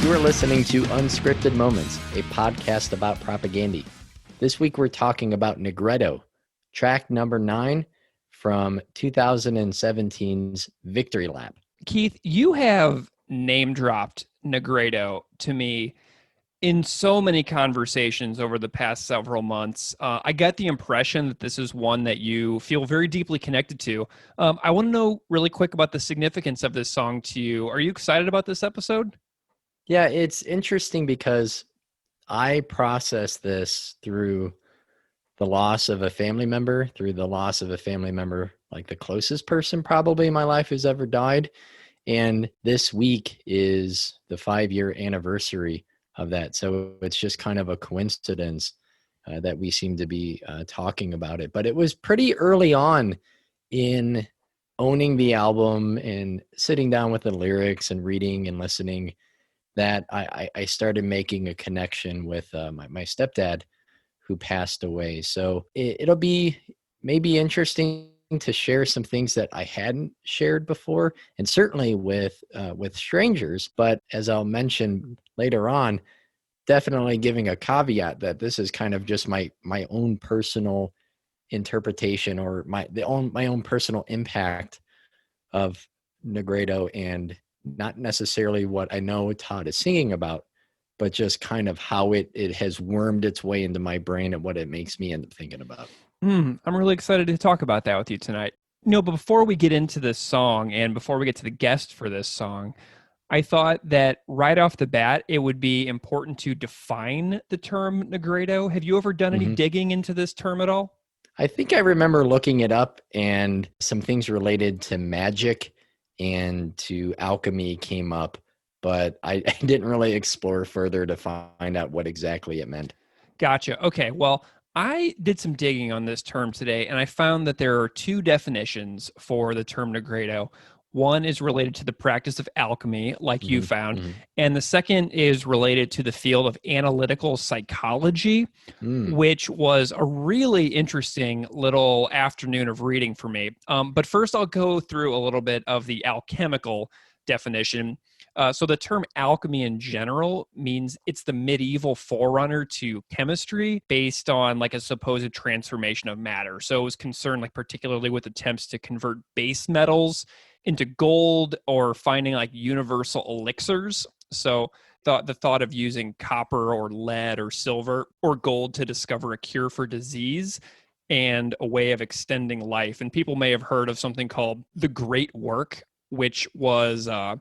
You are listening to Unscripted Moments, a podcast about Propagandhi. This week we're talking about Nigredo, track number 9 from 2017's Victory Lap. Keith, you have name dropped Nigredo to me in so many conversations over the past several months. I get the impression that this is one that you feel very deeply connected to. I want to know really quick about the significance of this song to you. Are you excited about this episode? Yeah, it's interesting because I process this through the loss of a family member, like the closest person probably in my life who's ever died. And this week is the 5-year anniversary of that. So it's just kind of a coincidence that we seem to be talking about it. But it was pretty early on in owning the album and sitting down with the lyrics and reading and listening that I started making a connection with my stepdad who passed away. So it'll be maybe interesting to share some things that I hadn't shared before, and certainly with strangers. But as I'll mention later on, definitely giving a caveat that this is kind of just my own personal interpretation or my own personal impact of Nigredo, and not necessarily what I know Todd is singing about, but just kind of how it has wormed its way into my brain and what it makes me end up thinking about. I'm really excited to talk about that with you tonight. But before we get into this song and before we get to the guest for this song, I thought that right off the bat, it would be important to define the term Nigredo. Have you ever done any digging into this term at all? I think I remember looking it up, and some things related to magic and to alchemy came up, but I didn't really explore further to find out what exactly it meant. Gotcha. Okay. Well, I did some digging on this term today, and I found that there are 2 definitions for the term Nigredo. One is related to the practice of alchemy, like you found, and the second is related to the field of analytical psychology, which was a really interesting little afternoon of reading for me. But first, I'll go through a little bit of the alchemical definition. So the term alchemy in general means it's the medieval forerunner to chemistry based on like a supposed transformation of matter. So it was concerned like particularly with attempts to convert base metals into gold or finding like universal elixirs. So the thought of using copper or lead or silver or gold to discover a cure for disease and a way of extending life. And people may have heard of something called the Great Work, which was an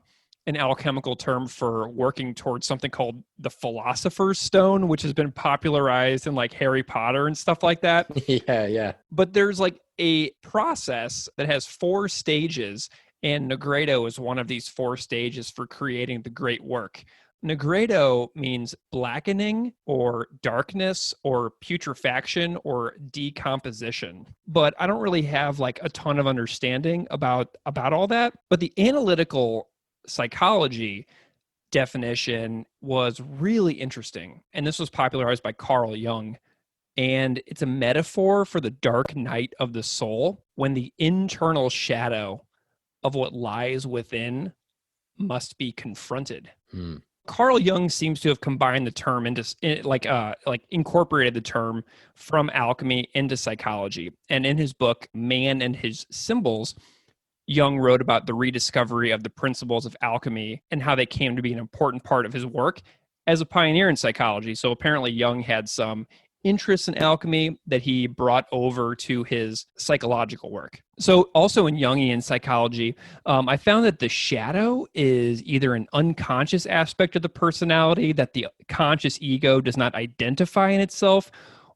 alchemical term for working towards something called the Philosopher's Stone, which has been popularized in like Harry Potter and stuff like that. Yeah. But there's like a process that has 4 stages, and Nigredo is one of these 4 stages for creating the great work. Nigredo means blackening or darkness or putrefaction or decomposition. But I don't really have like a ton of understanding about all that. But the analytical psychology definition was really interesting. And this was popularized by Carl Jung. And it's a metaphor for the dark night of the soul when the internal shadow of what lies within must be confronted. Carl Jung seems to have combined the term incorporated the term from alchemy into psychology. And in his book, Man and His Symbols, Jung wrote about the rediscovery of the principles of alchemy and how they came to be an important part of his work as a pioneer in psychology. So apparently Jung had some interest in alchemy that he brought over to his psychological work. So also in Jungian psychology, I found that the shadow is either an unconscious aspect of the personality that the conscious ego does not identify in itself,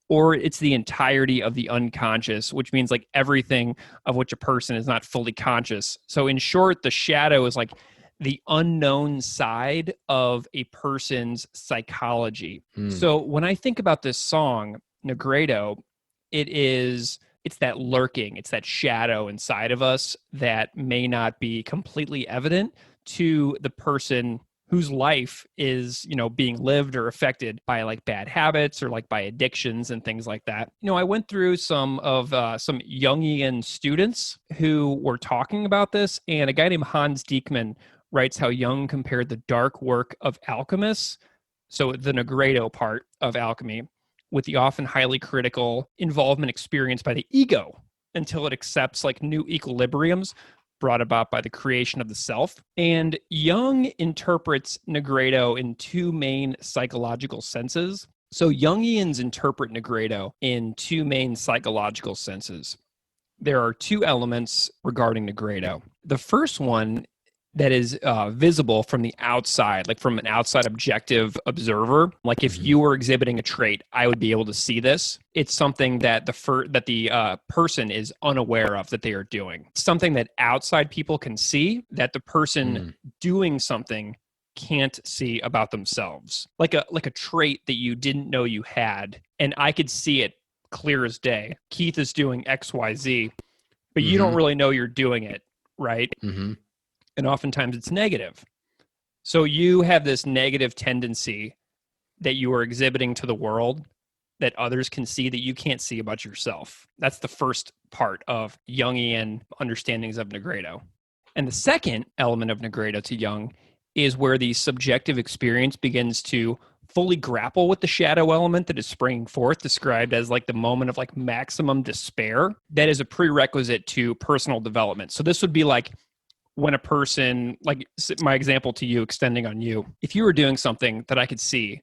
or it's the entirety of the unconscious, which means like everything of which a person is not fully conscious. So in short, the shadow is like the unknown side of a person's psychology. So when I think about this song, Nigredo, it's that lurking, it's that shadow inside of us that may not be completely evident to the person whose life is, being lived or affected by like bad habits or like by addictions and things like that. I went through some Jungian students who were talking about this, and a guy named Hans Dieckmann writes how Jung compared the dark work of alchemists, so the Nigredo part of alchemy, with the often highly critical involvement experienced by the ego until it accepts like new equilibriums brought about by the creation of the self. And Jung interprets Nigredo in two main psychological senses. So Jungians interpret Nigredo in two main psychological senses. There are two elements regarding Nigredo. The first one that is visible from the outside, like from an outside objective observer. Like if you were exhibiting a trait, I would be able to see this. It's something that the person is unaware of that they are doing. It's something that outside people can see that the person doing something can't see about themselves. Like a trait that you didn't know you had, and I could see it clear as day. Keith is doing XYZ, but you don't really know you're doing it, right? And oftentimes it's negative. So you have this negative tendency that you are exhibiting to the world that others can see that you can't see about yourself. That's the first part of Jungian understandings of Nigredo. And the second element of Nigredo to Jung is where the subjective experience begins to fully grapple with the shadow element that is springing forth, described as like the moment of like maximum despair. That is a prerequisite to personal development. So this would be like when a person, like my example to you, extending on you, if you were doing something that I could see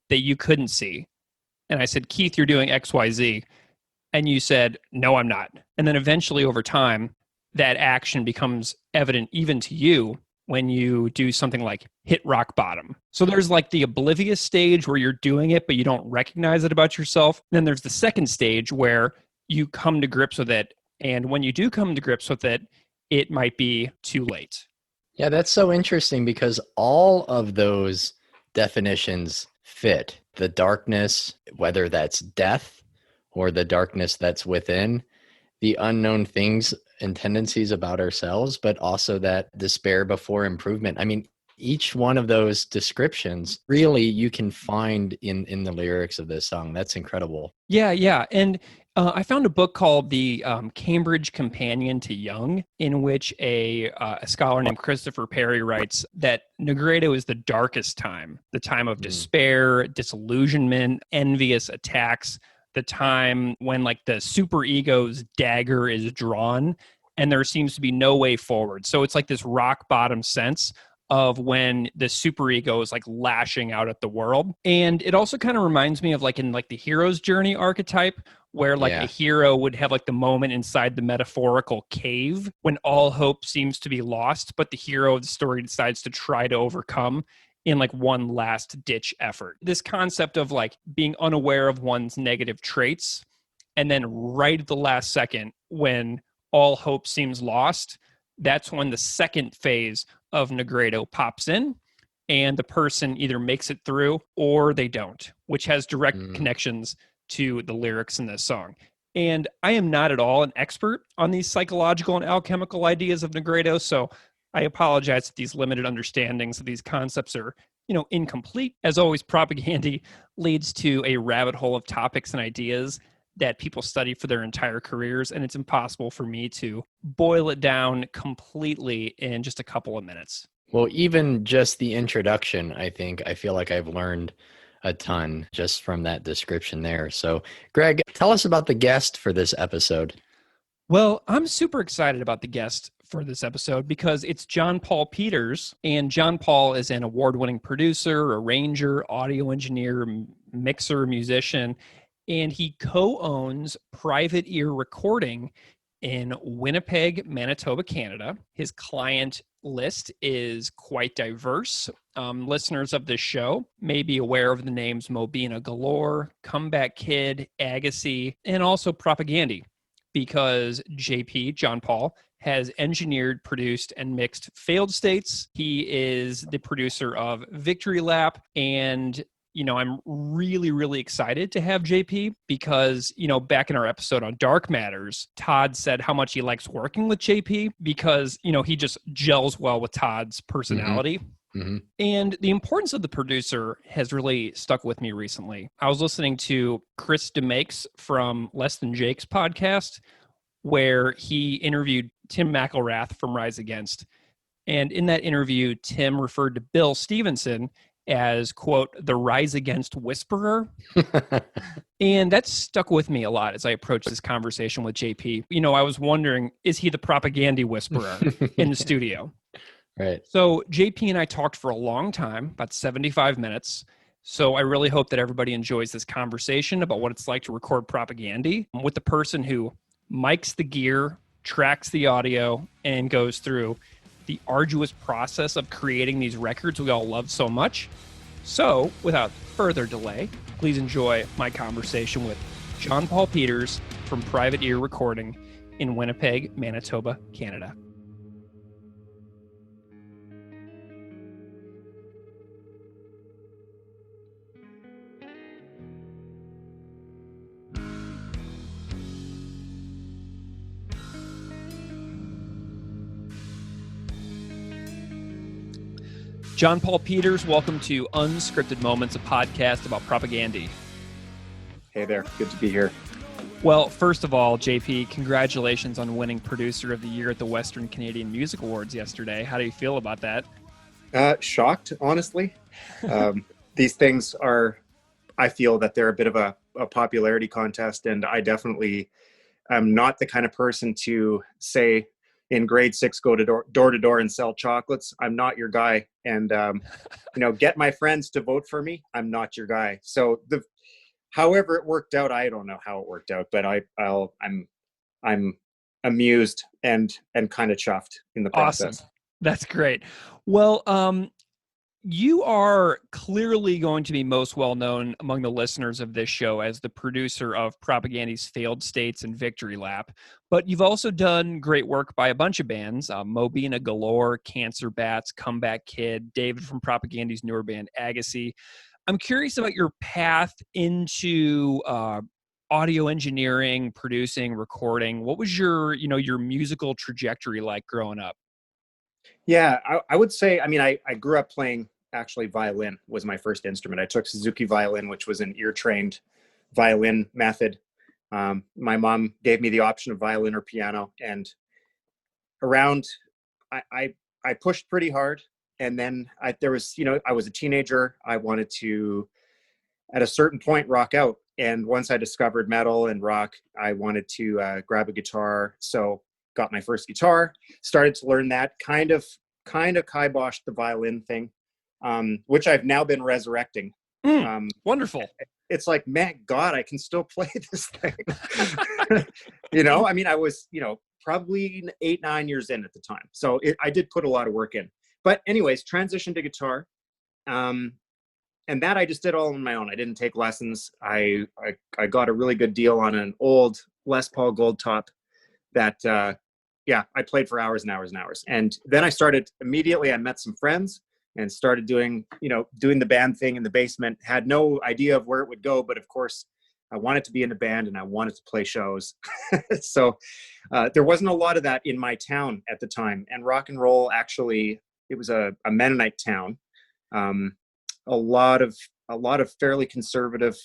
that you couldn't see, and I said, Keith, you're doing XYZ, and you said, no, I'm not. And then eventually over time, that action becomes evident even to you when you do something like hit rock bottom. So there's like the oblivious stage where you're doing it, but you don't recognize it about yourself. Then there's the second stage where you come to grips with it. And when you do come to grips with it, it might be too late. Yeah, that's so interesting because all of those definitions fit. The darkness, whether that's death or the darkness that's within, the unknown things and tendencies about ourselves, but also that despair before improvement. I mean, each one of those descriptions really you can find in the lyrics of this song. That's incredible. Yeah. And I found a book called The Cambridge Companion to Jung, in which a scholar named Christopher Perry writes that Nigredo is the darkest time, the time of despair, disillusionment, envious attacks, the time when like the superego's dagger is drawn and there seems to be no way forward. So it's like this rock bottom sense of when the superego is like lashing out at the world. And it also kind of reminds me of like in like the hero's journey archetype, where like a hero would have like the moment inside the metaphorical cave when all hope seems to be lost, but the hero of the story decides to try to overcome in like one last ditch effort. This concept of like being unaware of one's negative traits, and then right at the last second when all hope seems lost, that's when the second phase of Nigredo pops in and the person either makes it through or they don't, which has direct connections to the lyrics in this song. And I am not at all an expert on these psychological and alchemical ideas of Nigredo, so I apologize if these limited understandings of these concepts are, incomplete. As always, Propagandhi leads to a rabbit hole of topics and ideas that people study for their entire careers, and it's impossible for me to boil it down completely in just a couple of minutes. Well, even just the introduction, I feel like I've learned a ton just from that description there. So, Greg, tell us about the guest for this episode. Well, I'm super excited about the guest for this episode because it's John Paul Peters, and John Paul is an award-winning producer, arranger, audio engineer, mixer, musician, and he co-owns Private Ear Recording in Winnipeg, Manitoba, Canada. His client list is quite diverse. Listeners of this show may be aware of the names Mobina, Galore, Comback Kid, Agassi, and also Propagandhi, because JP, John Paul, has engineered, produced, and mixed Failed States. He is the producer of Victory Lap, and I'm really, really excited to have JP because, back in our episode on Dark Matters, Todd said how much he likes working with JP because, he just gels well with Todd's personality. And the importance of the producer has really stuck with me recently. I was listening to Chris DeMakes from Less Than Jake's podcast, where he interviewed Tim McElrath from Rise Against. And in that interview, Tim referred to Bill Stevenson as, quote, the Rise Against Whisperer. And that stuck with me a lot as I approached this conversation with JP. I was wondering, is he the Propagandhi whisperer in the studio? Right. So JP and I talked for a long time, about 75 minutes. So I really hope that everybody enjoys this conversation about what it's like to record Propagandhi with the person who mics the gear, tracks the audio, and goes through the arduous process of creating these records we all love so much. So without further delay, please enjoy my conversation with John Paul Peters from Private Ear Recording in Winnipeg, Manitoba, Canada. John Paul Peters, welcome to Unscripted Moments, a podcast about Propagandhi. Hey there, good to be here. Well, first of all, JP, congratulations on winning Producer of the Year at the Western Canadian Music Awards yesterday. How do you feel about that? Shocked, honestly. These things I feel that they're a bit of a popularity contest, and I definitely am not the kind of person to say, in grade 6, go to door to door and sell chocolates. I'm not your guy. And, get my friends to vote for me. I'm not your guy. So however it worked out, I don't know how it worked out, but I'm amused and kind of chuffed in the process. Awesome. That's great. Well, you are clearly going to be most well known among the listeners of this show as the producer of Propagandhi's Failed States and Victory Lap, but you've also done great work by a bunch of bands, Mobina, Galore, Cancer Bats, Comback Kid, David from Propagandhi's newer band, Agassi. I'm curious about your path into audio engineering, producing, recording. What was your musical trajectory like growing up? Yeah, I would say, I grew up playing, actually, violin was my first instrument. I took Suzuki violin, which was an ear-trained violin method. My mom gave me the option of violin or piano, and I pushed pretty hard. And then I was a teenager. I wanted to, at a certain point, rock out. And once I discovered metal and rock, I wanted to grab a guitar. So got my first guitar, started to learn that, kind of kiboshed the violin thing, which I've now been resurrecting. Wonderful. It's like, man, God, I can still play this thing. I was, probably 8-9 years in at the time. So I did put a lot of work in. But anyways, transitioned to guitar. And that I just did all on my own. I didn't take lessons. I got a really good deal on an old Les Paul Gold Top that, I played for hours and hours and hours. And then I met some friends and started doing the band thing in the basement. Had no idea of where it would go, but of course I wanted to be in a band and I wanted to play shows. So there wasn't a lot of that in my town at the time. And rock and roll, actually, it was a Mennonite town. A lot of fairly conservative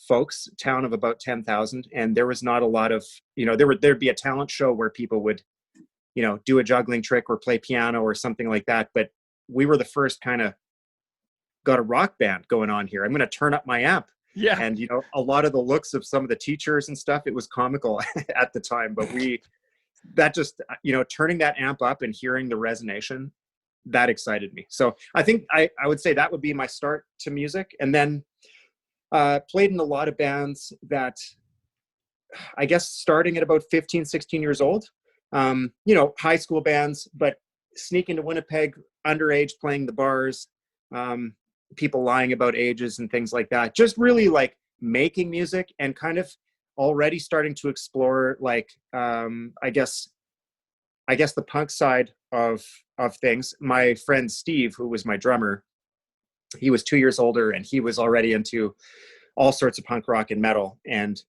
folks, town of about 10,000, and there was not a lot of, there'd be a talent show where people would, do a juggling trick or play piano or something like that. But we were the first kind of got a rock band going on here. I'm going to turn up my amp. Yeah. And, a lot of the looks of some of the teachers and stuff, it was comical at the time, but turning that amp up and hearing the resonation, that excited me. So I think I would say that would be my start to music. And then played in a lot of bands that, I guess, starting at about 15, 16 years old, high school bands, but sneaking to Winnipeg, underage, playing the bars, people lying about ages and things like that. Just really like making music and kind of already starting to explore, like, I guess the punk side of things. My friend Steve, who was my drummer, he was 2 years older and he was already into all sorts of punk rock and metal, and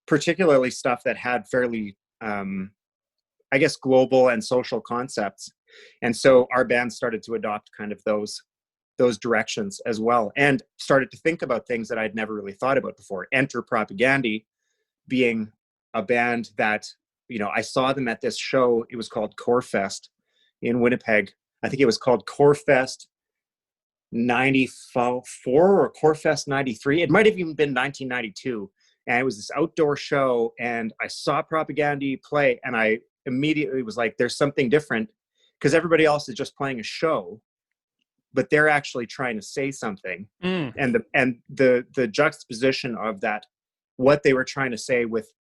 particularly stuff that had fairly, I guess, global and social concepts. And so our band started to adopt kind of those directions as well, and started to think about things that I'd never really thought about before. Enter Propagandhi being a band that, I saw them at this show. It was called Core Fest in Winnipeg. I think it was called Core Fest 94 or Core Fest 93. It might have even been 1992. And it was this outdoor show, and I saw Propagandhi play, and I immediately was like, there's something different, because everybody else is just playing a show, but they're actually trying to say something. And the juxtaposition of that, what they were trying to say with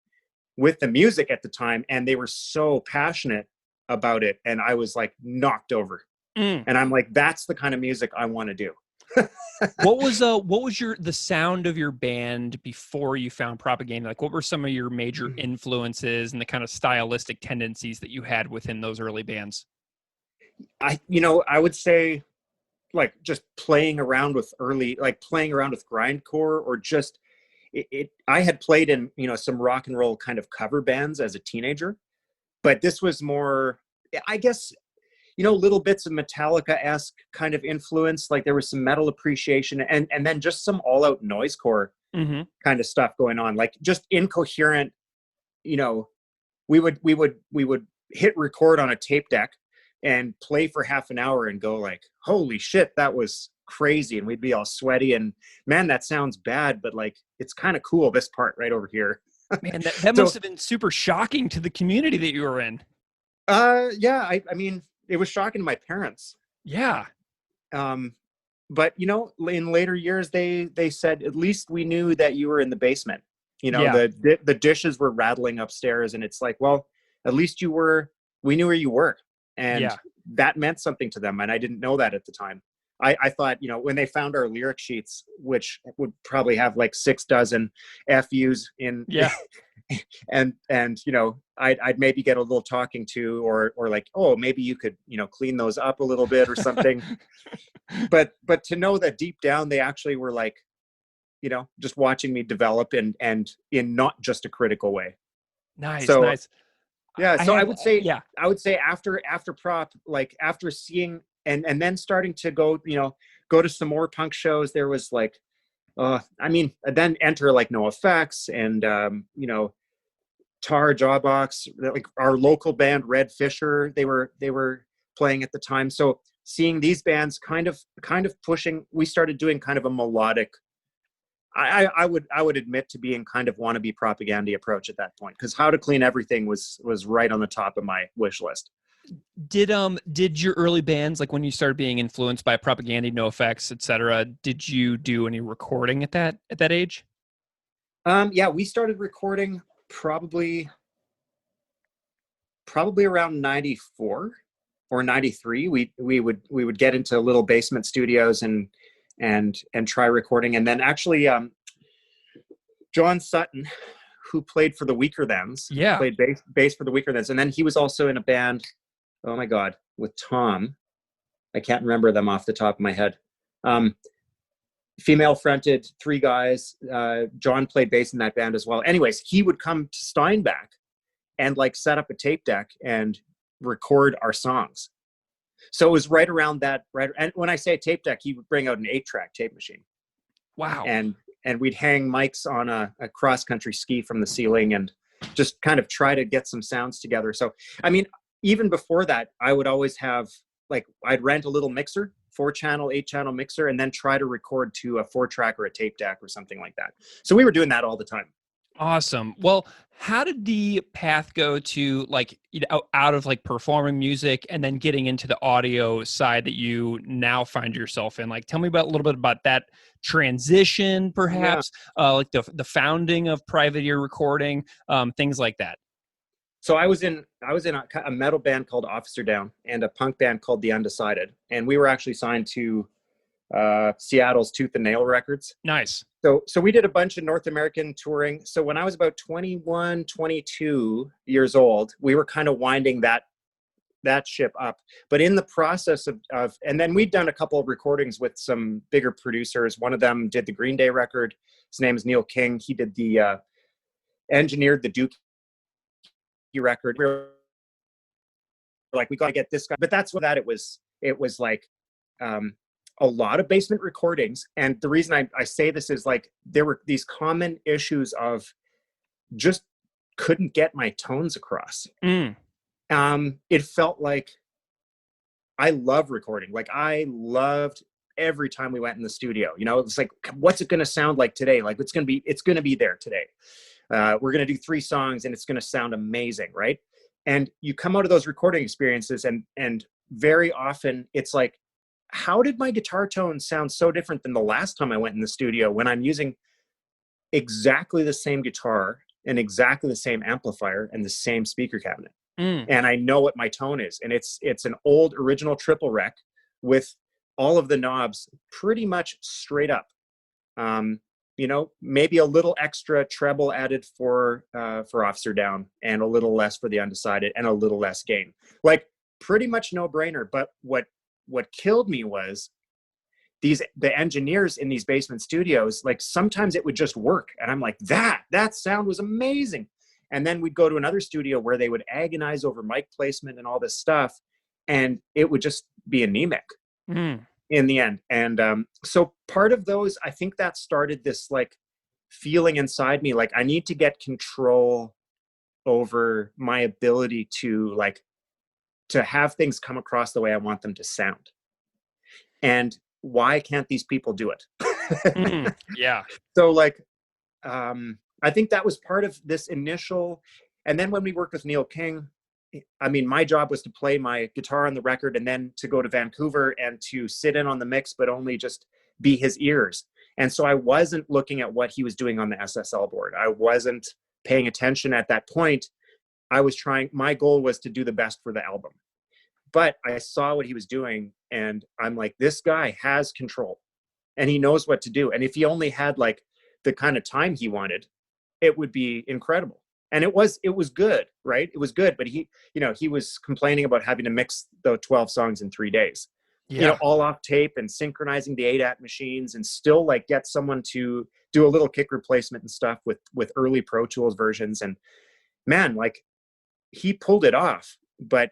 the music at the time, and they were so passionate about it, and I was like knocked over. And I'm like, that's the kind of music I want to do. What was the sound of your band before you found Propaganda? Like, what were some of your major influences and the kind of stylistic tendencies that you had within those early bands? I would say, like, just playing around with grindcore, or just I had played in, some rock and roll kind of cover bands as a teenager, but this was more, I guess, little bits of Metallica-esque kind of influence. Like, there was some metal appreciation, and then just some all-out noisecore kind of stuff going on. Like, just incoherent. We would hit record on a tape deck and play for half an hour and go like, "Holy shit, that was crazy!" And we'd be all sweaty and, man, that sounds bad, but like, it's kind of cool, this part right over here. Man, that must have been super shocking to the community that you were in. Yeah, I mean, it was shocking to my parents. Yeah. But in later years, they said, at least we knew that you were in the basement. The dishes were rattling upstairs, and it's like, well, at least we knew where you were. And that meant something to them. And I didn't know that at the time. I thought, when they found our lyric sheets, which would probably have like 6 dozen FUs in, and I'd maybe get a little talking to, or like, oh, maybe you could, clean those up a little bit or something. but to know that deep down, they actually were like, just watching me develop, and in not just a critical way. Nice. Yeah. So I would say after Prop, like, after seeing, and then starting to go to some more punk shows, there was like, then enter like No Effects and, Tar Jawbox, like our local band Red Fisher, they were playing at the time. So seeing these bands kind of pushing, we started doing kind of a melodic, I would admit to being kind of wannabe Propagandhi approach at that point, because How to Clean Everything was right on the top of my wish list. Did your early bands, like when you started being influenced by Propagandhi, No Effects, etc., did you do any recording at that age? Yeah, we started recording probably around 94 or 93. We would get into little basement studios and try recording. And then actually, John Sutton, who played for the Weaker Thans, played bass for the Weaker Thans, and then he was also in a band, oh my God, with Tom. I can't remember them off the top of my head. Female fronted, 3 guys. John played bass in that band as well. Anyways, he would come to Steinbach and like set up a tape deck and record our songs. So it was right around that, and when I say a tape deck, he would bring out an 8-track tape machine. Wow. And we'd hang mics on a cross-country ski from the ceiling and just kind of try to get some sounds together. So, I mean, even before that, I would always have, like, I'd rent a little mixer, 4-channel, 8-channel mixer, and then try to record to a 4-track or a tape deck or something like that. So we were doing that all the time. Awesome. Well, how did the path go to, like, out of like performing music and then getting into the audio side that you now find yourself in? Like, tell me a little bit about that transition, perhaps, like the founding of Private Ear Recording, things like that. So I was in a metal band called Officer Down and a punk band called The Undecided, and we were actually signed to Seattle's Tooth and Nail Records. Nice. So we did a bunch of North American touring. So when I was about 21, 22 years old, we were kind of winding that ship up. But in the process of and then we'd done a couple of recordings with some bigger producers. One of them did the Green Day record. His name is Neil King. He did the engineered the Duke record. We were like, we got to get this guy. But that's what that it was like a lot of basement recordings. And the reason I say this is, like, there were these common issues of just couldn't get my tones across. It felt like I love recording. Like I loved every time we went in the studio, you know, it's like, what's it going to sound like today? Like it's going to be there today. We're going to do 3 songs and it's going to sound amazing. Right. And you come out of those recording experiences and very often it's like, how did my guitar tone sound so different than the last time I went in the studio when I'm using exactly the same guitar and exactly the same amplifier and the same speaker cabinet. And I know what my tone is. And it's an old original triple rec with all of the knobs pretty much straight up. You know, maybe a little extra treble added for officer down and a little less for the undecided and a little less gain. Like pretty much no brainer. But what killed me was the engineers in these basement studios, like sometimes it would just work. And I'm like, that sound was amazing. And then we'd go to another studio where they would agonize over mic placement and all this stuff. And it would just be anemic in the end. And so part of those, I think that started this like feeling inside me, like I need to get control over my ability to have things come across the way I want them to sound. And why can't these people do it? Yeah. So like, I think that was part of this initial, and then when we worked with Neil King, I mean, my job was to play my guitar on the record and then to go to Vancouver and to sit in on the mix, but only just be his ears. And so I wasn't looking at what he was doing on the SSL board. I wasn't paying attention at that point. My goal was to do the best for the album. But I saw what he was doing and I'm like, this guy has control and he knows what to do. And if he only had like the kind of time he wanted, it would be incredible. And it was good, right? It was good. But he was complaining about having to mix the 12 songs in 3 days, all off tape and synchronizing the ADAT machines and still like get someone to do a little kick replacement and stuff with early Pro Tools versions. And man, like he pulled it off, but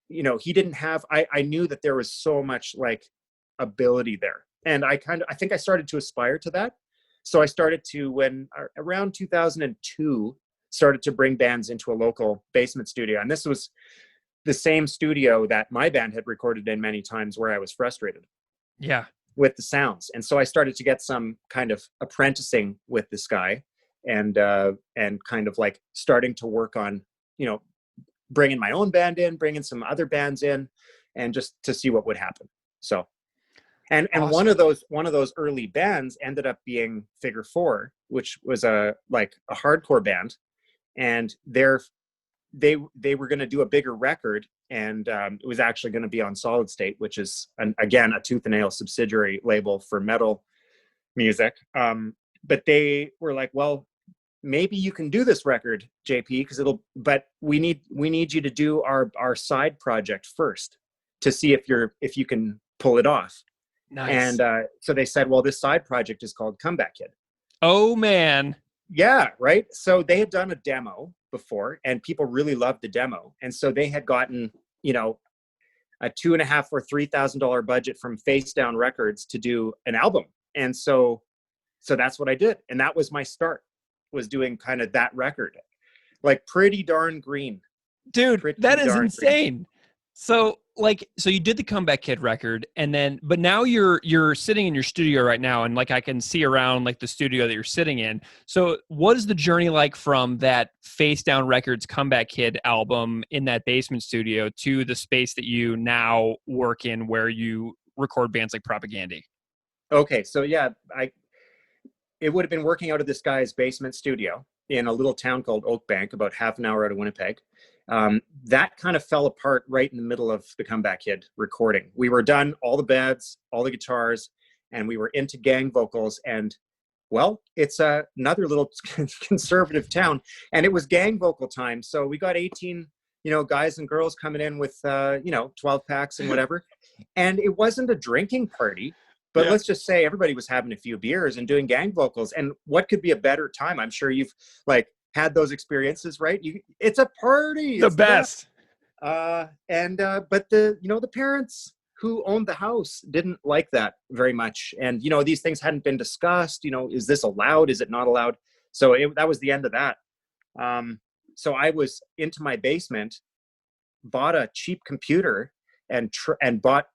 he didn't have, I knew that there was so much like ability there. And I think I started to aspire to that. So I started to, when around 2002, started to bring bands into a local basement studio. And this was the same studio that my band had recorded in many times where I was frustrated with the sounds. And so I started to get some kind of apprenticing with this guy and kind of like starting to work on, bringing my own band in, bringing some other bands in, and just to see what would happen. So, and awesome. one of those early bands ended up being Figure 4, which was a hardcore band, and they were going to do a bigger record, and it was actually going to be on Solid State, which is again a Tooth and Nail subsidiary label for metal music. But they were like, well, maybe you can do this record, JP, but we need you to do our side project first to see if you can pull it off. Nice. And so they said, well, this side project is called Comback Kid. Oh man. Yeah. Right. So they had done a demo before and people really loved the demo. And so they had gotten, a $2,500 or $3,000 budget from Face Down Records to do an album. And so that's what I did. And that was my start, was doing kind of that record, like Pretty Darn Green. Dude, that is insane. Green. So you did the Comback Kid record, but now you're sitting in your studio right now, and like I can see around like the studio that you're sitting in. So what is the journey like from that Face Down Records Comback Kid album in that basement studio to the space that you now work in, where you record bands like Propagandhi? Okay, so yeah, it would have been working out of this guy's basement studio in a little town called Oakbank, about half an hour out of Winnipeg. That kind of fell apart right in the middle of the Comback Kid recording. We were done, all the beds, all the guitars, and we were into gang vocals. And well, it's another little conservative town, and it was gang vocal time. So we got 18, guys and girls coming in with, 12 packs and whatever. And it wasn't a drinking party, but let's just say everybody was having a few beers and doing gang vocals. And what could be a better time? I'm sure you've had those experiences, right? It's a party. The best. But the parents who owned the house didn't like that very much. And, these things hadn't been discussed. Is this allowed? Is it not allowed? So that was the end of that. So I was into my basement, bought a cheap computer, and bought,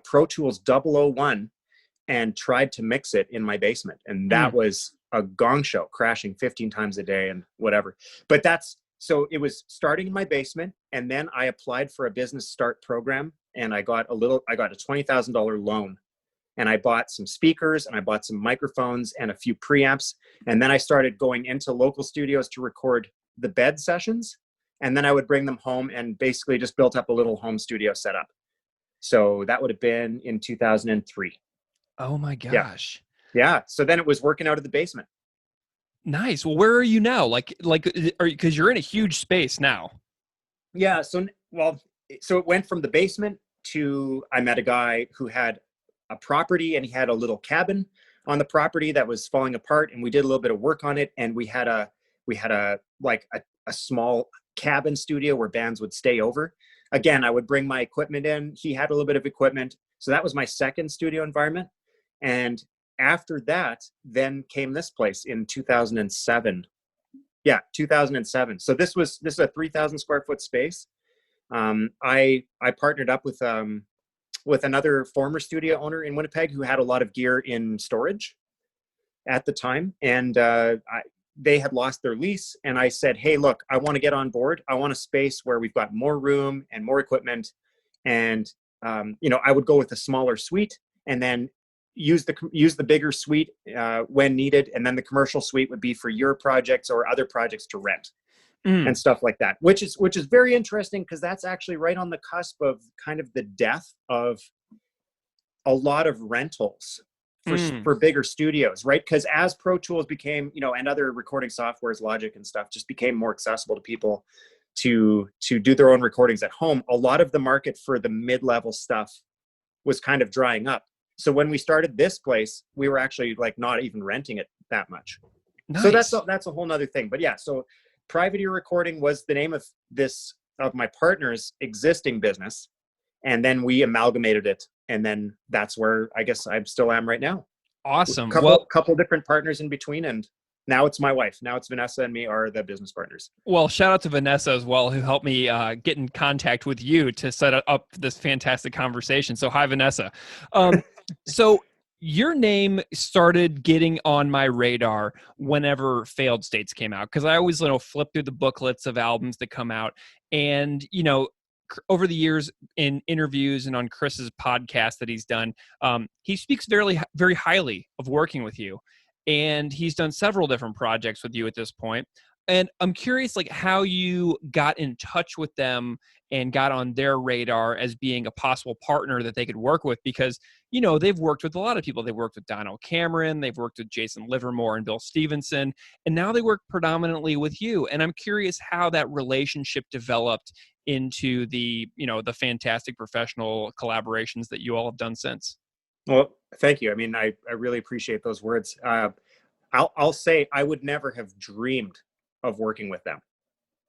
Pro Tools 001 and tried to mix it in my basement. And that was a gong show, crashing 15 times a day and whatever. But so it was starting in my basement. And then I applied for a business start program, and I got a $20,000 loan. And I bought some speakers, and I bought some microphones and a few preamps. And then I started going into local studios to record the bed sessions. And then I would bring them home and basically just built up a little home studio setup. So that would have been in 2003. Oh my gosh. Yeah. So then it was working out of the basement. Nice. Well, where are you now? Because you're in a huge space now. Yeah. So it went from the basement to, I met a guy who had a property, and he had a little cabin on the property that was falling apart, and we did a little bit of work on it. And we had a small cabin studio where bands would stay over. Again, I would bring my equipment in. He had a little bit of equipment. So that was my second studio environment. And after that, then came this place in 2007. Yeah, 2007. So this is a 3,000 square foot space. I partnered up with another former studio owner in Winnipeg who had a lot of gear in storage at the time. And they had lost their lease. And I said, hey, look, I want to get on board. I want a space where we've got more room and more equipment. And, I would go with a smaller suite, and then use the bigger suite when needed. And then the commercial suite would be for your projects or other projects to rent. And stuff like that, which is very interesting, because that's actually right on the cusp of kind of the death of a lot of rentals for bigger studios, right? Because as Pro Tools became, and other recording softwares, Logic and stuff, just became more accessible to people to do their own recordings at home, a lot of the market for the mid-level stuff was kind of drying up. So when we started this place, we were actually like not even renting it that much. Nice. So that's a whole nother thing. But yeah, so Private Ear Recording was the name of my partner's existing business. And then we amalgamated it. And then that's where I guess I still am right now. Awesome. Couple different partners in between. And now it's my wife. Now it's Vanessa and me are the business partners. Well, shout out to Vanessa as well, who helped me get in contact with you to set up this fantastic conversation. So hi, Vanessa. So your name started getting on my radar whenever Failed States came out, because I always flip through the booklets of albums that come out. And, over the years in interviews and on Chris's podcast that he's done, he speaks very, very highly of working with you. And he's done several different projects with you at this point. And I'm curious, how you got in touch with them and got on their radar as being a possible partner that they could work with, because, they've worked with a lot of people. They've worked with Don O'Cameron, they've worked with Jason Livermore and Bill Stevenson, and now they work predominantly with you. And I'm curious how that relationship developed into the fantastic professional collaborations that you all have done since. Well, thank you. I mean, I really appreciate those words. I'll say I would never have dreamed of working with them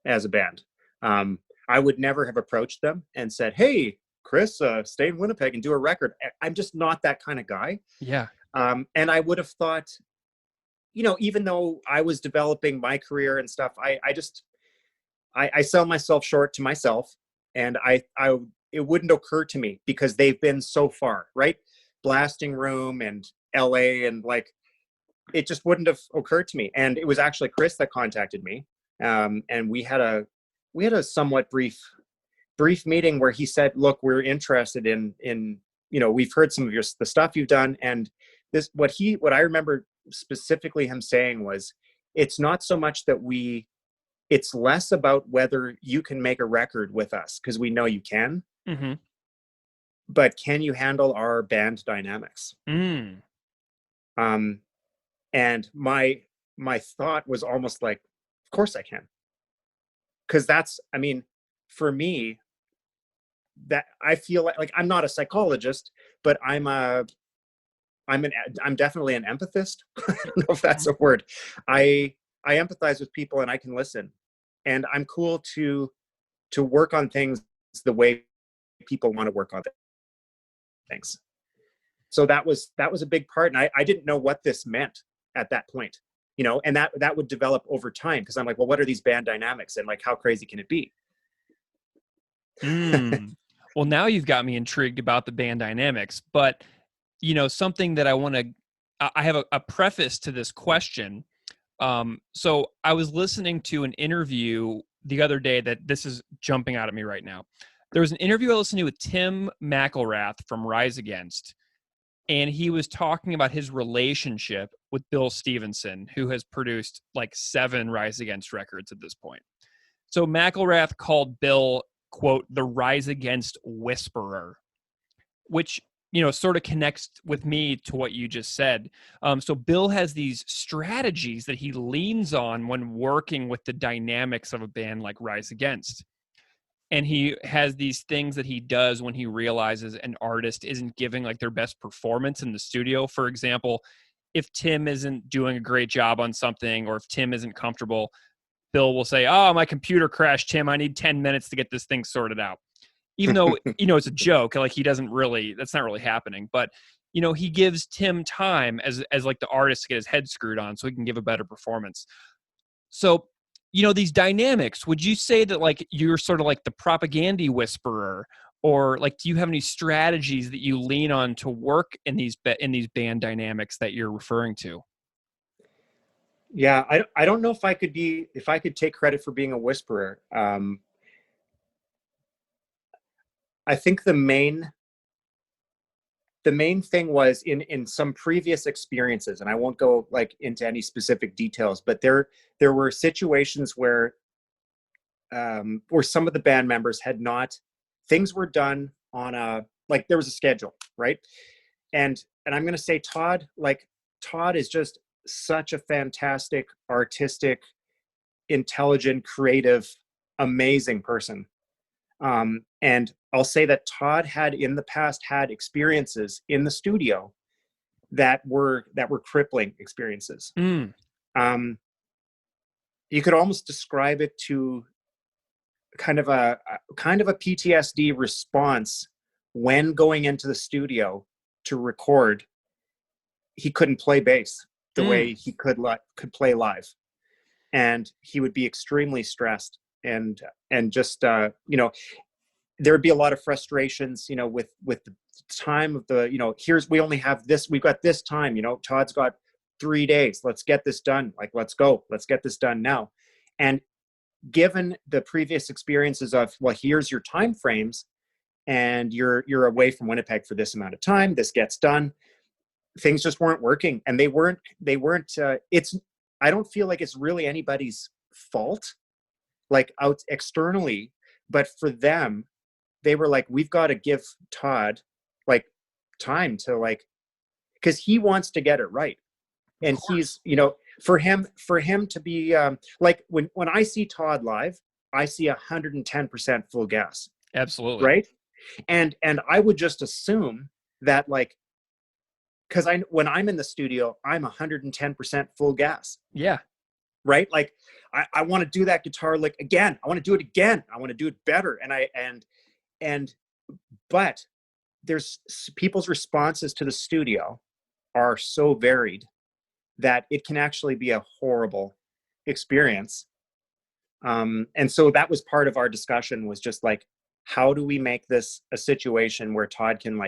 as a band. I would never have approached them and said, hey, Chris, stay in Winnipeg and do a record. I'm just not that kind of guy. Yeah. And I would have thought, even though I was developing my career and stuff, I sell myself short to myself, and it wouldn't occur to me, because they've been so far, right? Blasting Room and LA, and it just wouldn't have occurred to me. And it was actually Chris that contacted me. And we had a somewhat brief meeting where he said, look, we're interested in, we've heard some of the stuff you've done. And what I remember specifically him saying was, it's not so much that it's less about whether you can make a record with us, because we know you can, but can you handle our band dynamics? And my thought was almost like, of course I can. Because for me, that I feel like I'm not a psychologist, but I'm definitely an empathist. I don't know if that's a word. I empathize with people, and I can listen, and I'm cool to work on things the way people want to work on things. So that was a big part. And I didn't know what this meant at that point, and that would develop over time, because I'm like, well, what are these band dynamics, and how crazy can it be? Well, now you've got me intrigued about the band dynamics, but something that I have a preface to this question. So I was listening to an interview the other day that this is jumping out at me right now. There was an interview I listened to with Tim McElrath from Rise Against, and he was talking about his relationship with Bill Stevenson, who has produced like 7 Rise Against records at this point. So McElrath called Bill, quote, the Rise Against whisperer, which sort of connects with me to what you just said. So Bill has these strategies that he leans on when working with the dynamics of a band like Rise Against. And he has these things that he does when he realizes an artist isn't giving like their best performance in the studio. For example, if Tim isn't doing a great job on something, or if Tim isn't comfortable, Bill will say, "Oh, my computer crashed, Tim. I need 10 minutes to get this thing sorted out." Even though, it's a joke, like that's not really happening. But, he gives Tim time as like the artist to get his head screwed on so he can give a better performance. So, these dynamics, would you say that like you're sort of like the Propagandhi whisperer, or like, do you have any strategies that you lean on to work in these band dynamics that you're referring to? Yeah, I don't know if I could take credit for being a whisperer. I think the main thing was in some previous experiences, and I won't go like into any specific details, but there were situations where some of the band members had not, things were done on there was a schedule, right? And I'm going to say Todd is just such a fantastic, artistic, intelligent, creative, amazing person. And I'll say that Todd had in the past had experiences in the studio that were crippling experiences. You could almost describe it to kind of a PTSD response when going into the studio to record. He couldn't play bass the way he could play live, and he would be extremely stressed. And just there would be a lot of frustrations with the time of the we only have this, we've got this time, Todd's got 3 days, let's get this done, like let's get this done now. And given the previous experiences of, well, here's your time frames and you're away from Winnipeg for this amount of time, this gets done, things just weren't working. And they weren't I don't feel like it's really anybody's fault, like out externally, but for them, they were like, we've got to give Todd like time to because he wants to get it right. And he's, for him to be like when I see Todd live, I see 110% full gas. Absolutely. Right. And I would just assume that because when I'm in the studio, I'm 110% full gas. Yeah. Right. Like I want to do that guitar lick again. I want to do it again. I want to do it better. But there's people's responses to the studio are so varied that it can actually be a horrible experience. And so that was part of our discussion, was just like, how do we make this a situation where Todd can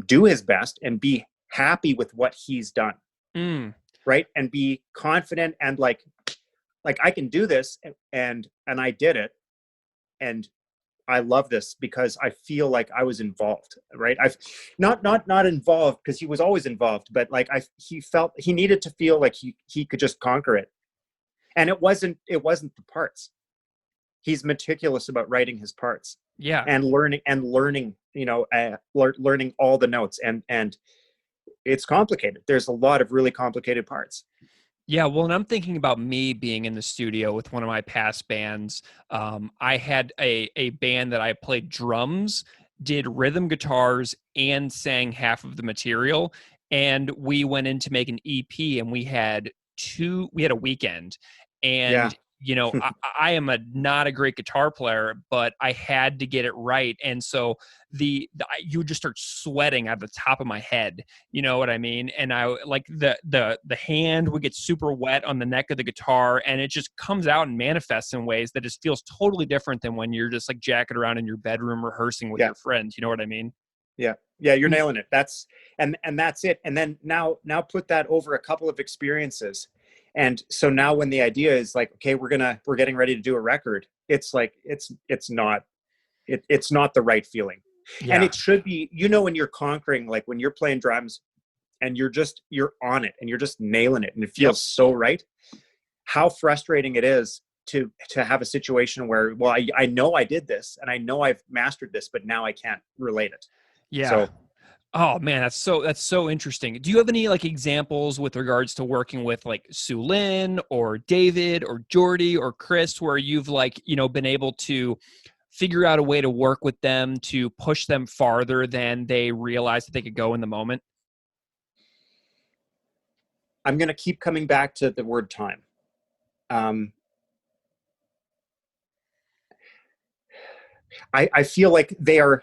do his best and be happy with what he's done. Right. And be confident and like I can do this and I did it. And I love this because I feel like I was involved, right? I've not involved because he was always involved, but he felt he needed to feel like he could just conquer it. And it wasn't the parts. He's meticulous about writing his parts. Yeah. And learning, learning all the notes, and it's complicated. There's a lot of really complicated parts. Yeah, well, and I'm thinking about me being in the studio with one of my past bands. I had a band that I played drums, did rhythm guitars, and sang half of the material. And we went in to make an EP, and we had a weekend. And you know, I am not a great guitar player, but I had to get it right. And so you would just start sweating at the top of my head. You know what I mean? And I like the hand would get super wet on the neck of the guitar, and it just comes out and manifests in ways that just feels totally different than when you're just like jacking around in your bedroom rehearsing with your friends. You know what I mean? Yeah. Yeah. You're nailing it. That's it. And then now put that over a couple of experiences. And so now when the idea is like, okay, we're getting ready to do a record, it's like, it's not the right feeling. Yeah. And it should be, you know, when you're conquering, like when you're playing drums and you're on it and you're just nailing it and it feels so right, how frustrating it is to have a situation where, well, I know I did this and I know I've mastered this, but now I can't relate it. Yeah. So, oh man, that's so interesting. Do you have any like examples with regards to working with like Sue Lynn or David or Jordy or Chris, where you've like, you know, been able to figure out a way to work with them to push them farther than they realized that they could go in the moment? I'm going to keep coming back to the word time. I feel like they're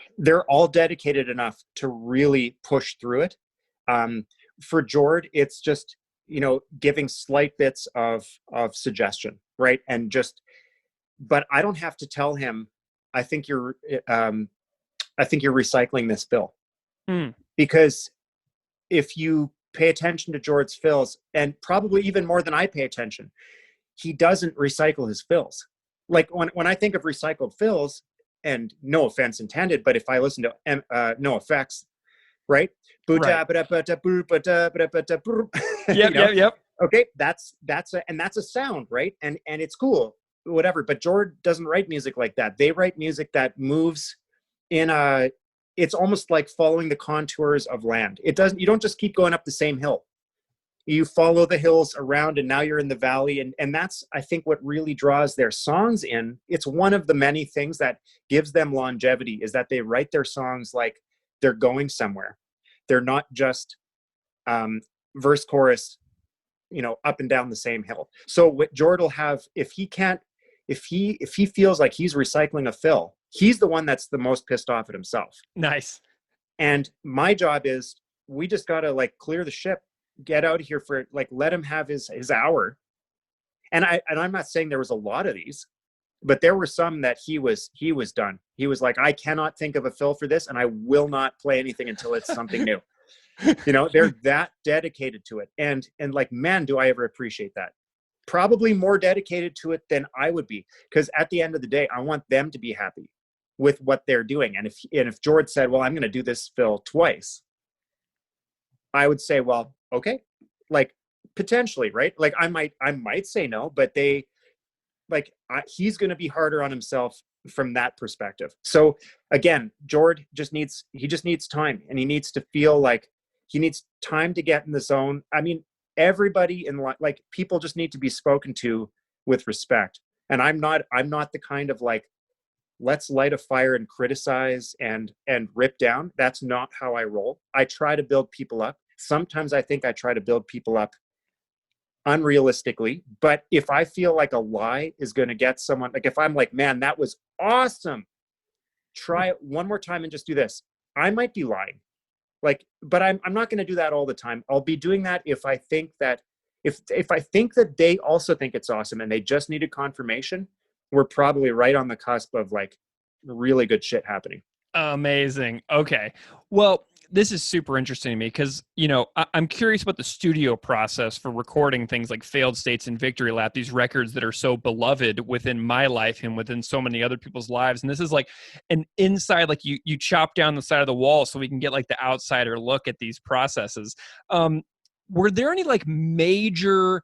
all dedicated enough to really push through it. For Jord, it's just, you know, giving slight bits of suggestion, right? And just, but I don't have to tell him, I think you're recycling this fill. Because if you pay attention to Jord's fills, and probably even more than I pay attention, he doesn't recycle his fills. Like when I think of recycled fills, and no offense intended, but if I listen to No Effects, right? Right. Yep. Okay, that's a sound, right? And it's cool, whatever. But Jord doesn't write music like that. They write music that moves in a. It's almost like following the contours of land. It doesn't. You don't just keep going up the same hill. You follow the hills around and now you're in the valley. And that's, I think, what really draws their songs in. It's one of the many things that gives them longevity, is that they write their songs like they're going somewhere. They're not just verse, chorus, you know, up and down the same hill. So what Jord will have, if he feels like he's recycling a fill, he's the one that's the most pissed off at himself. Nice. And my job is, we just got to like clear the ship, get out of here for like, let him have his hour. And I'm not saying there was a lot of these, but there were some that he was done. He was like, I cannot think of a fill for this, and I will not play anything until it's something new. You know, they're that dedicated to it. And like, man, do I ever appreciate that. Probably more dedicated to it than I would be, because at the end of the day, I want them to be happy with what they're doing. And if Jord said, well, I'm going to do this fill twice, I would say, well, okay, like potentially, right? Like I might say no, but he's going to be harder on himself from that perspective. So again, Jord just needs time, and he needs to feel like he needs time to get in the zone. I mean, everybody in like people just need to be spoken to with respect. And I'm not the kind of like, let's light a fire and criticize and rip down. That's not how I roll. I try to build people up. Sometimes I think I try to build people up unrealistically, but if I feel like a lie is going to get someone, like if I'm like, man, that was awesome, try it one more time and just do this, I might be lying. Like, but I'm not going to do that all the time. I'll be doing that if I think that if I think that they also think it's awesome and they just needed confirmation, we're probably right on the cusp of like really good shit happening. Amazing. Okay. Well, this is super interesting to me because, you know, I'm curious about the studio process for recording things like Failed States and Victory Lap, these records that are so beloved within my life and within so many other people's lives. And this is like an inside, like you chop down the side of the wall so we can get like the outsider look at these processes. Were there any like major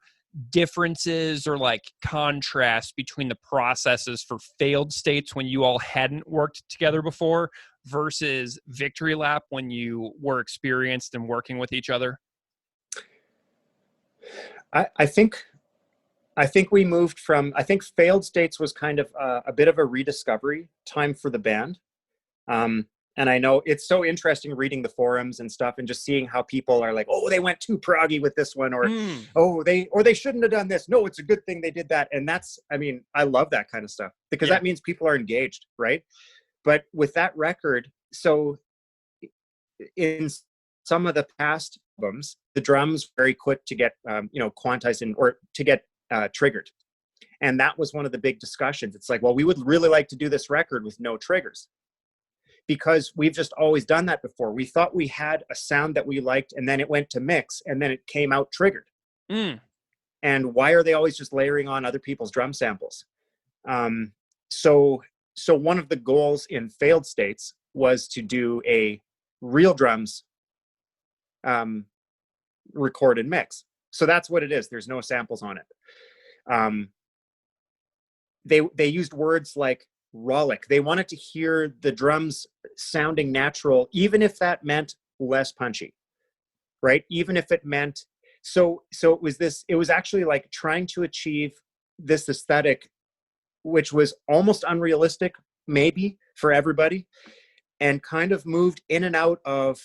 differences or like contrast between the processes for Failed States when you all hadn't worked together before versus Victory Lap when you were experienced and working with each other? I think we moved from, I think Failed States was kind of a bit of a rediscovery time for the band. And I know it's so interesting reading the forums and stuff and just seeing how people are like, oh, they went too proggy with this one, or they shouldn't have done this. No, it's a good thing they did that. And that's, I mean, I love that kind of stuff because that means people are engaged, right? But with that record, so in some of the past albums, the drums very quick to get quantized in, or to get triggered. And that was one of the big discussions. It's like, well, we would really like to do this record with no triggers, because we've just always done that before. We thought we had a sound that we liked, and then it went to mix, and then it came out triggered. And why are they always just layering on other people's drum samples? So one of the goals in Failed States was to do a real drums recorded mix. So that's what it is. There's no samples on it. They used words like rollick. They wanted to hear the drums sounding natural, even if that meant less punchy, right? Even if it meant, so it was actually like trying to achieve this aesthetic, which was almost unrealistic, maybe for everybody, and kind of moved in and out of,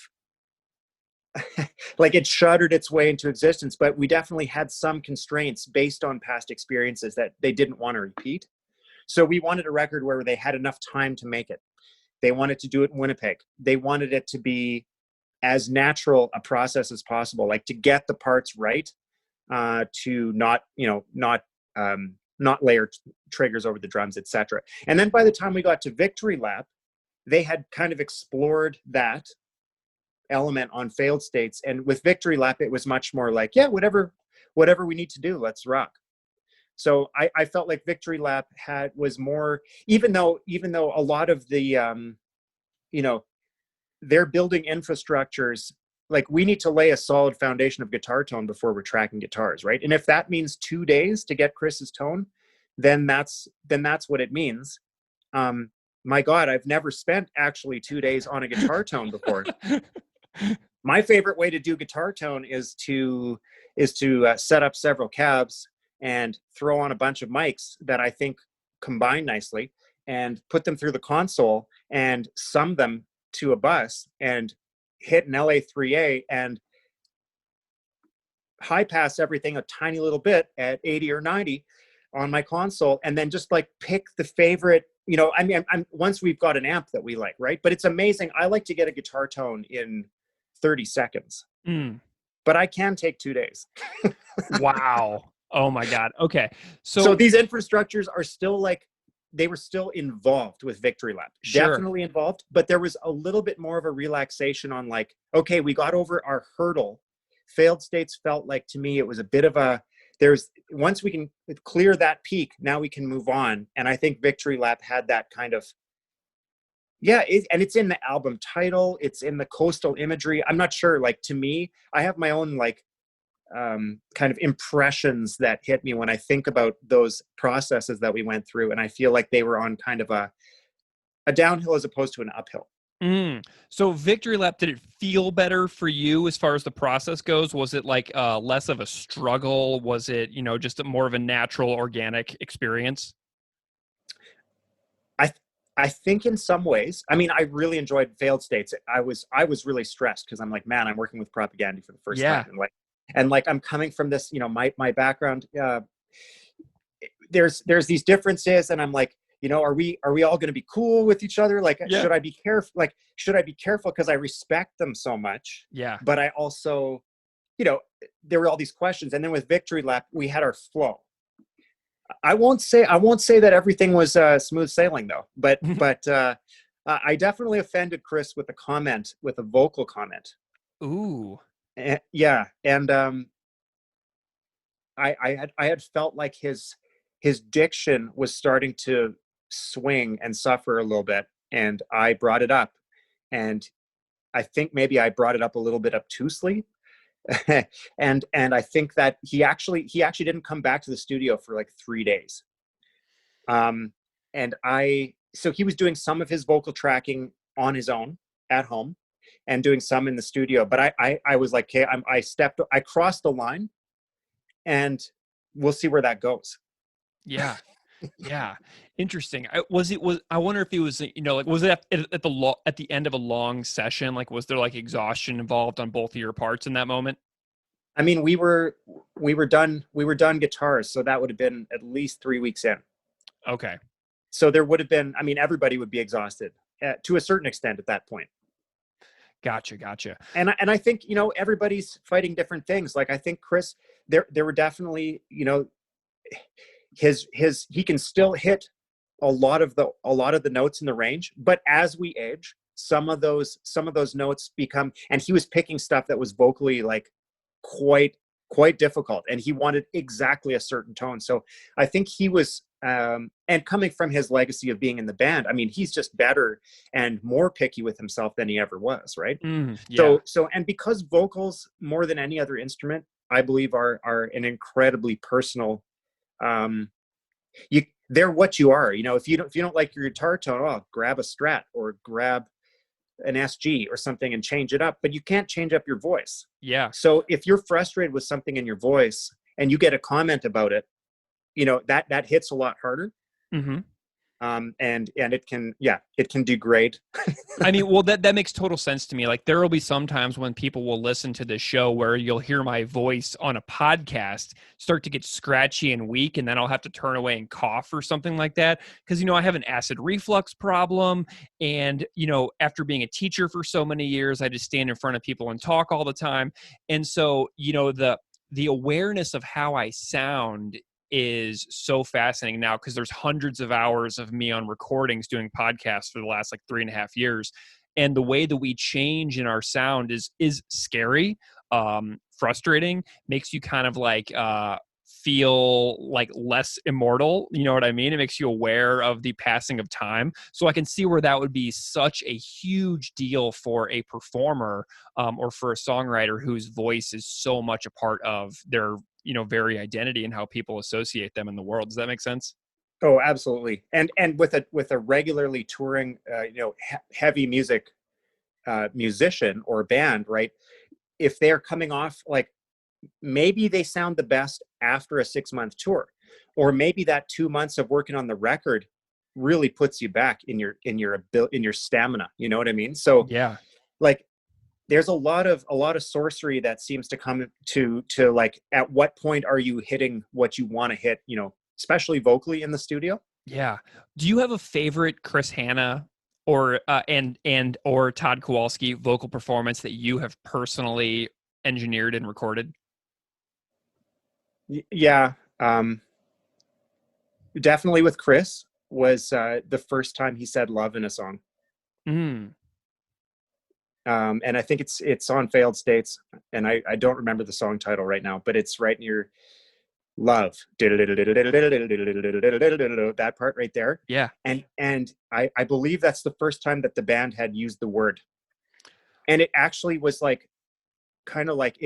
like it shuddered its way into existence, but we definitely had some constraints based on past experiences that they didn't want to repeat. So we wanted a record where they had enough time to make it. They wanted to do it in Winnipeg. They wanted it to be as natural a process as possible, like to get the parts right, to not layer triggers over the drums, etc. And then by the time we got to Victory Lap, they had kind of explored that element on Failed States. And with Victory Lap, it was much more like, yeah, whatever we need to do, let's rock. So I felt like Victory Lap was more, even though a lot of the, they're building infrastructures, like we need to lay a solid foundation of guitar tone before we're tracking guitars, right? And if that means 2 days to get Chris's tone, then that's what it means. My God, I've never spent actually 2 days on a guitar tone before. My favorite way to do guitar tone is to set up several cabs and throw on a bunch of mics that I think combine nicely, and put them through the console and sum them to a bus and hit an LA3A and high pass everything a tiny little bit at 80 or 90 on my console, and then just like pick the favorite, once we've got an amp that we like, right? But it's amazing. I like to get a guitar tone in 30 seconds, but I can take 2 days. Wow. Oh my God. Okay. So these infrastructures are still like, they were still involved with Victory Lap. Sure. Definitely involved, but there was a little bit more of a relaxation on like, okay, we got over our hurdle. Failed States felt like, to me, it was a bit of a, once we can clear that peak, now we can move on. And I think Victory Lap had that kind of, and it's in the album title, it's in the coastal imagery. I'm not sure, like, to me, I have my own like kind of impressions that hit me when I think about those processes that we went through. And I feel like they were on kind of a downhill as opposed to an uphill. So Victory Lap, did it feel better for you as far as the process goes? Was it like less of a struggle? Was it, just more of a natural, organic experience? I think in some ways, I mean, I really enjoyed Failed States. I was really stressed because I'm like, man, I'm working with Propagandhi for the first time. And I'm coming from this, my background, there's these differences, and I'm like, are we all going to be cool with each other? Like, should I be careful? Like, should I be careful because I respect them so much? Yeah. But I also, there were all these questions. And then with Victory Lap, we had our flow. I won't say that everything was smooth sailing though, but I definitely offended Chris with a vocal comment. Ooh. Yeah. And I had felt like his diction was starting to swing and suffer a little bit, and I brought it up, and I think maybe I brought it up a little bit obtusely. and I think that he actually didn't come back to the studio for like 3 days. So he was doing some of his vocal tracking on his own at home and doing some in the studio. But I was like, okay, I crossed the line, and we'll see where that goes. Yeah. Yeah, interesting. I wonder if it was, like, was it at the end of a long session? Like, was there like exhaustion involved on both of your parts in that moment? I mean, we were done guitars, so that would have been at least 3 weeks in. Okay. So there would have been, I mean, everybody would be exhausted to a certain extent at that point. Gotcha. And I think, everybody's fighting different things. Like, I think Chris, there were definitely, he can still hit a lot of the notes in the range, but as we age, some of those notes become, and he was picking stuff that was vocally like quite difficult, and he wanted exactly a certain tone. So I think he was, and coming from his legacy of being in the band, I mean, he's just better and more picky with himself than he ever was, right? Yeah. So and because vocals, more than any other instrument, I believe are an incredibly personal, they're what you are. If you don't like your guitar tone, grab a Strat or grab an SG or something and change it up, but you can't change up your voice. Yeah. So if you're frustrated with something in your voice and you get a comment about it, that hits a lot harder. Mm-hmm. And it can degrade. I mean, well, that makes total sense to me. Like, there will be some times when people will listen to this show where you'll hear my voice on a podcast start to get scratchy and weak, and then I'll have to turn away and cough or something like that. Because, I have an acid reflux problem. And, after being a teacher for so many years, I just stand in front of people and talk all the time. And so, the awareness of how I sound is so fascinating now, because there's hundreds of hours of me on recordings doing podcasts for the last like 3.5 years. And the way that we change in our sound is scary, frustrating, makes you kind of like, feel like less immortal. You know what I mean? It makes you aware of the passing of time. So I can see where that would be such a huge deal for a performer, or for a songwriter whose voice is so much a part of their very identity and how people associate them in the world. Does that make sense? Oh, absolutely. And with a regularly touring, heavy music musician or band, right? If they're coming off, like, maybe they sound the best after a 6-month tour, or maybe that 2 months of working on the record really puts you back in your stamina. You know what I mean? So Yeah. like, there's a lot of sorcery that seems to come to like, at what point are you hitting what you want to hit, especially vocally in the studio. Yeah. Do you have a favorite Chris Hanna or or Todd Kowalski vocal performance that you have personally engineered and recorded? Yeah. Definitely with Chris was the first time he said love in a song. And I think it's on Failed States, and I don't remember the song title right now, but it's right near love. That part right there. Yeah. And I believe that's the first time that the band had used the word. And it actually was like, kind of like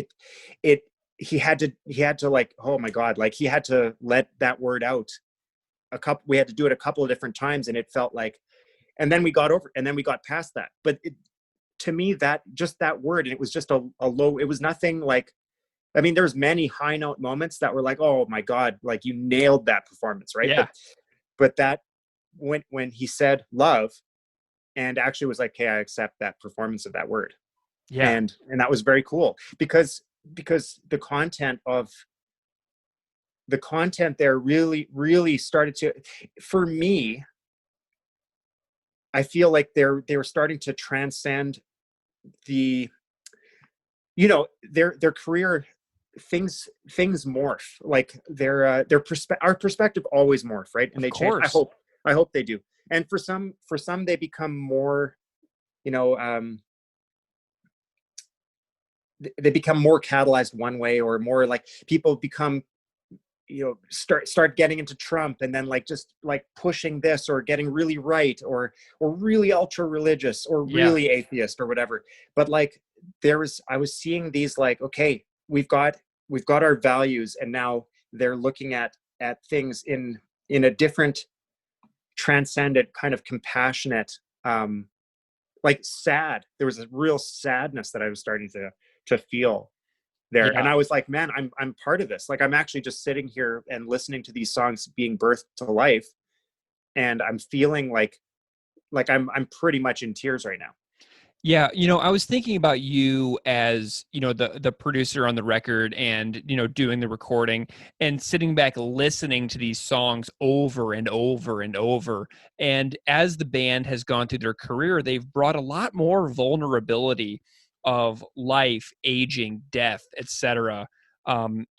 he had to like, oh my God, like, he had to let that word out we had to do it a couple of different times, and it felt like, and then we got past that. But to me, that just that word, and it was just a low, it was nothing like, I mean, there's many high note moments that were like, oh my God, like, you nailed that performance, right? Yeah. But that, when he said love, and actually was like, hey, I accept that performance of that word. Yeah. And that was very cool, because the content there really started to, for me, I feel like they were starting to transcend the, their career. Things morph, like our perspective always morph, right? And Of they change. course. I hope they do. And for some they become more, they become more catalyzed one way, or more like, people become, start getting into Trump, and then like, just like pushing this, or getting really right, or really ultra religious, or really atheist, or whatever. But like, I was seeing these, like, okay, we've got our values, and now they're looking at things in a different, transcendent, kind of compassionate, like, sad. There was a real sadness that I was starting to feel. there. Yeah. And I was like, man, I'm part of this. Like, I'm actually just sitting here and listening to these songs being birthed to life. And I'm feeling like I'm pretty much in tears right now. Yeah, I was thinking about you as, the producer on the record and, doing the recording and sitting back listening to these songs over and over and over. And as the band has gone through their career, they've brought a lot more vulnerability of life, aging, death, etc.,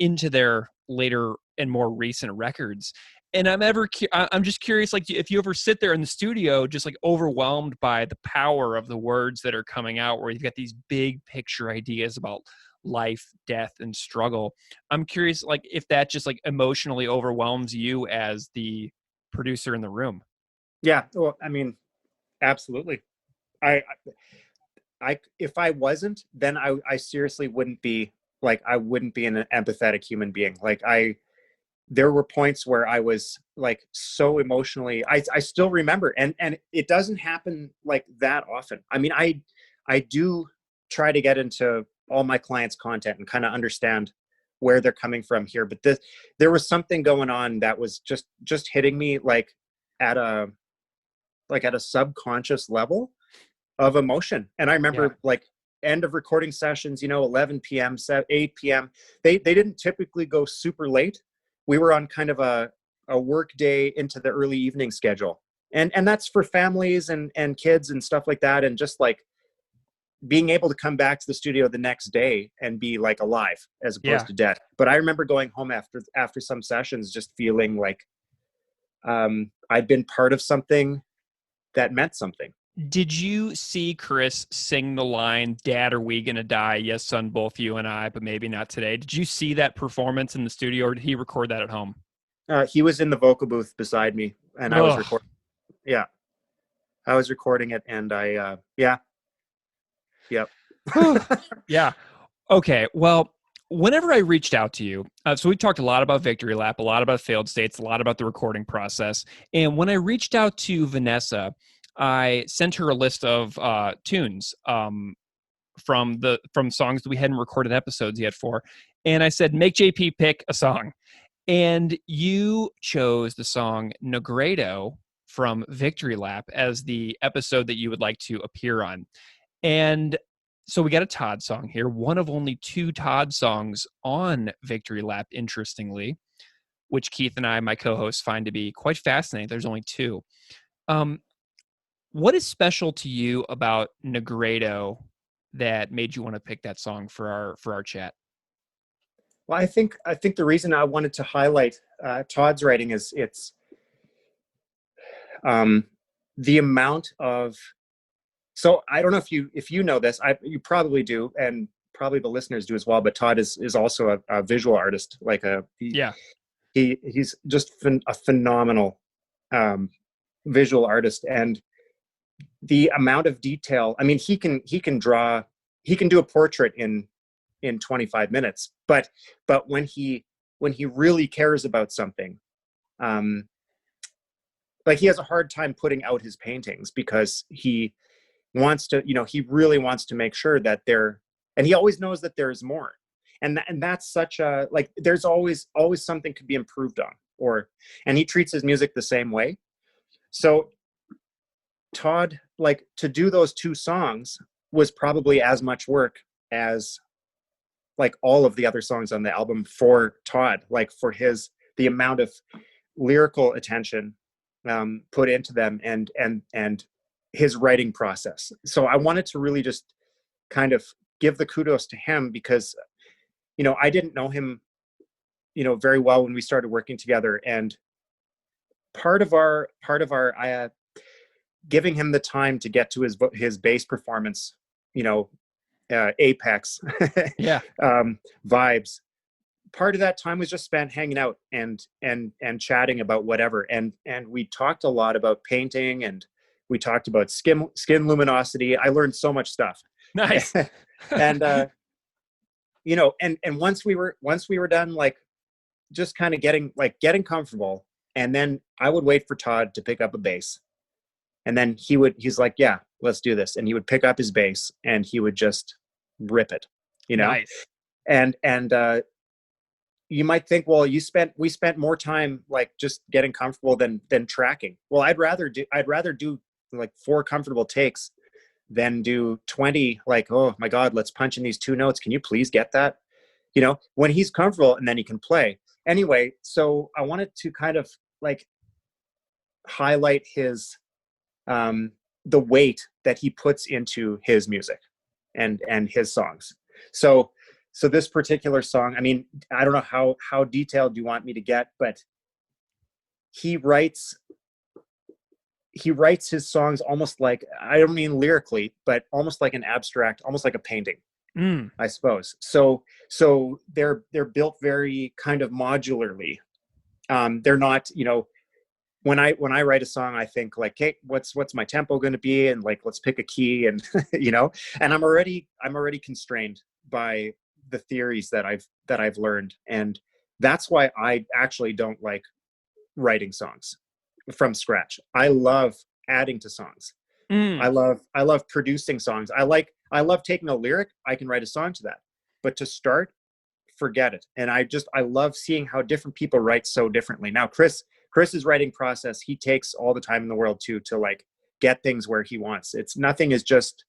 into their later and more recent records. And I'm just curious, like, if you ever sit there in the studio, just like overwhelmed by the power of the words that are coming out, where you've got these big picture ideas about life, death, and struggle. I'm curious, like, if that just like emotionally overwhelms you as the producer in the room. Yeah. Well, I mean, absolutely. If I wasn't, then I seriously wouldn't be I wouldn't be an empathetic human being. There were points where I was like so emotionally, I still remember, and it doesn't happen like that often. I mean, I do try to get into all my clients' content and kind of understand where they're coming from here. But there was something going on that was just hitting me at a subconscious level of emotion. And I remember end of recording sessions, 11 p.m., 8 p.m. They didn't typically go super late. We were on kind of a work day into the early evening schedule. And that's for families and kids and stuff like that. And just like being able to come back to the studio the next day and be like alive as opposed to dead. But I remember going home after some sessions, just feeling like I'd been part of something that meant something. Did you see Chris sing the line, "Dad, are we gonna die? Yes, son, both you and I, but maybe not today"? Did you see that performance in the studio, or did he record that at home? He was in the vocal booth beside me, and I was recording. Yeah, I was recording it, and yep. Yeah. Okay. Well, whenever I reached out to you, so we talked a lot about Victory Lap, a lot about failed states, a lot about the recording process. And when I reached out to Vanessa, I sent her a list of tunes from songs that we hadn't recorded episodes yet for. And I said, make JP pick a song. And you chose the song Nigredo from Victory Lap as the episode that you would like to appear on. And so we got a Todd song here, one of only 2 Todd songs on Victory Lap, interestingly, which Keith and I, my co-hosts, find to be quite fascinating. There's only 2. What is special to you about Nigredo that made you want to pick that song for our chat? Well, I think the reason I wanted to highlight Todd's writing is it's the amount of. So I don't know if you know this. You probably do, and probably the listeners do as well. But Todd is also a visual artist. He's just a phenomenal visual artist, and the amount of detail. I mean, he can do a portrait in 25 minutes, but when he really cares about something, he has a hard time putting out his paintings because he wants to, he really wants to make sure that and he always knows that there's more. And that's such a, there's always something could be improved on, and he treats his music the same way. So Todd, to do those 2 songs was probably as much work as all of the other songs on the album for Todd, for the amount of lyrical attention put into them and his writing process. So I wanted to really just kind of give the kudos to him because, I didn't know him, very well when we started working together. And part of our giving him the time to get to his bass performance, apex vibes. Part of that time was just spent hanging out and chatting about whatever. And we talked a lot about painting, and we talked about skin luminosity. I learned so much stuff. Nice. And and once we were done, just kind of getting comfortable, and then I would wait for Todd to pick up a bass, and then he's like, yeah, let's do this. And he would pick up his bass and he would just rip it, Nice. And you might think, well, we spent more time like just getting comfortable than tracking. Well, I'd rather do like 4 comfortable takes than do 20 like, oh my God, let's punch in these 2 notes. Can you please get that? When he's comfortable, and then he can play. Anyway, so I wanted to kind of like highlight his the weight that he puts into his music and his songs. So this particular song, I mean, I don't know how detailed you want me to get, but he writes his songs almost like, I don't mean lyrically, but almost like an abstract, almost like a painting, I suppose. So they're built very kind of modularly. They're not, when I write a song, I think like, hey, what's my tempo going to be? And like, let's pick a key, and, and I'm already constrained by the theories that I've learned. And that's why I actually don't like writing songs from scratch. I love adding to songs. I love producing songs. I love taking a lyric. I can write a song to that, but to start, forget it. And I love seeing how different people write so differently. Now, Chris's writing process, he takes all the time in the world to like get things where he wants. Nothing is just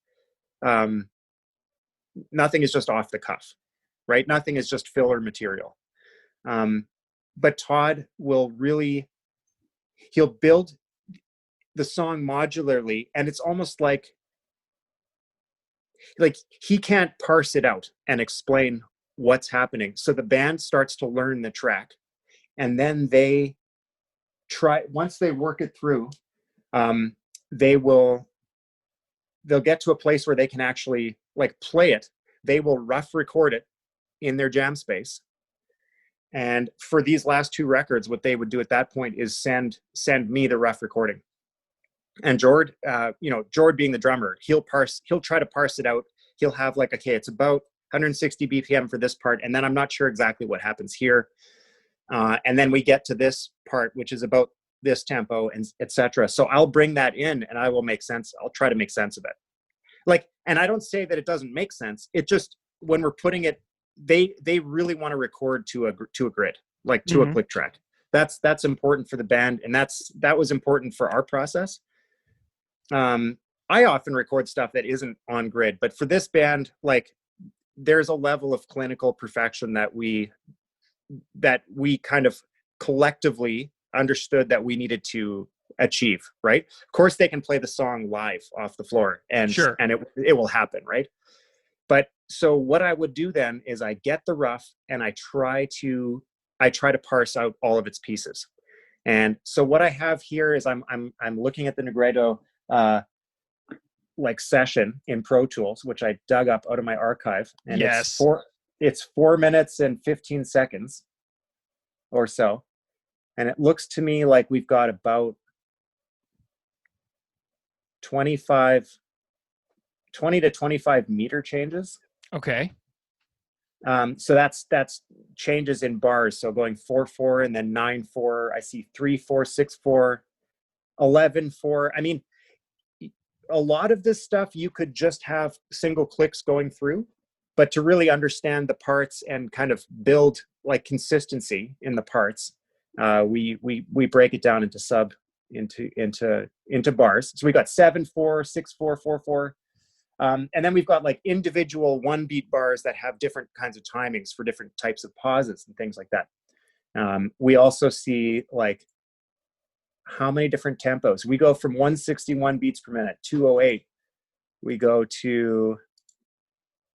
off the cuff, right? Nothing is just filler material. But Todd will he'll build the song modularly, and it's almost like he can't parse it out and explain what's happening. So the band starts to learn the track, and then they once they work it through, they'll get to a place where they can actually like play it. They will rough record it in their jam space. And for these last 2 records, what they would do at that point is send me the rough recording. And Jord, Jord being the drummer, he'll try to parse it out. He'll have like, okay, it's about 160 BPM for this part, and then I'm not sure exactly what happens here. And then we get to this part, which is about this tempo, and etc. So I'll bring that in, and I will make sense. I'll try to make sense of it. Like, and I don't say that it doesn't make sense. It just, when we're putting it, they really want to record to a grid, like to a click track. That's important for the band, and that was important for our process. I often record stuff that isn't on grid, but for this band, like, there's a level of clinical perfection that we kind of collectively understood that we needed to achieve, right? Of course, they can play the song live off the floor, and sure, and it will happen, right? But so what I would do then is I get the rough, and I try to parse out all of its pieces. And so what I have here is I'm looking at the Nigredo like session in Pro Tools, which I dug up out of my archive, and it's 4 minutes and 15 seconds or so. And it looks to me like we've got about 20 to 25 meter changes. Okay. So that's changes in bars. So going 4/4 and then 9/4. I see 3/4, 6/4, 11/4. I mean, a lot of this stuff you could just have single clicks going through, but to really understand the parts and kind of build like consistency in the parts, we break it down into bars. So we got 7/4, 6/4, 4/4. And then we've got like individual 1-beat bars that have different kinds of timings for different types of pauses and things like that. We also see like how many different tempos. We go from 161 beats per minute, 208. We go to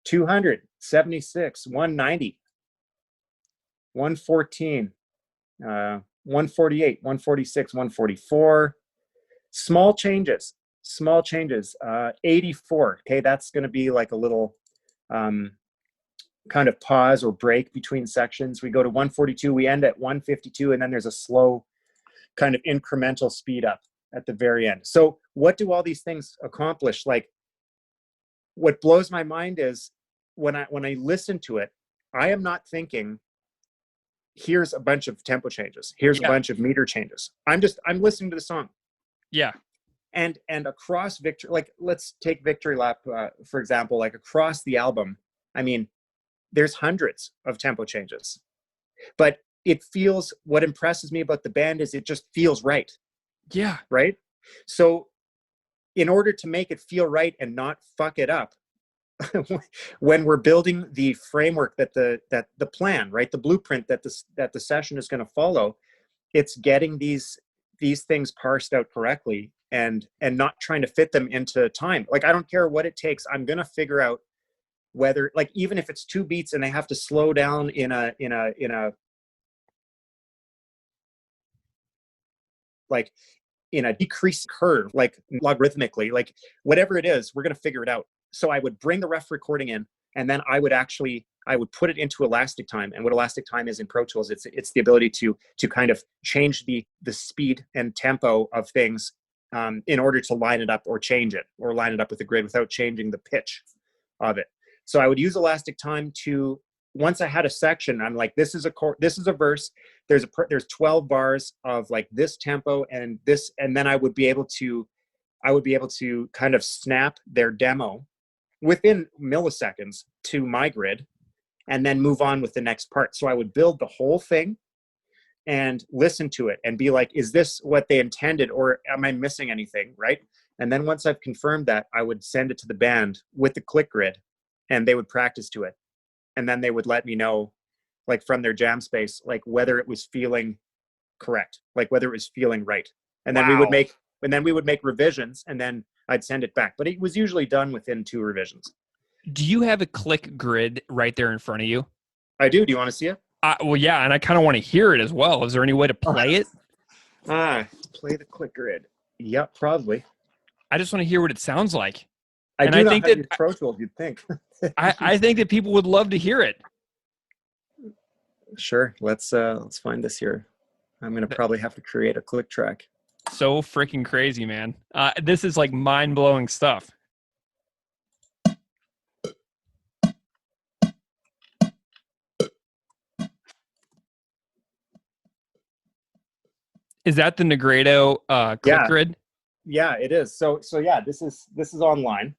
200, 76, 190, 114, 148, 146, 144. Small changes. 84. Okay, that's going to be like a little kind of pause or break between sections. We go to 142. We end at 152, and then there's a slow kind of incremental speed up at the very end. So what do all these things accomplish? Like, what blows my mind is when I listen to it, I am not thinking, here's a bunch of tempo changes, here's a bunch of meter changes. I'm listening to the song. Yeah. And across Victory, like let's take Victory Lap, for example, like across the album, I mean, there's hundreds of tempo changes, but what impresses me about the band is it just feels right. Yeah. Right. So in order to make it feel right and not fuck it up, when we're building the framework that the plan, right, the blueprint that the session is going to follow, it's getting these things parsed out correctly and not trying to fit them into time. Like, I don't care what it takes. I'm going to figure out whether, like, even if it's 2 beats and they have to slow down in a like in a decreased curve, like logarithmically, like whatever it is, we're going to figure it out. So I would bring the ref recording in, and then I would put it into elastic time. And what elastic time is in Pro Tools, it's the ability to kind of change the speed and tempo of things in order to line it up or change it, or line it up with the grid without changing the pitch of it. So I would use elastic time to, once I had a section, I'm like, this is a verse. There's 12 bars of like this tempo and this, and then I would be able to kind of snap their demo within milliseconds to my grid, and then move on with the next part. So I would build the whole thing and listen to it and be like, is this what they intended, or am I missing anything, right? And then once I've confirmed that, I would send it to the band with the click grid, and they would practice to it. And then they would let me know, like from their jam space, like whether it was feeling correct, like whether it was feeling right. And then we would make revisions, and then I'd send it back. But it was usually done within 2 revisions. Do you have a click grid right there in front of you? I do. Do you want to see it? Well, yeah, and I kind of want to hear it as well. Is there any way to play it? Play the click grid. Yep, probably. I just want to hear what it sounds like. I think that Pro Tools, you'd think. I think that people would love to hear it. Sure. Let's find this here. I'm gonna probably have to create a click track. So freaking crazy, man. This is like mind-blowing stuff. Is that the Nigredo click grid? Yeah, it is. So yeah, this is online.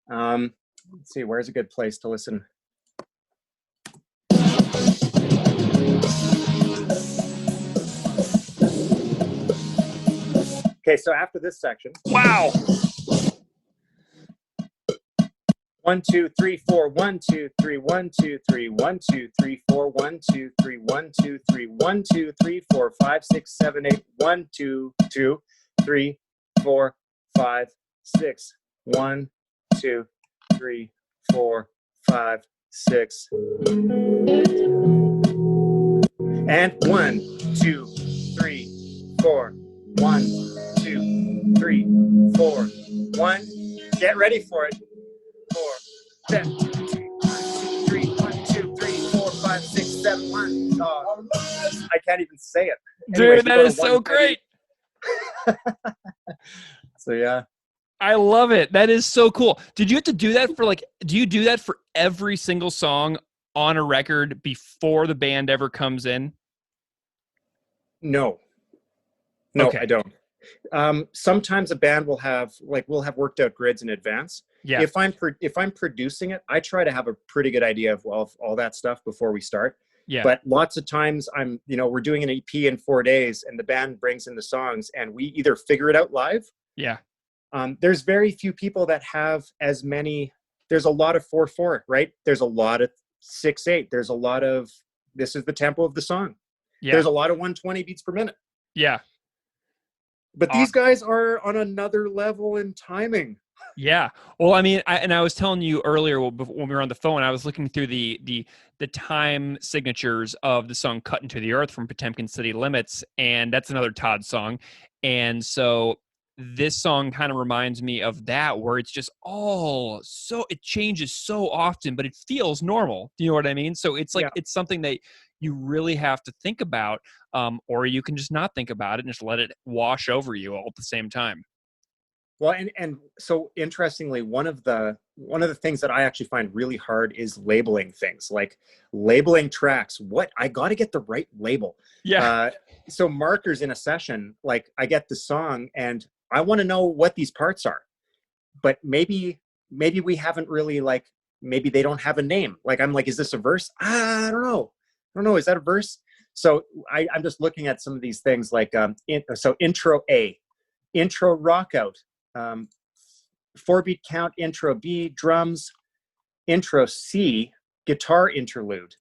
Let's see, where's a good place to listen? Okay, so after this section. Wow. 1 2 3 4 1 2 3 1 2 3 1 2 3 4 1 2 3 1 2 3 1 2 3 4 5 6 7 8 1 2 2 3 4 5 6 1 2 3 4 5 6 and 1 2 3 4 1 2 3 4 1. Get ready for it. 4 10 3 1 2 3 4 5 6 7 1. Oh, I can't even say it. Anyways, dude, that is so great. So yeah, I love it. That is so cool. Did you have to do that for do you do that for every single song on a record before the band ever comes in? No, okay. I don't. Sometimes a band will have worked out grids in advance. Yeah. If I'm producing it, I try to have a pretty good idea of all that stuff before we start. Yeah. But lots of times we're doing an EP in 4 days, and the band brings in the songs, and we either figure it out live. Yeah. There's very few people that have as many. There's a lot of 4/4, right? There's a lot of 6/8. There's a lot of, this is the tempo of the song. Yeah. There's a lot of 120 beats per minute. Yeah. But these guys are on another level in timing. Yeah. Well, I mean, I was telling you earlier when we were on the phone, I was looking through the time signatures of the song "Cut Into the Earth" from Potemkin City Limits, and that's another Todd song. And so this song kind of reminds me of that, where it's just it changes so often, but it feels normal. Do you know what I mean? So it's like, It's something that you really have to think about, or you can just not think about it and just let it wash over you all at the same time. Well, and so interestingly, one of the things that I actually find really hard is labeling things, like labeling tracks. I got to get the right label. Yeah. So markers in a session, like I get the song and I want to know what these parts are, but maybe we haven't really maybe they don't have a name. Like, I'm like, is this a verse? I don't know. Is that a verse? So I'm just looking at some of these things like, so intro A, intro rock out, 4-beat count, intro B, drums, intro C, guitar interlude,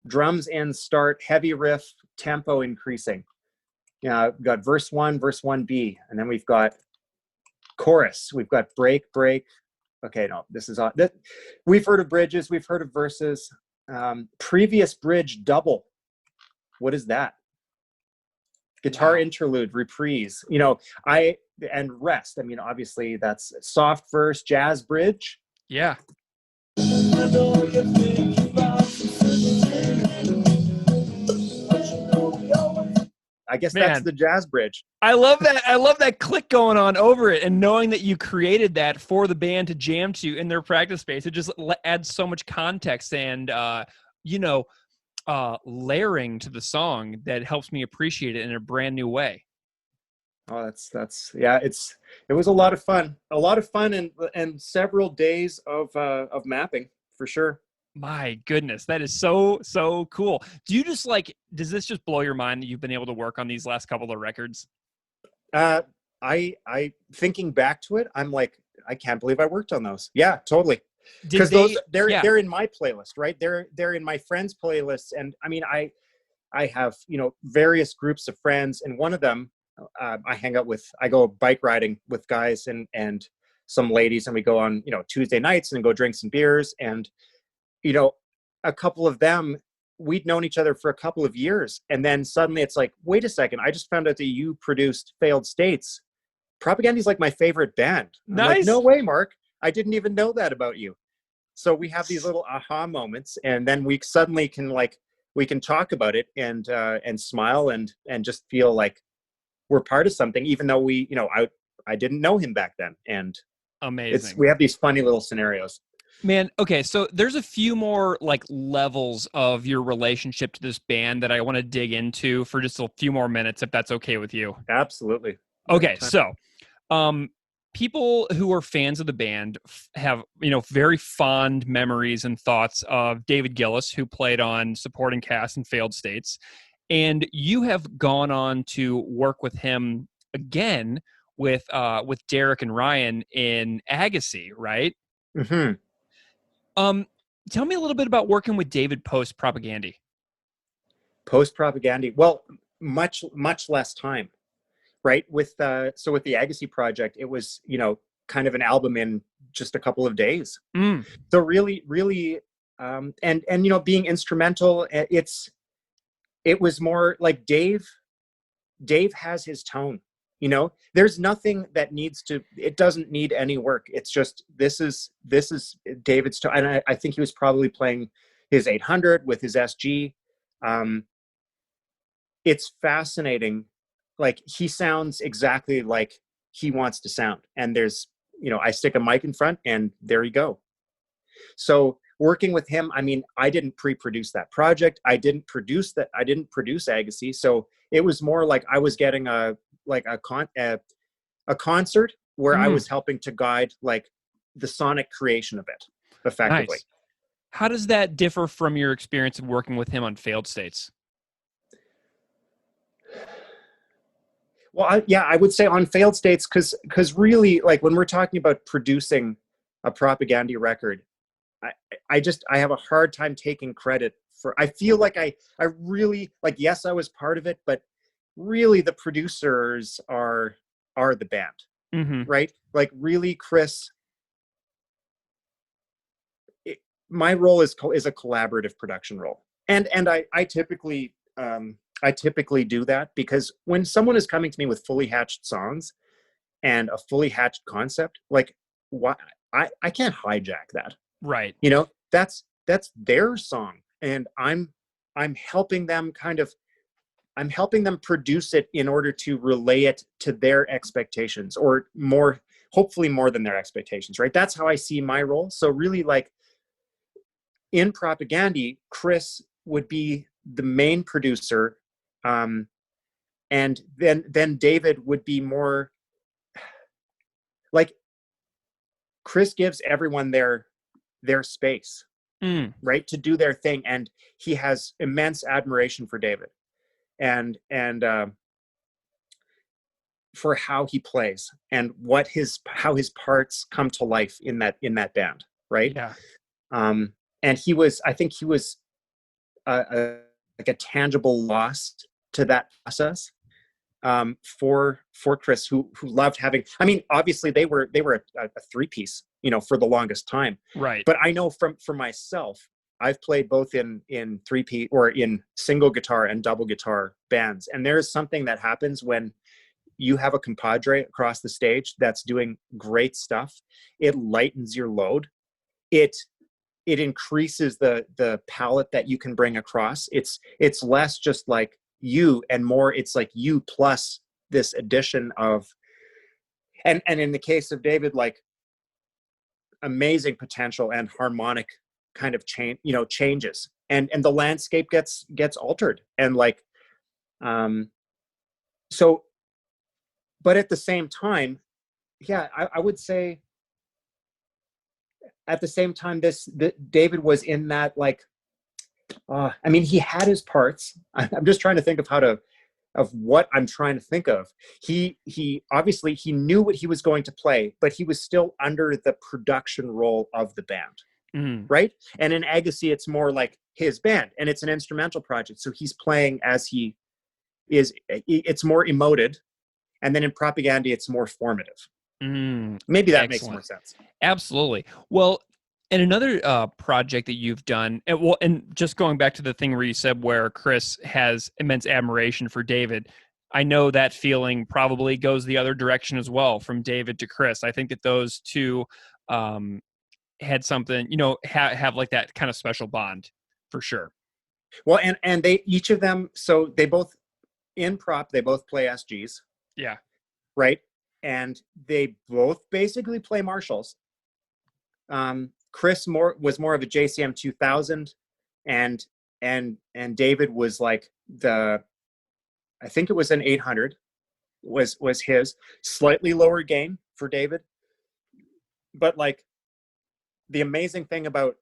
drums end start, heavy riff, tempo increasing. We've got verse 1, verse 1B, and then we've got chorus. We've got break. Okay, no, this is we've heard of bridges, we've heard of verses. Previous bridge double. What is that? Guitar interlude, reprise. And rest. I mean, obviously that's soft verse, jazz bridge. Yeah. I guess that's the jazz bridge. I love that. I love that click going on over it, and knowing that you created that for the band to jam to in their practice space. It just adds so much context and layering to the song that helps me appreciate it in a brand new way. Oh, that's yeah. It was a lot of fun. And several days of mapping for sure. My goodness, that is so cool. Do you just does this just blow your mind that you've been able to work on these last couple of records? I thinking back to it, I'm like, I can't believe I worked on those. Yeah, totally. Because they're in my playlist, right? They're in my friends' playlists, and I mean, I have various groups of friends, and one of them I go bike riding with guys and some ladies, and we go on Tuesday nights and go drink some beers, and a couple of them, we'd known each other for a couple of years, and then suddenly it's like, wait a second, I just found out that you produced Failed States. Propagandhi's like my favorite band. Nice. I'm like, no way, Mark. I didn't even know that about you. So we have these little aha moments, and then we suddenly can we can talk about it and smile and just feel like we're part of something, even though I didn't know him back then. And amazing. We have these funny little scenarios. Man, okay, so there's a few more levels of your relationship to this band that I want to dig into for just a few more minutes, if that's okay with you. Absolutely. Okay, so people who are fans of the band have very fond memories and thoughts of David Gillis, who played on supporting cast in Failed States, and you have gone on to work with him again with Derek and Ryan in Agassi, right? Mm-hmm. Tell me a little bit about working with David post Propagandhi. Post Propagandhi, well, much less time, right? With the Agassi project, it was kind of an album in just a couple of days. So really, and being instrumental, it was more like Dave has his tone. There's nothing that it doesn't need any work. It's just, this is David's tone. And I think he was probably playing his 800 with his SG. It's fascinating. Like, he sounds exactly like he wants to sound. And there's, I stick a mic in front and there you go. So working with him, I mean, I didn't pre-produce that project. I didn't produce Agassi. So it was more like I was getting a concert where I was helping to guide the sonic creation of it effectively. Nice. How does that differ from your experience of working with him on Failed States? Well, I would say on Failed States, because really, when we're talking about producing a Propagandhi record, I have a hard time taking credit for. I feel like I really yes, I was part of it, but really the producers are the band, right? Really, Chris. My role is a collaborative production role, and I typically do that, because when someone is coming to me with fully hatched songs and a fully hatched concept, why I can't hijack that. Right. That's their song, and I'm helping them produce it in order to relay it to their expectations, or more, hopefully more than their expectations, right? That's how I see my role. So really, in Propagandhi, Chris would be the main producer, and then David would be more Chris gives everyone their their space, right, to do their thing. And he has immense admiration for David and for how he plays and how his parts come to life in that band, right? Yeah. And I think he was like a tangible loss to that process, for Chris, who loved having. I mean, obviously they were a three-piece, for the longest time. Right. But I know for myself, I've played both in three-piece or in single guitar and double guitar bands, and there's something that happens when you have a compadre across the stage that's doing great stuff. It lightens your load. It increases the palette that you can bring across. It's less just like you and more it's like you plus this addition of, and in the case of David, like amazing potential and harmonic kind of changes, and the landscape gets altered, and like so. But at the same time, yeah, I would say at the same time, David was in that, like, I mean, he had his parts. I'm just trying to think of what I'm trying to think of. He obviously he knew what he was going to play, but he was still under the production role of the band, right? And in Agassi, it's more like his band, and it's an instrumental project, so he's playing as he is. It's more emoted. And then in Propagandhi, it's more formative. Maybe that makes more sense. Absolutely. Well, and another project that you've done, and just going back to the thing where you said where Chris has immense admiration for David, I know that feeling probably goes the other direction as well, from David to Chris. I think that those two had something, have like that kind of special bond for sure. Well, and they each of them, so they both in Prop, they both play SGs. Yeah. Right. And they both basically play Marshalls. Chris was more of a JCM 2000, and David was like I think it was an 800 was his, slightly lower gain for David. But like the amazing thing about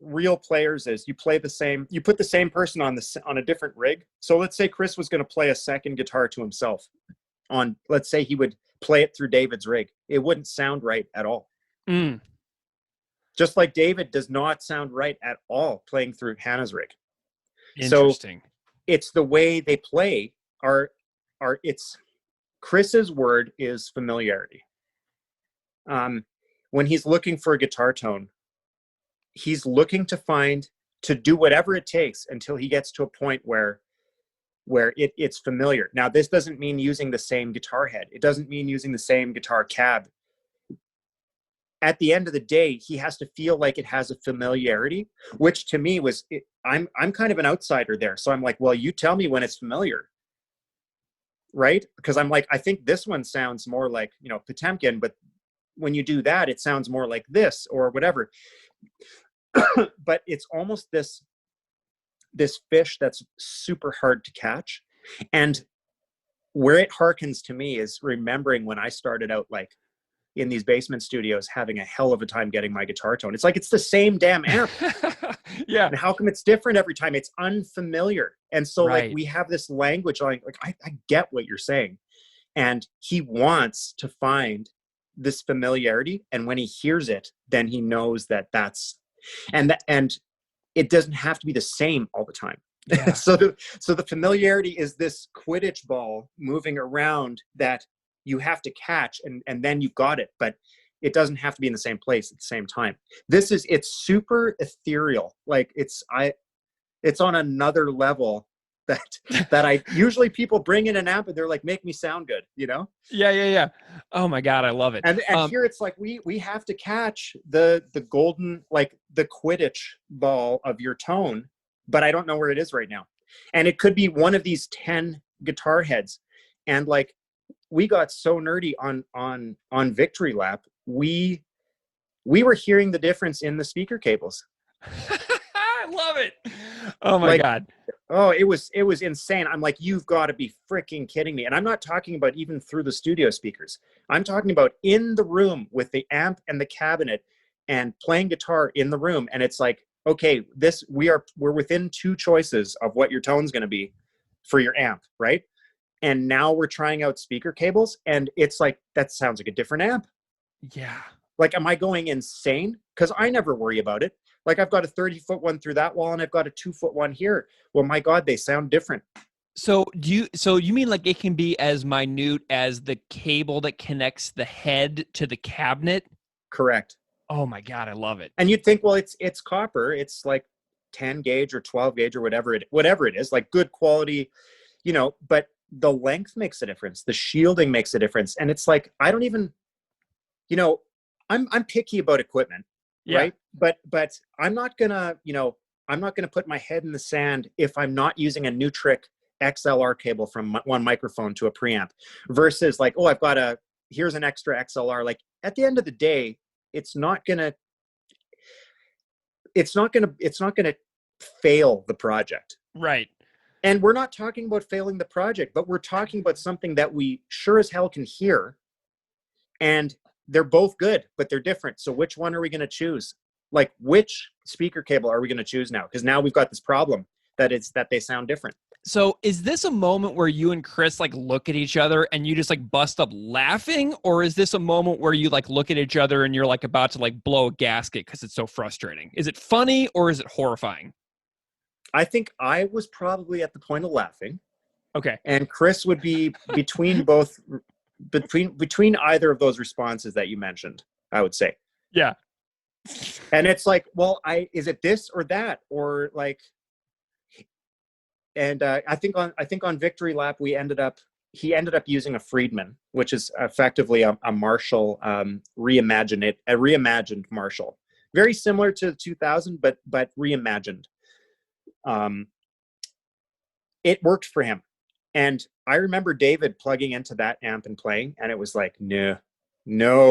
real players is you put the same person on a different rig. So let's say Chris was going to play a second guitar to himself let's say he would play it through David's rig. It wouldn't sound right at all. Just like David does not sound right at all playing through Hannah's rig. Interesting. So it's the way they play it's Chris's word is familiarity. When he's looking for a guitar tone, he's looking to do whatever it takes until he gets to a point where it's familiar. Now, this doesn't mean using the same guitar head. It doesn't mean using the same guitar cab. At the end of the day, he has to feel like it has a familiarity, which to me I'm kind of an outsider there. So I'm like, well, you tell me when it's familiar, right? Because I'm like, I think this one sounds more like, Potemkin, but when you do that, it sounds more like this or whatever. But it's almost this fish that's super hard to catch. And where it harkens to me is remembering when I started out, like in these basement studios, having a hell of a time getting my guitar tone. It's like, it's the same damn amp. Yeah. And how come it's different every time? It's unfamiliar. And so like we have this language, like I get what you're saying. And he wants to find this familiarity. And when he hears it, then he knows and it doesn't have to be the same all the time. Yeah. So the familiarity is this Quidditch ball moving around that you have to catch, and then you got it, but it doesn't have to be in the same place at the same time. It's super ethereal. Like it's on another level that I usually people bring in an amp and they're like, make me sound good, Yeah. Oh my God, I love it. And here it's like we have to catch the golden, like the Quidditch ball of your tone, but I don't know where it is right now. And it could be one of these 10 guitar heads. And like we got so nerdy on Victory Lap, we were hearing the difference in the speaker cables. I love it. Oh my God. Oh, it was insane. I'm like, you've got to be freaking kidding me. And I'm not talking about even through the studio speakers. I'm talking about in the room with the amp and the cabinet. and playing guitar in the room. And it's like, okay, we're within two choices of what your tone's going to be for your amp, right? And now we're trying out speaker cables, and it's like, that sounds like a different amp. Yeah. Like, am I going insane? Because I never worry about it. Like, I've got a 30-foot one through that wall, and I've got a 2-foot one here. Well, my God, they sound different. So you mean like it can be as minute as the cable that connects the head to the cabinet? Correct. Oh my God, I love it. And you'd think, well, it's copper. It's like 10 gauge or 12 gauge or whatever it is, like good quality, but the length makes a difference. The shielding makes a difference. And it's like, I don't even, I'm picky about equipment, right? But I'm not gonna put my head in the sand if I'm not using a Nutric XLR cable from one microphone to a preamp versus like, oh, here's an extra XLR. Like, at the end of the day, it's not gonna fail the project. Right. And we're not talking about failing the project, but we're talking about something that we sure as hell can hear. And they're both good, but they're different. So which one are we going to choose? Like, which speaker cable are we going to choose now? Because now we've got this problem that they sound different. So is this a moment where you and Chris like look at each other and you just like bust up laughing? Or is this a moment where you like look at each other and you're like about to like blow a gasket because it's so frustrating? Is it funny or is it horrifying? I think I was probably at the point of laughing. Okay. And Chris would be between either of those responses that you mentioned, I would say. Yeah. And it's like, well, is it this or that? Or like, and I think on Victory Lap, he ended up using a Friedman, which is effectively a Marshall reimagined Marshall. Very similar to 2000, but reimagined. It worked for him. And I remember David plugging into that amp and playing, and it was like, no,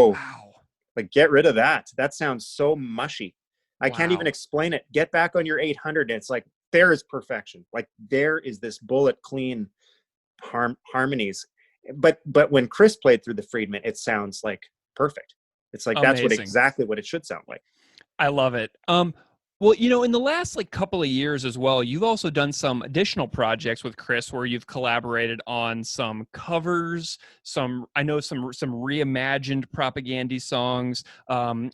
Wow. like, get rid of that. That sounds so mushy. I can't Wow. even explain it. Get back on your 800. And it's like, there is perfection. Like, there is this bullet clean harmonies. But when Chris played through the Friedman, it sounds like perfect. It's like, Amazing. that's exactly what it should sound like. I love it. Well, in the last like couple of years as well, you've also done some additional projects with Chris where you've collaborated on some covers, some reimagined Propagandhi songs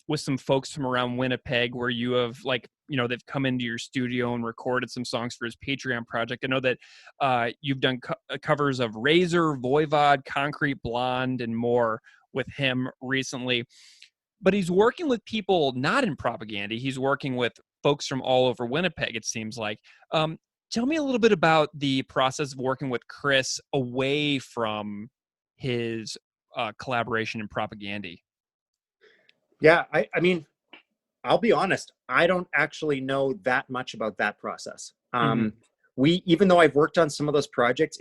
with some folks from around Winnipeg where you have like, they've come into your studio and recorded some songs for his Patreon project. I know that you've done covers of Razor, Voivod, Concrete Blonde, and more with him recently. But he's working with people not in Propagandhi. He's working with folks from all over Winnipeg, it seems like. Tell me a little bit about the process of working with Chris away from his collaboration in Propagandhi. Yeah, I mean, I'll be honest, I don't actually know that much about that process. Even though I've worked on some of those projects,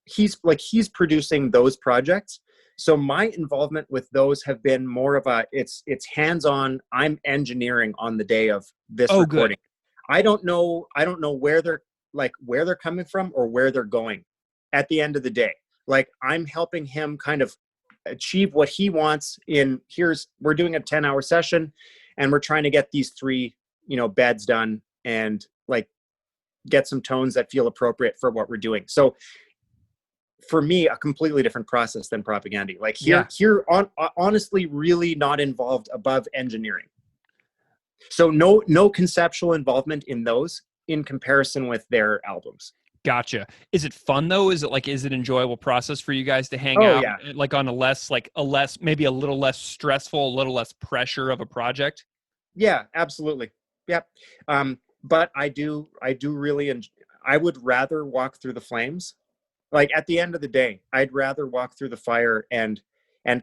he's producing those projects. So my involvement with those have been more of it's hands-on. I'm engineering on the day of this recording. Good. I don't know where they're coming from or where they're going at the end of the day. Like, I'm helping him kind of achieve what he wants we're doing a 10-hour session and we're trying to get these 3, beds done and like get some tones that feel appropriate for what we're doing. So for me, a completely different process than Propagandhi. Like honestly, really not involved above engineering. So no conceptual involvement in those in comparison with their albums. Gotcha. Is it fun though? Is it enjoyable process for you guys to hang out like on maybe a little less stressful, a little less pressure of a project? Yeah, absolutely. Yep. But I do really I would rather walk through the flames. Like, at the end of the day, I'd rather walk through the fire and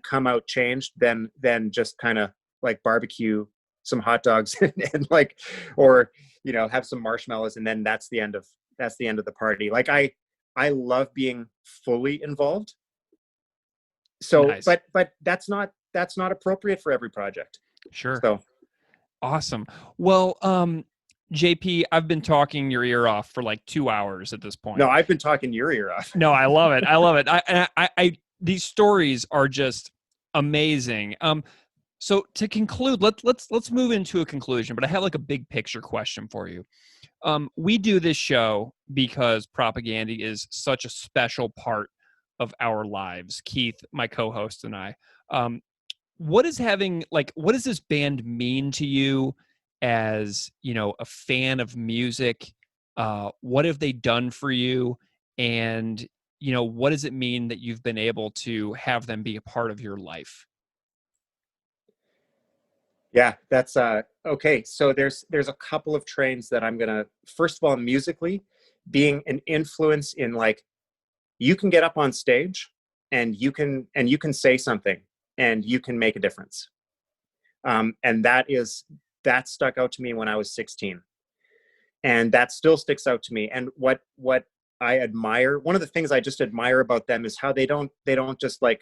come out changed than just kind of like barbecue some hot dogs and like, or, have some marshmallows. And then that's the end of the party. Like, I love being fully involved. So, nice. but that's not appropriate for every project. Sure. So awesome. Well, JP, I've been talking your ear off for like 2 hours at this point. No, I've been talking your ear off. No, I love it. I love it. I these stories are just Amazing. So to conclude, let's move into a conclusion, but I have like a big picture question for you. We do this show because Propagandhi is such a special part of our lives. Keith, my co-host, and I. What does this band mean to you as, a fan of music? What have they done for you? And, what does it mean that you've been able to have them be a part of your life? Yeah, that's okay. So there's a couple of trains that I'm gonna, first of all, musically, being an influence in, like, you can get up on stage and you can say something and you can make a difference. And that stuck out to me when I was 16, and that still sticks out to me. And what I admire, one of the things I just admire about them is how they don't just, like,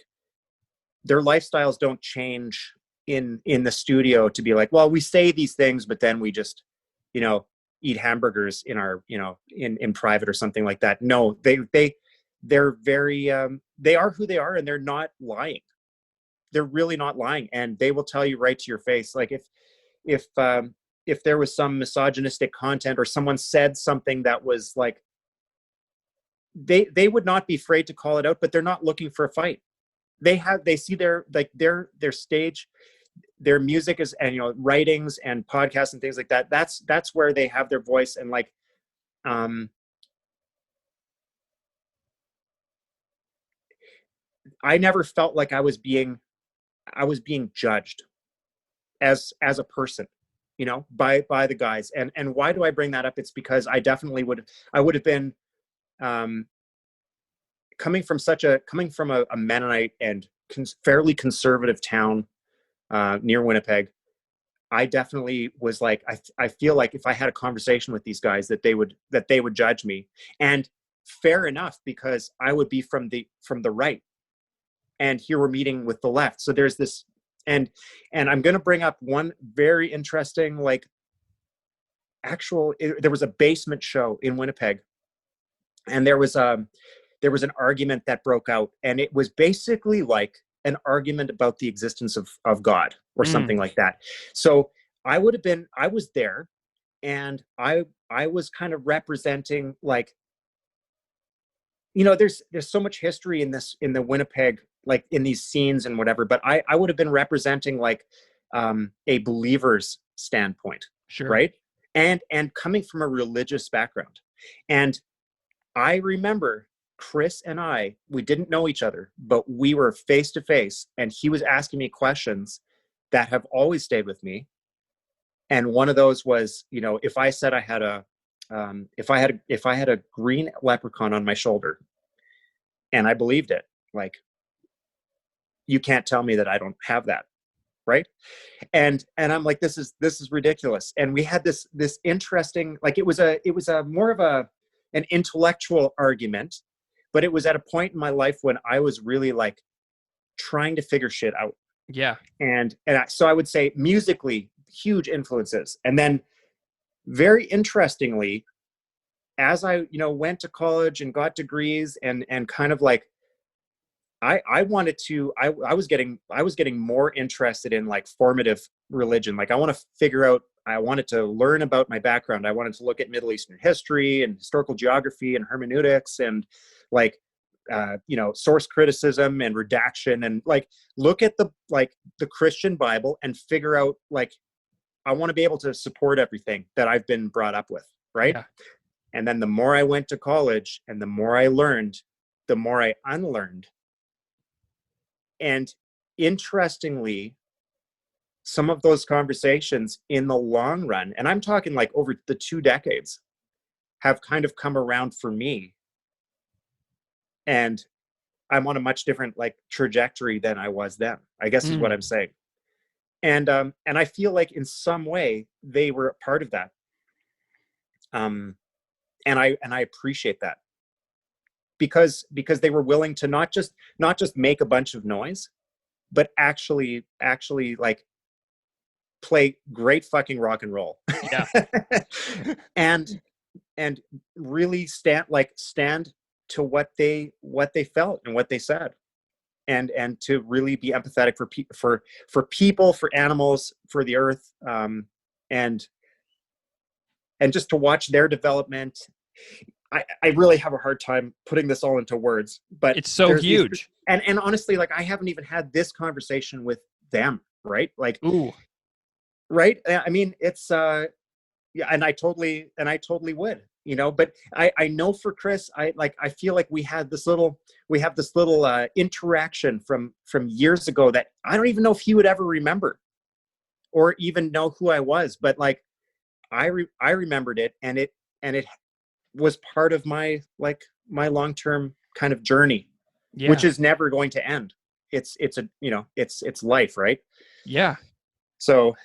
their lifestyles don't change in the studio to be like, well, we say these things, but then we just, eat hamburgers in our, in private or something like that. No, they're very, they are who they are, and they're not lying. They're really not lying. And they will tell you right to your face. Like, if there was some misogynistic content, or someone said something that was like, they would not be afraid to call it out, but they're not looking for a fight. They see their stage, their music is, and writings and podcasts and things like that. That's where they have their voice. And, like, I never felt like I was being judged as a person, by the guys. And why do I bring that up? It's because I definitely would have been, coming from a Mennonite and fairly conservative town near Winnipeg. I definitely was like, I feel like if I had a conversation with these guys, that they would judge me. And fair enough, because I would be from the right, and here we're meeting with the left. So there's this, and I'm going to bring up one very interesting, like, there was a basement show in Winnipeg, and there was an argument that broke out, and it was basically like an argument about the existence of God or something like that. So I was there, and I was kind of representing, like, there's so much history in the Winnipeg, like, in these scenes and whatever, but I would have been representing, like, a believer's standpoint. Sure. Right. And coming from a religious background. And I remember Chris and we didn't know each other, but we were face to face, and he was asking me questions that have always stayed with me. And one of those was, if I said I had if I had a green leprechaun on my shoulder, and I believed it, like, you can't tell me that I don't have that. Right. And I'm like, this is ridiculous. And we had this interesting, like, it was a more of an intellectual argument, but it was at a point in my life when I was really, like, trying to figure shit out. Yeah. So I would say musically, huge influences. And then, very interestingly, as I, went to college and got degrees, and kind of, like, I wanted to, I was getting more interested in, like, formative religion. Like, I wanted to learn about my background. I wanted to look at Middle Eastern history and historical geography and hermeneutics, and, like, source criticism and redaction, and, like, look at the Christian Bible and figure out, like, I want to be able to support everything that I've been brought up with. Right. Yeah. And then the more I went to college and the more I learned, the more I unlearned. And interestingly, some of those conversations in the long run, and I'm talking, like, over the 2 decades, have kind of come around for me. And I'm on a much different, like, trajectory than I was then, I guess is what I'm saying. And I feel like in some way they were a part of that. And I appreciate that, because they were willing to not just make a bunch of noise, but actually, like, play great fucking rock and roll. Yeah. and really stand to what they felt and what they said. and to really be empathetic for people, for animals, for the earth, and just to watch their development. I really have a hard time putting this all into words, but it's so huge. And honestly, like, I haven't even had this conversation with them, right? Like, ooh, right? I mean, it's yeah, and I totally would, but I know for Chris, I feel like we have this little interaction from years ago that I don't even know if he would ever remember or even know who I was, but like I remembered it, and it was part of my long-term kind of journey, which is never going to end. It's it's life, right? Yeah. So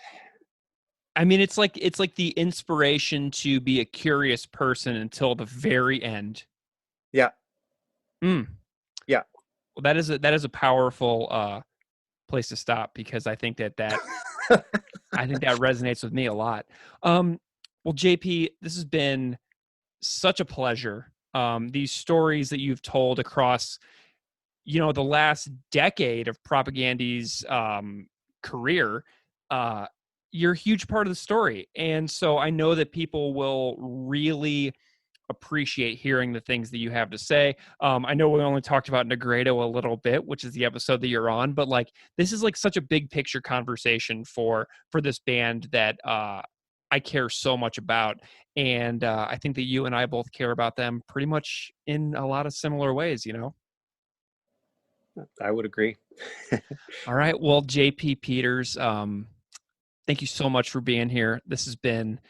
I mean, it's like the inspiration to be a curious person until the very end. Yeah. Yeah. Well, that is a powerful place to stop, because I think that I think that resonates with me a lot. Well, JP, this has been such a pleasure. These stories that you've told across, the last decade of Propagandhi's career, you're a huge part of the story. And so I know that people will really appreciate hearing the things that you have to say. I know we only talked about Nigredo a little bit, which is the episode that you're on, but like, this is like such a big picture conversation for this band that I care so much about. And I think that you and I both care about them pretty much in a lot of similar ways, I would agree. All right. Well, JP Peters, thank you so much for being here. This has been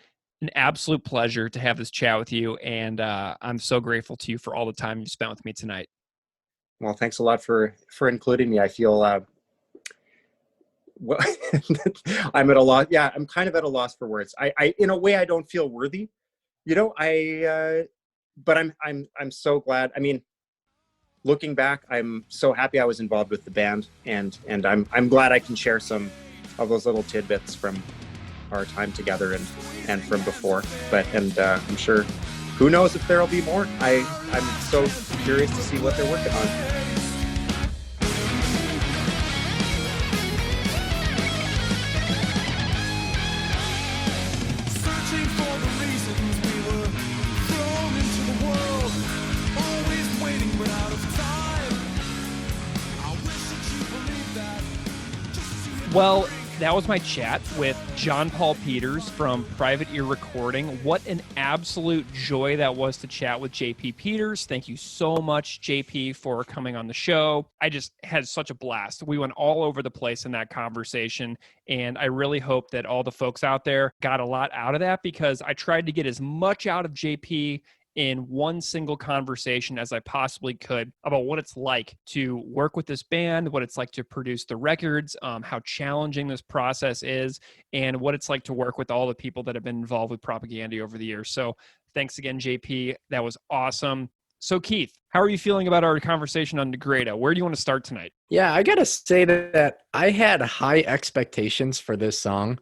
an absolute pleasure to have this chat with you. And I'm so grateful to you for all the time you spent with me tonight. Well, thanks a lot for including me. I feel well, I'm at a loss. Yeah, I'm kind of at a loss for words. I in a way, I don't feel worthy, but I'm so glad. I mean, looking back, I'm so happy I was involved with the band, and I'm glad I can share some of those little tidbits from our time together and from before. But I'm sure, who knows if there'll be more. I'm so curious to see what they're working on. Well, that was my chat with John Paul Peters from Private Ear Recording. What an absolute joy that was to chat with JP Peters. Thank you so much, JP, for coming on the show. I just had such a blast. We went all over the place in that conversation, and I really hope that all the folks out there got a lot out of that, because I tried to get as much out of JP in one single conversation as I possibly could about what it's like to work with this band, what it's like to produce the records, how challenging this process is, and what it's like to work with all the people that have been involved with Propagandhi over the years. So thanks again, JP. That was awesome. So Keith, how are you feeling about our conversation on Nigredo? Where do you want to start tonight? Yeah, I got to say that I had high expectations for this song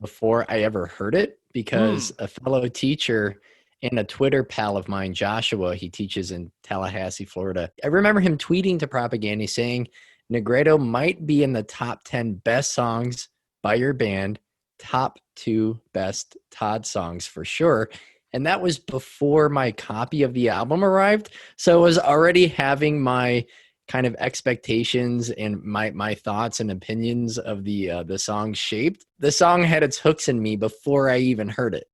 before I ever heard it, because a fellow teacher and a Twitter pal of mine, Joshua, he teaches in Tallahassee, Florida. I remember him tweeting to Propagandhi saying, Nigredo might be in the top 10 best songs by your band, top 2 best Todd songs for sure. And that was before my copy of the album arrived. So I was already having my kind of expectations and my thoughts and opinions of the song shaped. The song had its hooks in me before I even heard it.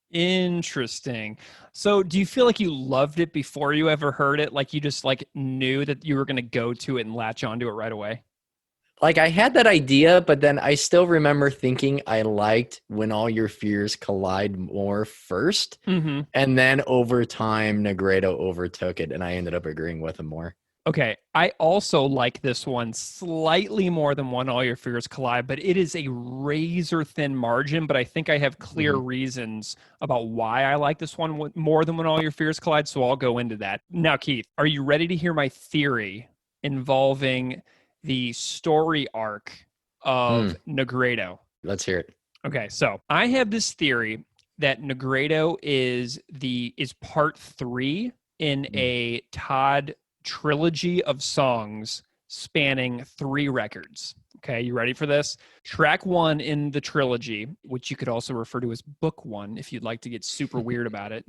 Interesting. So do you feel like you loved it before you ever heard it? Like you just knew that you were going to go to it and latch onto it right away? Like I had that idea, but then I still remember thinking I liked When All Your Fears Collide more first. Mm-hmm. And then over time, Nigredo overtook it and I ended up agreeing with him more. Okay, I also like this one slightly more than When All Your Fears Collide, but it is a razor-thin margin, but I think I have clear reasons about why I like this one more than When All Your Fears Collide, so I'll go into that. Now, Keith, are you ready to hear my theory involving the story arc of Nigredo? Let's hear it. Okay, so I have this theory that Nigredo is part 3 in a Todd trilogy of songs spanning 3 records. Okay, you ready for this? Track 1 in the trilogy, which you could also refer to as book 1 if you'd like to get super weird about it,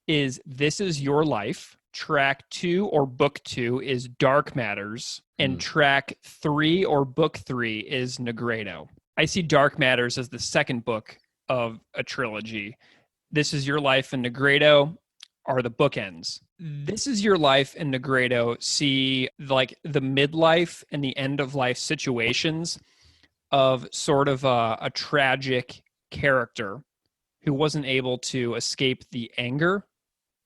is This Is Your Life. Track 2 or book 2 is Dark Matters. And track 3 or book 3 is Nigredo. I see Dark Matters as the second book of a trilogy. This Is Your Life and Nigredo are the bookends. This Is Your Life and Nigredo see like the midlife and the end of life situations of sort of a tragic character who wasn't able to escape the anger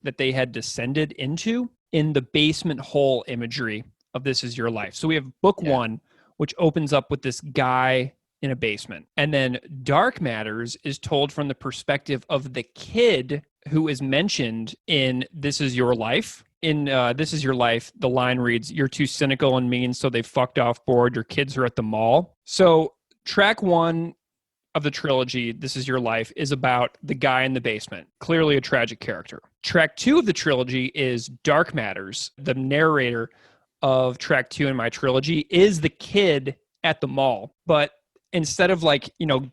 that they had descended into in the basement hole imagery of This Is Your Life. So we have book 1, which opens up with this guy in a basement. And then Dark Matters is told from the perspective of the kid who is mentioned in This Is Your Life. In This Is Your Life, the line reads, "You're too cynical and mean, so they fucked off board. Your kids are at the mall." So track 1 of the trilogy, This Is Your Life, is about the guy in the basement, clearly a tragic character. Track 2 of the trilogy is Dark Matters. The narrator of track 2 in my trilogy is the kid at the mall, but instead of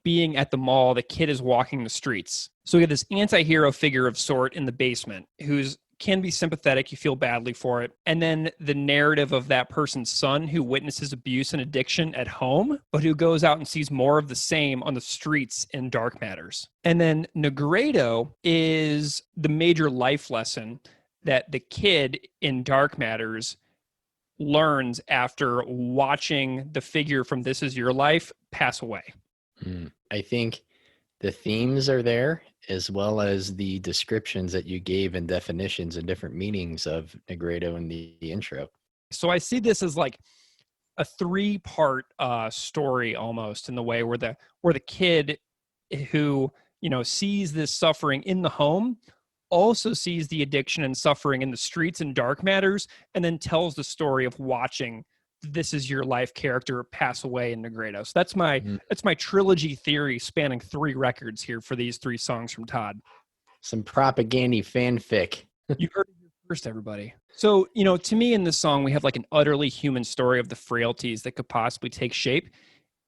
being at the mall, the kid is walking the streets. So we have this anti-hero figure of sort in the basement who's can be sympathetic. You feel badly for it. And then the narrative of that person's son who witnesses abuse and addiction at home, but who goes out and sees more of the same on the streets in Dark Matters. And then Nigredo is the major life lesson that the kid in Dark Matters learns after watching the figure from This Is Your Life pass away. I think the themes are there, as well as the descriptions that you gave and definitions and different meanings of Nigredo in the intro. So I see this as like a 3-part story almost, in the way where the kid who sees this suffering in the home also sees the addiction and suffering in the streets in Dark Matters, and then tells the story of watching This Is Your Life character pass away in Nigredo. So that's my trilogy theory spanning 3 records here for these 3 songs from Todd. Some Propagandhi fanfic. You heard it here first, everybody. So, to me in this song, we have like an utterly human story of the frailties that could possibly take shape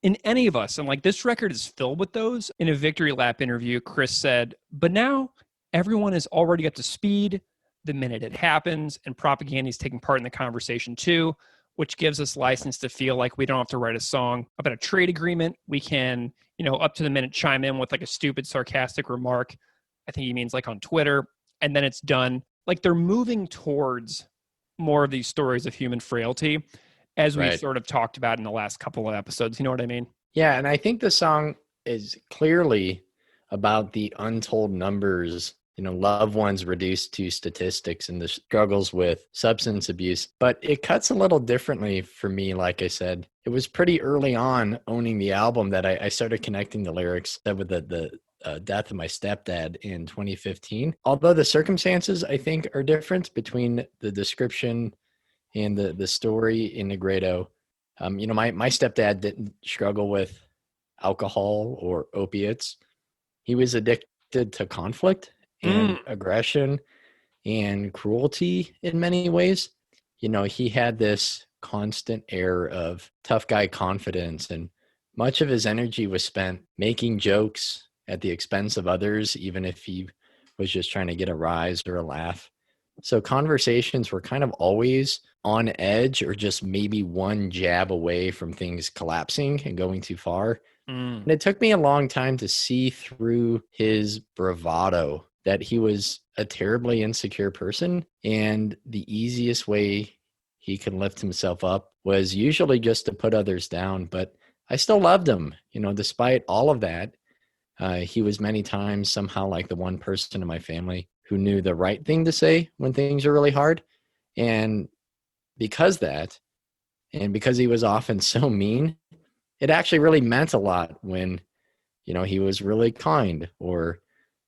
in any of us. And like this record is filled with those. In a Victory Lap interview, Chris said, "But now everyone is already up to speed the minute it happens, and Propagandhi is taking part in the conversation too, which gives us license to feel like we don't have to write a song about a trade agreement. We can, up to the minute chime in with like a stupid, sarcastic remark." I think he means like on Twitter, and then it's done. Like they're moving towards more of these stories of human frailty, as we sort of talked about in the last couple of episodes. You know what I mean? Yeah, and I think the song is clearly about the untold numbers, loved ones reduced to statistics and the struggles with substance abuse. But it cuts a little differently for me. Like I said, it was pretty early on owning the album that I started connecting the lyrics with the death of my stepdad in 2015. Although the circumstances, I think, are different between the description and the story in Nigredo. My stepdad didn't struggle with alcohol or opiates. He was addicted to conflict and aggression and cruelty in many ways. He had this constant air of tough guy confidence, and much of his energy was spent making jokes at the expense of others, even if he was just trying to get a rise or a laugh. So conversations were kind of always on edge, or just maybe one jab away from things collapsing and going too far. And it took me a long time to see through his bravado that he was a terribly insecure person, and the easiest way he could lift himself up was usually just to put others down. But I still loved him, despite all of that. He was many times somehow like the one person in my family who knew the right thing to say when things are really hard. And because he was often so mean, it actually really meant a lot when, he was really kind, or,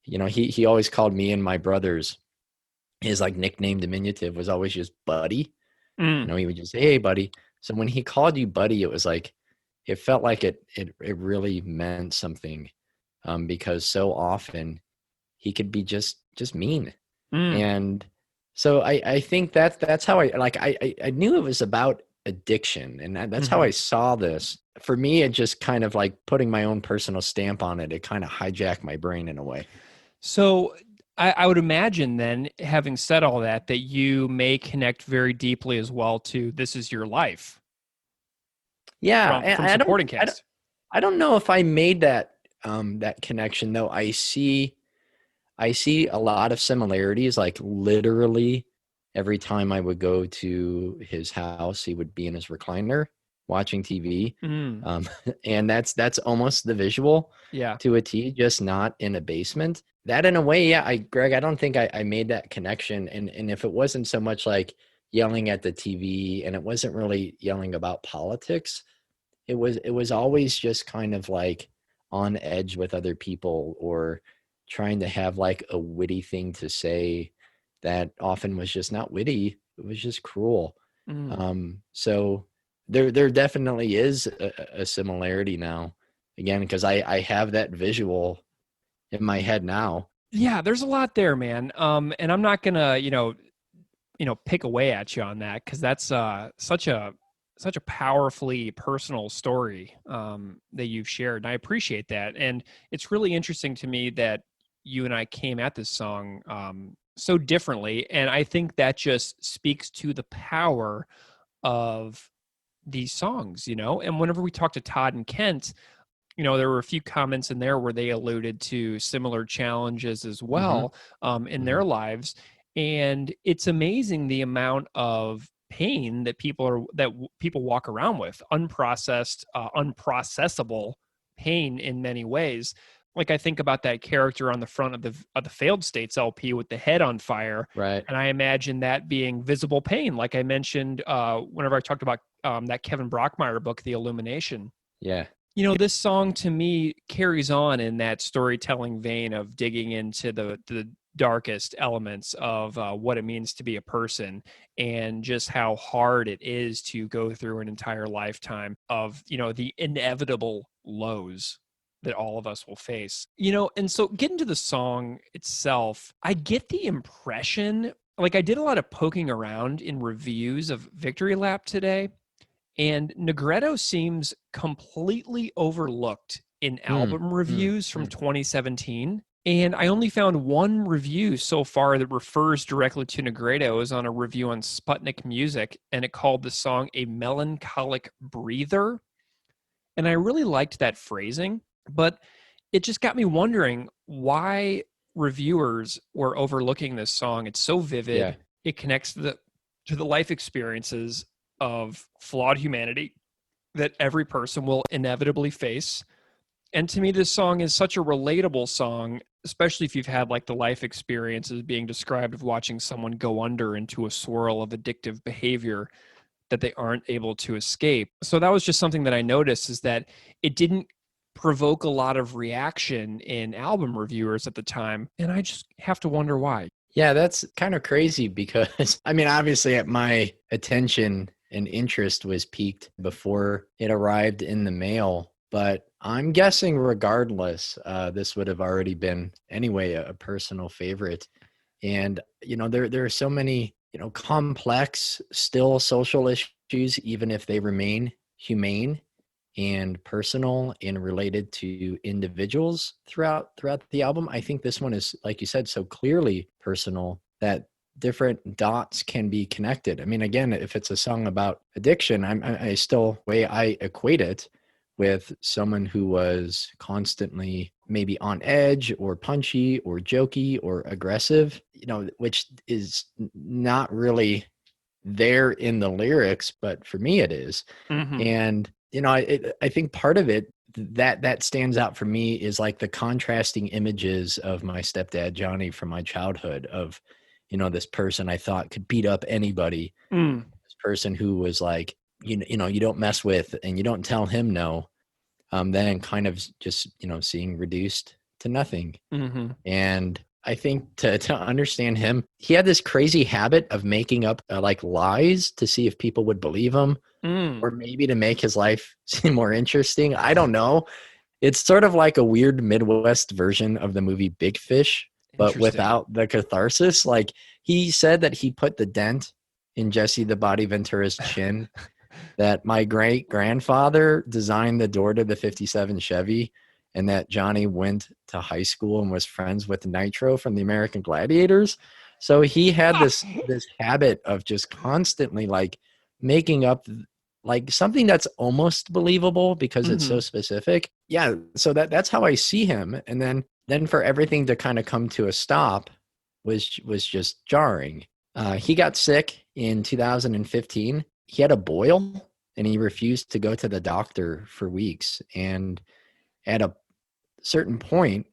he always called me and my brothers, his like nickname diminutive was always just buddy. He would just say, "Hey, buddy." So when he called you buddy, it was like, it felt like it really meant something, because so often he could be just mean. And so I think that's how I knew it was about addiction. And that's how I saw this. For me, it just kind of like putting my own personal stamp on it. It kind of hijacked my brain in a way. So I would imagine then, having said all that, that you may connect very deeply as well to This Is Your Life. Yeah. From supporting cast. I don't know if I made that that connection though. I see a lot of similarities, like literally every time I would go to his house, he would be in his recliner watching TV. And that's almost the visual to a T, just not in a basement. That in a way, yeah, Greg, I don't think I made that connection. And if it wasn't so much like yelling at the TV and it wasn't really yelling about politics, it was always just kind of like on edge with other people or trying to have like a witty thing to say that often was just not witty. It was just cruel. So there definitely is a similarity now, again, because I have that visual in my head now. Yeah, there's a lot there, man. And I'm not gonna, pick away at you on that, because that's such a powerfully personal story that you've shared, and I appreciate that. And it's really interesting to me that you and I came at this song so differently, and I think that just speaks to the power of these songs, And whenever we talked to Todd and Kent, there were a few comments in there where they alluded to similar challenges as well in their lives, and it's amazing the amount of pain that people walk around with, unprocessed, unprocessable pain in many ways. Like, I think about that character on the front of the Failed States LP with the head on fire, right? And I imagine that being visible pain, like I mentioned whenever I talked about that Kevin Brockmeyer book, The Illumination. Yeah. This song to me carries on in that storytelling vein of digging into the darkest elements of what it means to be a person, and just how hard it is to go through an entire lifetime of, the inevitable lows that all of us will face. And so getting to the song itself, I get the impression, like I did a lot of poking around in reviews of Victory Lap today, and Nigredo seems completely overlooked in album reviews from 2017. And I only found one review so far that refers directly to Nigredo. It was on a review on Sputnik Music, and it called the song a melancholic breather. And I really liked that phrasing, but it just got me wondering why reviewers were overlooking this song. It's so vivid. Yeah. It connects to the life experiences of flawed humanity that every person will inevitably face. And to me, this song is such a relatable song, especially if you've had like the life experiences being described of watching someone go under into a swirl of addictive behavior that they aren't able to escape. So that was just something that I noticed, is that it didn't provoke a lot of reaction in album reviewers at the time. And I just have to wonder why. Yeah, that's kind of crazy because, I mean, obviously my attention and interest was peaked before it arrived in the mail. But I'm guessing regardless, this would have already been anyway a personal favorite. And, there are so many, complex still social issues, even if they remain humane and personal and related to individuals throughout the album. I think this one is, like you said, so clearly personal that different dots can be connected. I mean, again, if it's a song about addiction, I still, way I equate it with someone who was constantly maybe on edge or punchy or jokey or aggressive, which is not really there in the lyrics, but for me it is. And, I think part of it that stands out for me is like the contrasting images of my stepdad, Johnny, from my childhood of, this person I thought could beat up anybody. This person who was like, you don't mess with and you don't tell him no. Then kind of just, seeing reduced to nothing. And I think to understand him, he had this crazy habit of making up like lies to see if people would believe him or maybe to make his life seem more interesting. I don't know. It's sort of like a weird Midwest version of the movie Big Fish, but without the catharsis. Like, he said that he put the dent in Jesse the Body Ventura's chin that my great grandfather designed the door to the 57 Chevy, and that Johnny went to high school and was friends with Nitro from the American Gladiators. So he had this habit of just constantly like making up like something that's almost believable because it's so specific. Yeah, so that's how I see him. And then for everything to kind of come to a stop was just jarring. He got sick in 2015. He had a boil and he refused to go to the doctor for weeks. And at a certain point,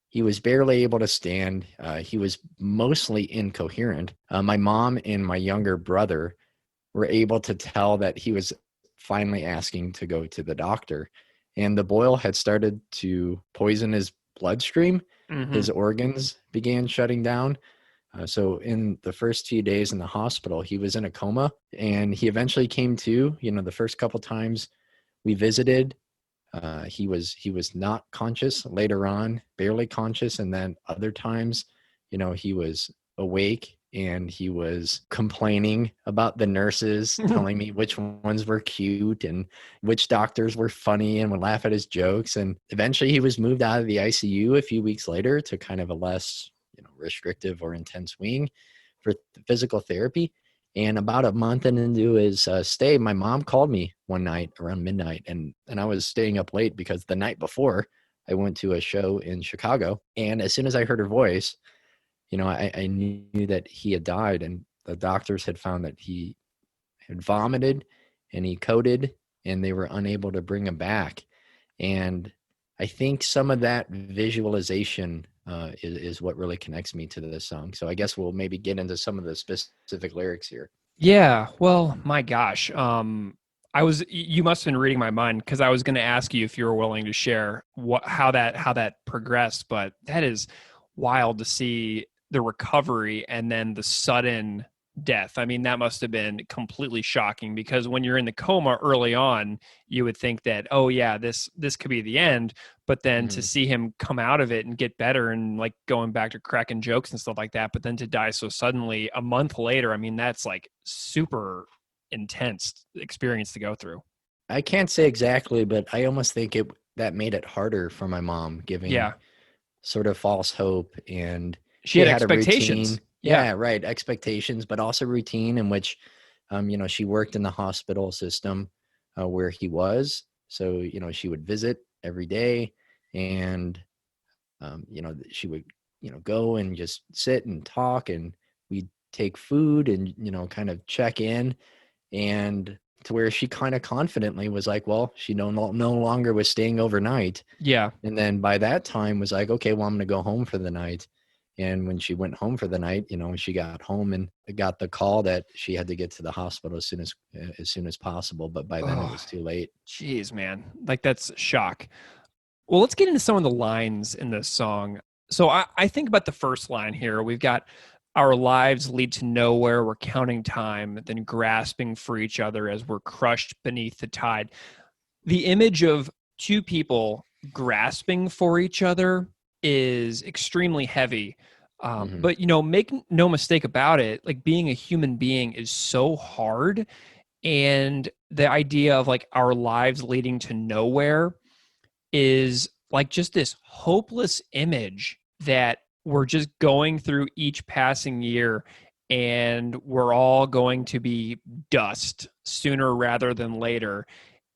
he was barely able to stand. He was mostly incoherent. My mom and my younger brother were able to tell that he was finally asking to go to the doctor. And the boil had started to poison his bloodstream. His organs began shutting down. So in the first few days in the hospital, he was in a coma, and he eventually came to. The first couple times we visited, he was not conscious. Later on, barely conscious, and then other times, he was awake and he was complaining about the nurses, telling me which ones were cute and which doctors were funny and would laugh at his jokes. And eventually he was moved out of the ICU a few weeks later to kind of a less restrictive or intense wing for physical therapy. And about a month into his stay, my mom called me one night around midnight, and I was staying up late because the night before I went to a show in Chicago. And as soon as I heard her voice, I knew that he had died, and the doctors had found that he had vomited and he coded, and they were unable to bring him back. And I think some of that visualization is what really connects me to this song. So I guess we'll maybe get into some of the specific lyrics here. Yeah. Well, my gosh. You must have been reading my mind, because I was going to ask you if you were willing to share how that progressed, but that is wild to see the recovery and then the sudden death. I mean, that must have been completely shocking, because when you're in the coma early on, you would think that, oh yeah, this could be the end. But then to see him come out of it and get better and like going back to cracking jokes and stuff like that, but then to die so suddenly a month later, I mean, that's like super intense experience to go through. I can't say exactly, but I almost think that made it harder for my mom, giving sort of false hope. And she had had expectations. A routine. Yeah, right. Expectations, but also routine in which, she worked in the hospital system where he was. So, she would visit every day, and, she would, go and just sit and talk, and we'd take food and, kind of check in, and to where she kind of confidently was like, well, she no longer was staying overnight. Yeah. And then by that time was like, okay, well, I'm going to go home for the night. And when she went home for the night, she got home and got the call that she had to get to the hospital as soon as possible. But by then it was too late. Jeez, man. Like, that's shock. Well, let's get into some of the lines in this song. So I think about the first line here. We've got, our lives lead to nowhere. We're counting time, then grasping for each other as we're crushed beneath the tide. The image of two people grasping for each other is extremely heavy. But, make no mistake about it, like, being a human being is so hard. And the idea of like our lives leading to nowhere is like just this hopeless image that we're just going through each passing year, and we're all going to be dust sooner rather than later.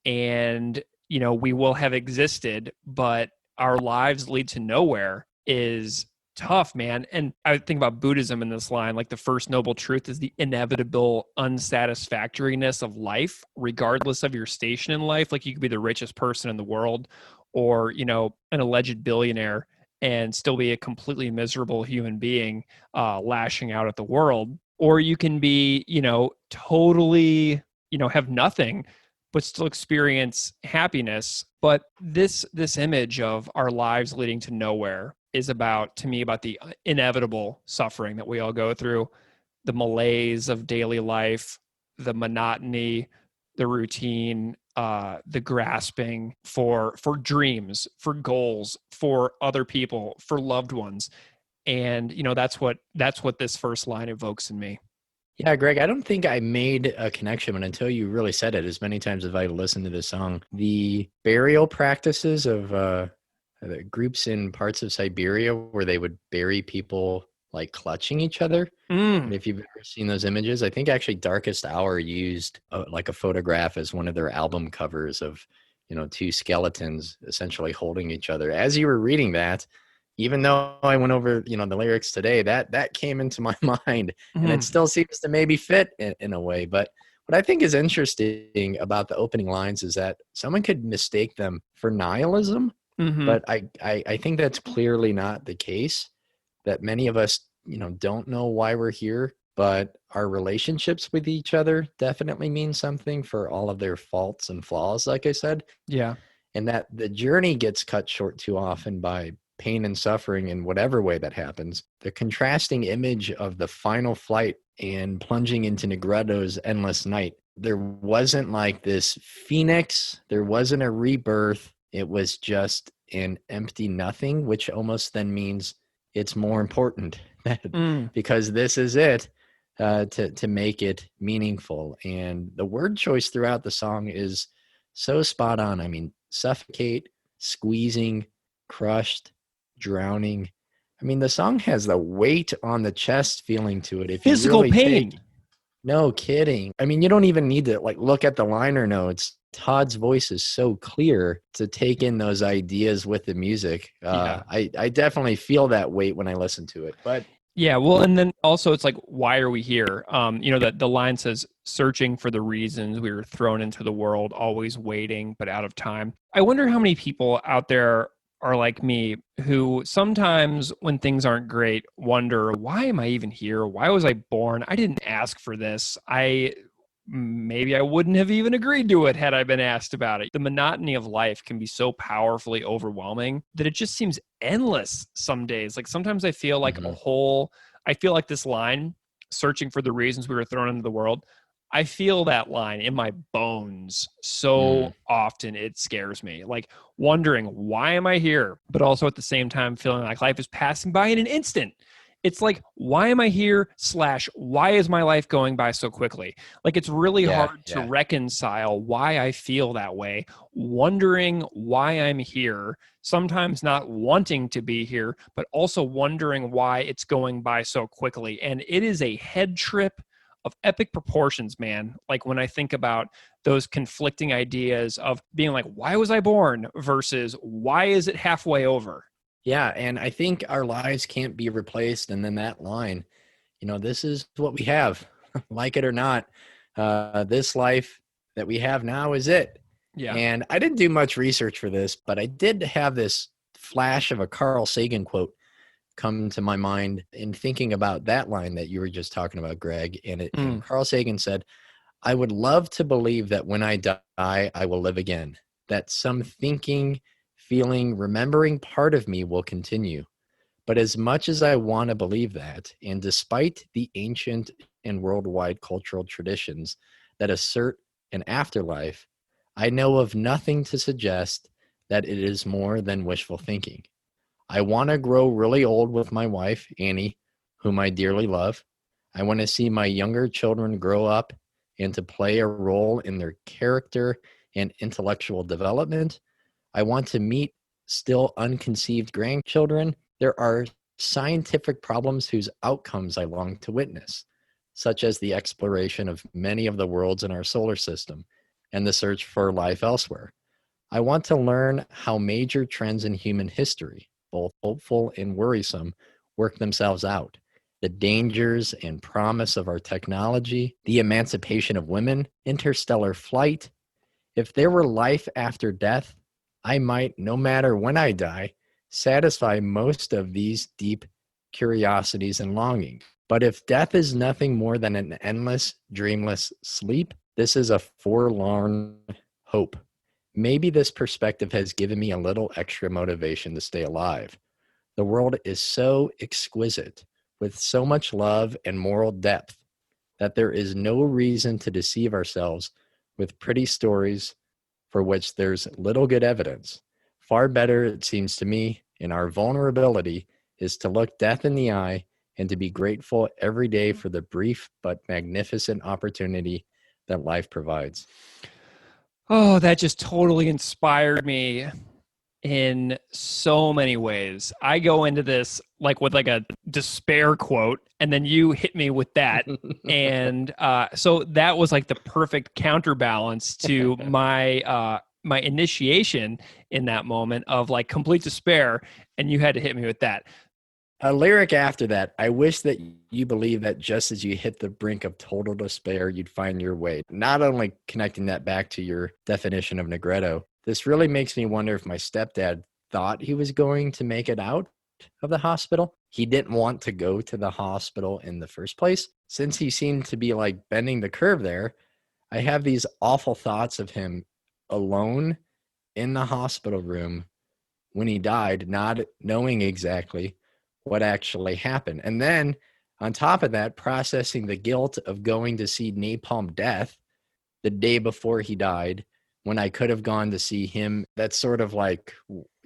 And, we will have existed, but our lives lead to nowhere is tough, man. And I think about Buddhism in this line, like the first noble truth is the inevitable unsatisfactoriness of life, regardless of your station in life. Like, you could be the richest person in the world, or, an alleged billionaire, and still be a completely miserable human being, lashing out at the world. Or you can be, totally, have nothing, but still experience happiness. But this image of our lives leading to nowhere is to me, about the inevitable suffering that we all go through, the malaise of daily life, the monotony, the routine, the grasping for dreams, for goals, for other people, for loved ones. And, that's what this first line evokes in me. Yeah, Greg, I don't think I made a connection, but until you really said it, as many times as I listened to this song, the burial practices of the groups in parts of Siberia where they would bury people like clutching each other. And if you've ever seen those images, I think actually Darkest Hour used like a photograph as one of their album covers of, two skeletons essentially holding each other. As you were reading that, even though I went over, the lyrics today, that came into my mind, and it still seems to maybe fit in a way. But what I think is interesting about the opening lines is that someone could mistake them for nihilism, but I think that's clearly not the case. That many of us, don't know why we're here, but our relationships with each other definitely mean something for all of their faults and flaws, like I said. Yeah. And that the journey gets cut short too often by pain and suffering in whatever way that happens. The contrasting image of the final flight and plunging into Nigredo's endless night. There wasn't like this phoenix, there wasn't a rebirth. It was just an empty nothing, which almost then means it's more important because this is it to make it meaningful. And the word choice throughout the song is so spot on. I mean, suffocate, squeezing, crushed, drowning. I mean, the song has the weight on the chest feeling to it. If Physical you really pain. no kidding. I mean, you don't even need to like look at the liner notes. Todd's voice is so clear to take in those ideas with the music. I definitely feel that weight when I listen to it. But yeah, well, and then also it's like, why are we here? That the line says, searching for the reasons we were thrown into the world, always waiting, but out of time. I wonder how many people out there are like me who sometimes when things aren't great wonder, why am I even here? Why was I born? I didn't ask for this. Maybe I wouldn't have even agreed to it had I been asked about it. The monotony of life can be so powerfully overwhelming that it just seems endless some days. Like sometimes I feel like I feel like this line, searching for the reasons we were thrown into the world, I feel that line in my bones so often it scares me. Like wondering, why am I here? But also at the same time feeling like life is passing by in an instant. It's like, why am I here? / why is my life going by so quickly? Like, it's really hard to reconcile why I feel that way, wondering why I'm here, sometimes not wanting to be here, but also wondering why it's going by so quickly. And it is a head trip of epic proportions, man. Like when I think about those conflicting ideas of being like, why was I born versus why is it halfway over? Yeah, and I think our lives can't be replaced. And then that line, this is what we have, like it or not. This life that we have now is it. Yeah. And I didn't do much research for this, but I did have this flash of a Carl Sagan quote come to my mind in thinking about that line that you were just talking about, Greg. And Carl Sagan said, I would love to believe that when I die, I will live again, that some thinking, feeling, remembering part of me will continue. But as much as I want to believe that, and despite the ancient and worldwide cultural traditions that assert an afterlife, I know of nothing to suggest that it is more than wishful thinking. I want to grow really old with my wife, Annie, whom I dearly love. I want to see my younger children grow up and to play a role in their character and intellectual development. I want to meet still unconceived grandchildren. There are scientific problems whose outcomes I long to witness, such as the exploration of many of the worlds in our solar system and the search for life elsewhere. I want to learn how major trends in human history, both hopeful and worrisome, work themselves out. The dangers and promise of our technology, the emancipation of women, interstellar flight. If there were life after death, I might, no matter when I die, satisfy most of these deep curiosities and longing. But if death is nothing more than an endless, dreamless sleep, this is a forlorn hope. Maybe this perspective has given me a little extra motivation to stay alive. The world is so exquisite, with so much love and moral depth, that there is no reason to deceive ourselves with pretty stories for which there's little good evidence. Far better, it seems to me, in our vulnerability, is to look death in the eye and to be grateful every day for the brief but magnificent opportunity that life provides. Oh, that just totally inspired me in so many ways. I go into this like with like a despair quote, and then you hit me with that. And so that was like the perfect counterbalance to my initiation in that moment of like complete despair, and you had to hit me with that. A lyric after that: I wish that you believe that just as you hit the brink of total despair, you'd find your way. Not only connecting that back to your definition of Nigredo, this really makes me wonder if my stepdad thought he was going to make it out of the hospital. He didn't want to go to the hospital in the first place. Since he seemed to be like bending the curve there, I have these awful thoughts of him alone in the hospital room when he died, not knowing exactly what actually happened. And then on top of that, processing the guilt of going to see Napalm Death the day before he died when I could have gone to see him. That's sort of like,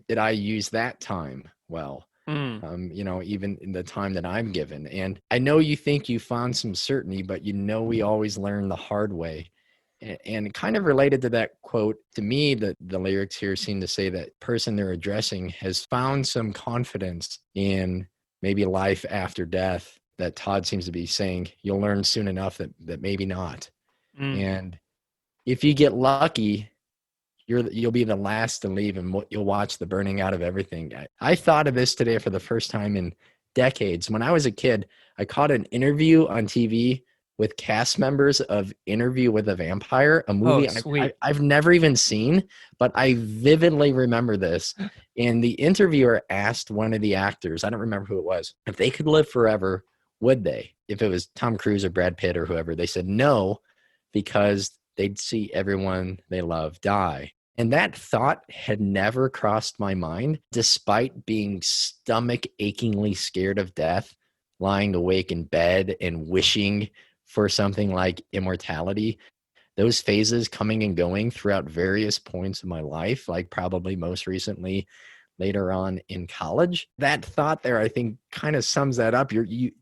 did I use that time well? Even in the time that I'm given. And I know you think you found some certainty, but we always learn the hard way. And kind of related to that quote, to me, the lyrics here seem to say that person they're addressing has found some confidence in maybe life after death, that Todd seems to be saying you'll learn soon enough that maybe not. And if you get lucky, you'll be the last to leave, and you'll watch the burning out of everything. I thought of this today for the first time in decades. When I was a kid, I caught an interview on TV with cast members of Interview with a Vampire, a movie I've never even seen, but I vividly remember this. And the interviewer asked one of the actors, I don't remember who it was, if they could live forever, would they? If it was Tom Cruise or Brad Pitt or whoever, they said no, because they'd see everyone they love die. And that thought had never crossed my mind, despite being stomach achingly scared of death, lying awake in bed and wishing for something like immortality. Those phases coming and going throughout various points of my life, like probably most recently later on in college. That thought there, I think, kind of sums that up.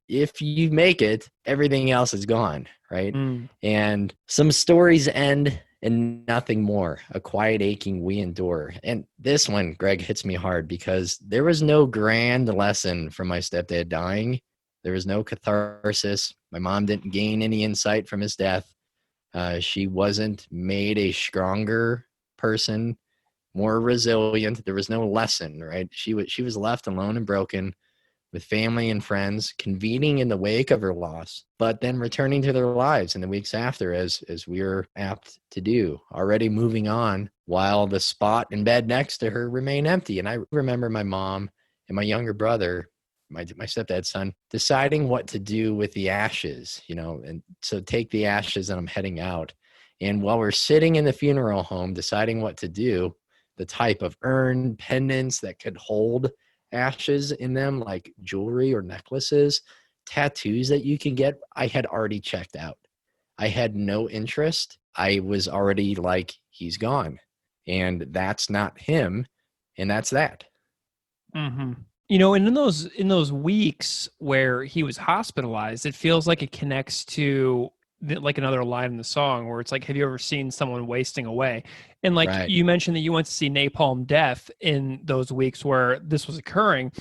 If you make it, everything else is gone, right? And some stories end and nothing more. A quiet aching we endure. And this one, Greg, hits me hard because there was no grand lesson from my stepdad dying. There was no catharsis. My mom didn't gain any insight from his death. She wasn't made a stronger person, more resilient. There was no lesson, right? She was left alone and broken with family and friends, convening in the wake of her loss, but then returning to their lives in the weeks after, as we're apt to do, already moving on while the spot in bed next to her remained empty. And I remember my mom and my younger brother, my stepdad's son, deciding what to do with the ashes, and so take the ashes and I'm heading out. And while we're sitting in the funeral home, deciding what to do, the type of urn, pendants that could hold ashes in them, like jewelry or necklaces, tattoos that you can get, I had already checked out. I had no interest. I was already like, he's gone. And that's not him. And that's that. Mm-hmm. And in those weeks where he was hospitalized, it feels like it connects to like another line in the song where it's like, have you ever seen someone wasting away? And like Right. You mentioned that you went to see Napalm Death in those weeks where this was occurring.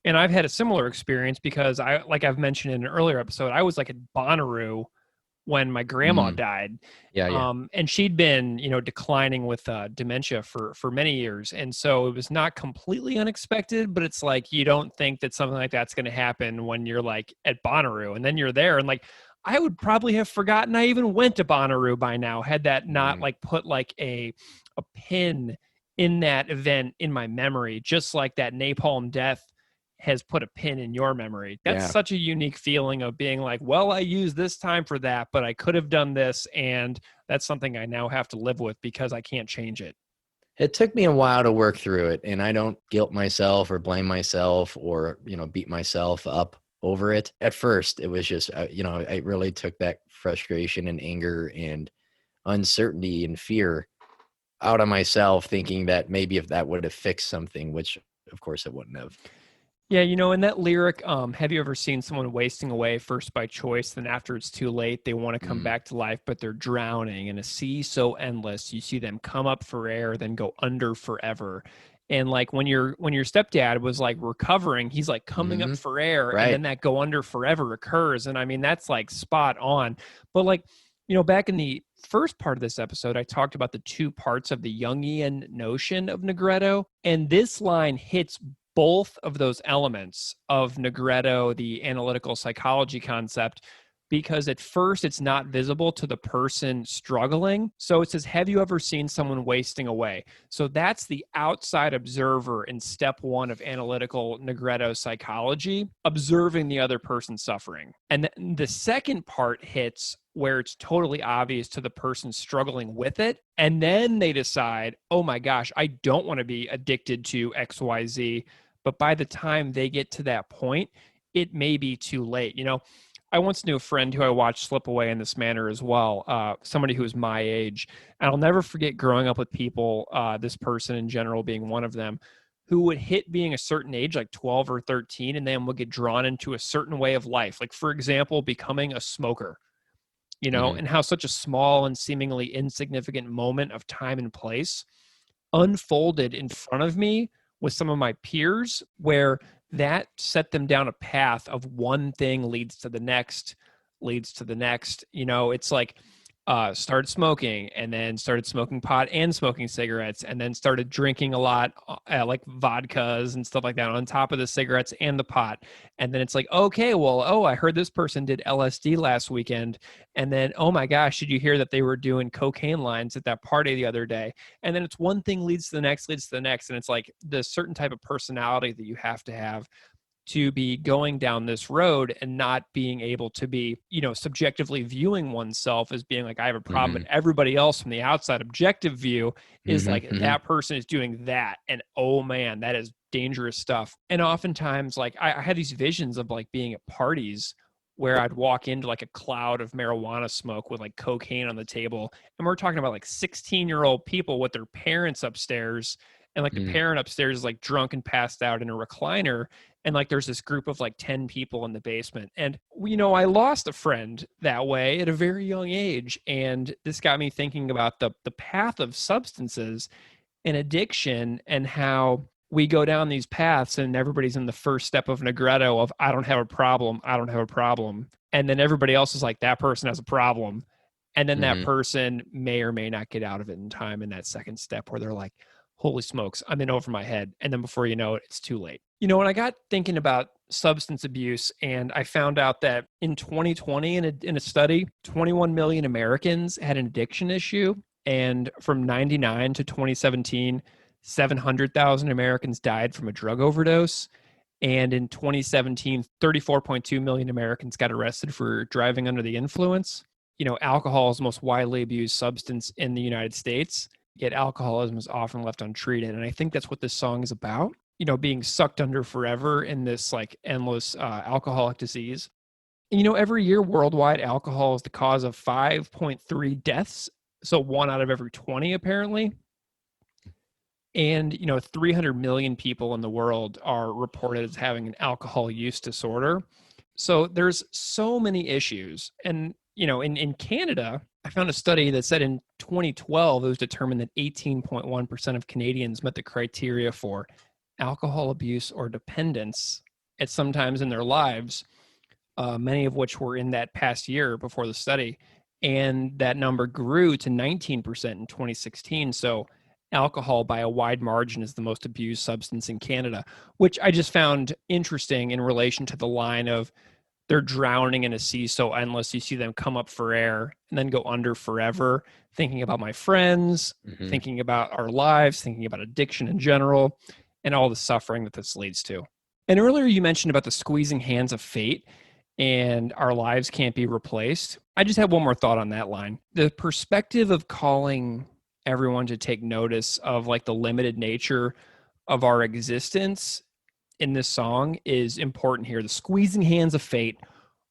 And I've had a similar experience because I've mentioned in an earlier episode, I was like at Bonnaroo when my grandma died. Yeah. And she'd been, declining with dementia for many years. And so it was not completely unexpected, but it's like, you don't think that something like that's going to happen when you're like at Bonnaroo, and then you're there. And like, I would probably have forgotten I even went to Bonnaroo by now, had that not like put like a pin in that event in my memory, just like that Napalm Death has put a pin in your memory. That's such a unique feeling of being like, well, I used this time for that, but I could have done this. And that's something I now have to live with because I can't change it. It took me a while to work through it, and I don't guilt myself or blame myself or, beat myself up over it. At first, it was just, I really took that frustration and anger and uncertainty and fear out of myself, thinking that maybe if that would have fixed something, which of course it wouldn't have. Yeah, in that lyric, have you ever seen someone wasting away first by choice, then after it's too late, they want to come Mm. back to life, but they're drowning in a sea so endless. You see them come up for air, then go under forever. And like when your stepdad was like recovering, he's like coming up Hmm. for air, and Right. then that go under forever occurs. And I mean, that's like spot on. But like, back in the first part of this episode, I talked about the two parts of the Jungian notion of Nigredo, and this line hits both of those elements of Nigredo, the analytical psychology concept, because at first it's not visible to the person struggling. So it says, have you ever seen someone wasting away? So that's the outside observer in step one of analytical Nigredo psychology, observing the other person suffering. And the second part hits where it's totally obvious to the person struggling with it. And then they decide, oh my gosh, I don't want to be addicted to XYZ. But by the time they get to that point, it may be too late. I once knew a friend who I watched slip away in this manner as well, somebody who was my age. And I'll never forget growing up with people, this person in general being one of them, who would hit being a certain age, like 12 or 13, and then would get drawn into a certain way of life. Like, for example, becoming a smoker, Hmm. and how such a small and seemingly insignificant moment of time and place unfolded in front of me with some of my peers, where that set them down a path of one thing leads to the next, leads to the next. It's like started smoking, and then started smoking pot and smoking cigarettes, and then started drinking a lot, like vodkas and stuff like that on top of the cigarettes and the pot. And then it's like, okay, well, I heard this person did LSD last weekend. And then, oh my gosh, did you hear that they were doing cocaine lines at that party the other day? And then it's one thing leads to the next, leads to the next. And it's like the certain type of personality that you have to be going down this road and not being able to be, subjectively viewing oneself as being like, I have a problem. Hmm. But everybody else from the outside objective view is Hmm. like, Hmm. that person is doing that. And oh man, that is dangerous stuff. And oftentimes, like, I had these visions of like being at parties where I'd walk into like a cloud of marijuana smoke with like cocaine on the table. And we're talking about like 16-year-old people with their parents upstairs. And like the Hmm. parent upstairs is like drunk and passed out in a recliner. And like there's this group of like 10 people in the basement. And I lost a friend that way at a very young age. And this got me thinking about the path of substances and addiction, and how we go down these paths and everybody's in the first step of Nigredo of, I don't have a problem, I don't have a problem. And then everybody else is like, that person has a problem. And then that Hmm. person may or may not get out of it in time in that second step where they're like, holy smokes, I'm in over my head. And then before you know it, it's too late. And I got thinking about substance abuse, and I found out that in 2020, in a study, 21 million Americans had an addiction issue. And from 99 to 2017, 700,000 Americans died from a drug overdose. And in 2017, 34.2 million Americans got arrested for driving under the influence. Alcohol is the most widely abused substance in the United States, yet alcoholism is often left untreated. And I think that's what this song is about, being sucked under forever in this like endless alcoholic disease. And, every year worldwide, alcohol is the cause of 5.3 deaths. So 1 out of every 20, apparently. And, 300 million people in the world are reported as having an alcohol use disorder. So there's so many issues. And, in Canada, I found a study that said in 2012, it was determined that 18.1% of Canadians met the criteria for alcohol abuse or dependence at some times in their lives, many of which were in that past year before the study. And that number grew to 19% in 2016. So alcohol by a wide margin is the most abused substance in Canada, which I just found interesting in relation to the line of, they're drowning in a sea so endless, you see them come up for air and then go under forever. Thinking about my friends, Hmm. thinking about our lives, thinking about addiction in general, and all the suffering that this leads to. And earlier you mentioned about the squeezing hands of fate and our lives can't be replaced. I just have one more thought on that line. The perspective of calling everyone to take notice of like the limited nature of our existence in this song is important here. The squeezing hands of fate,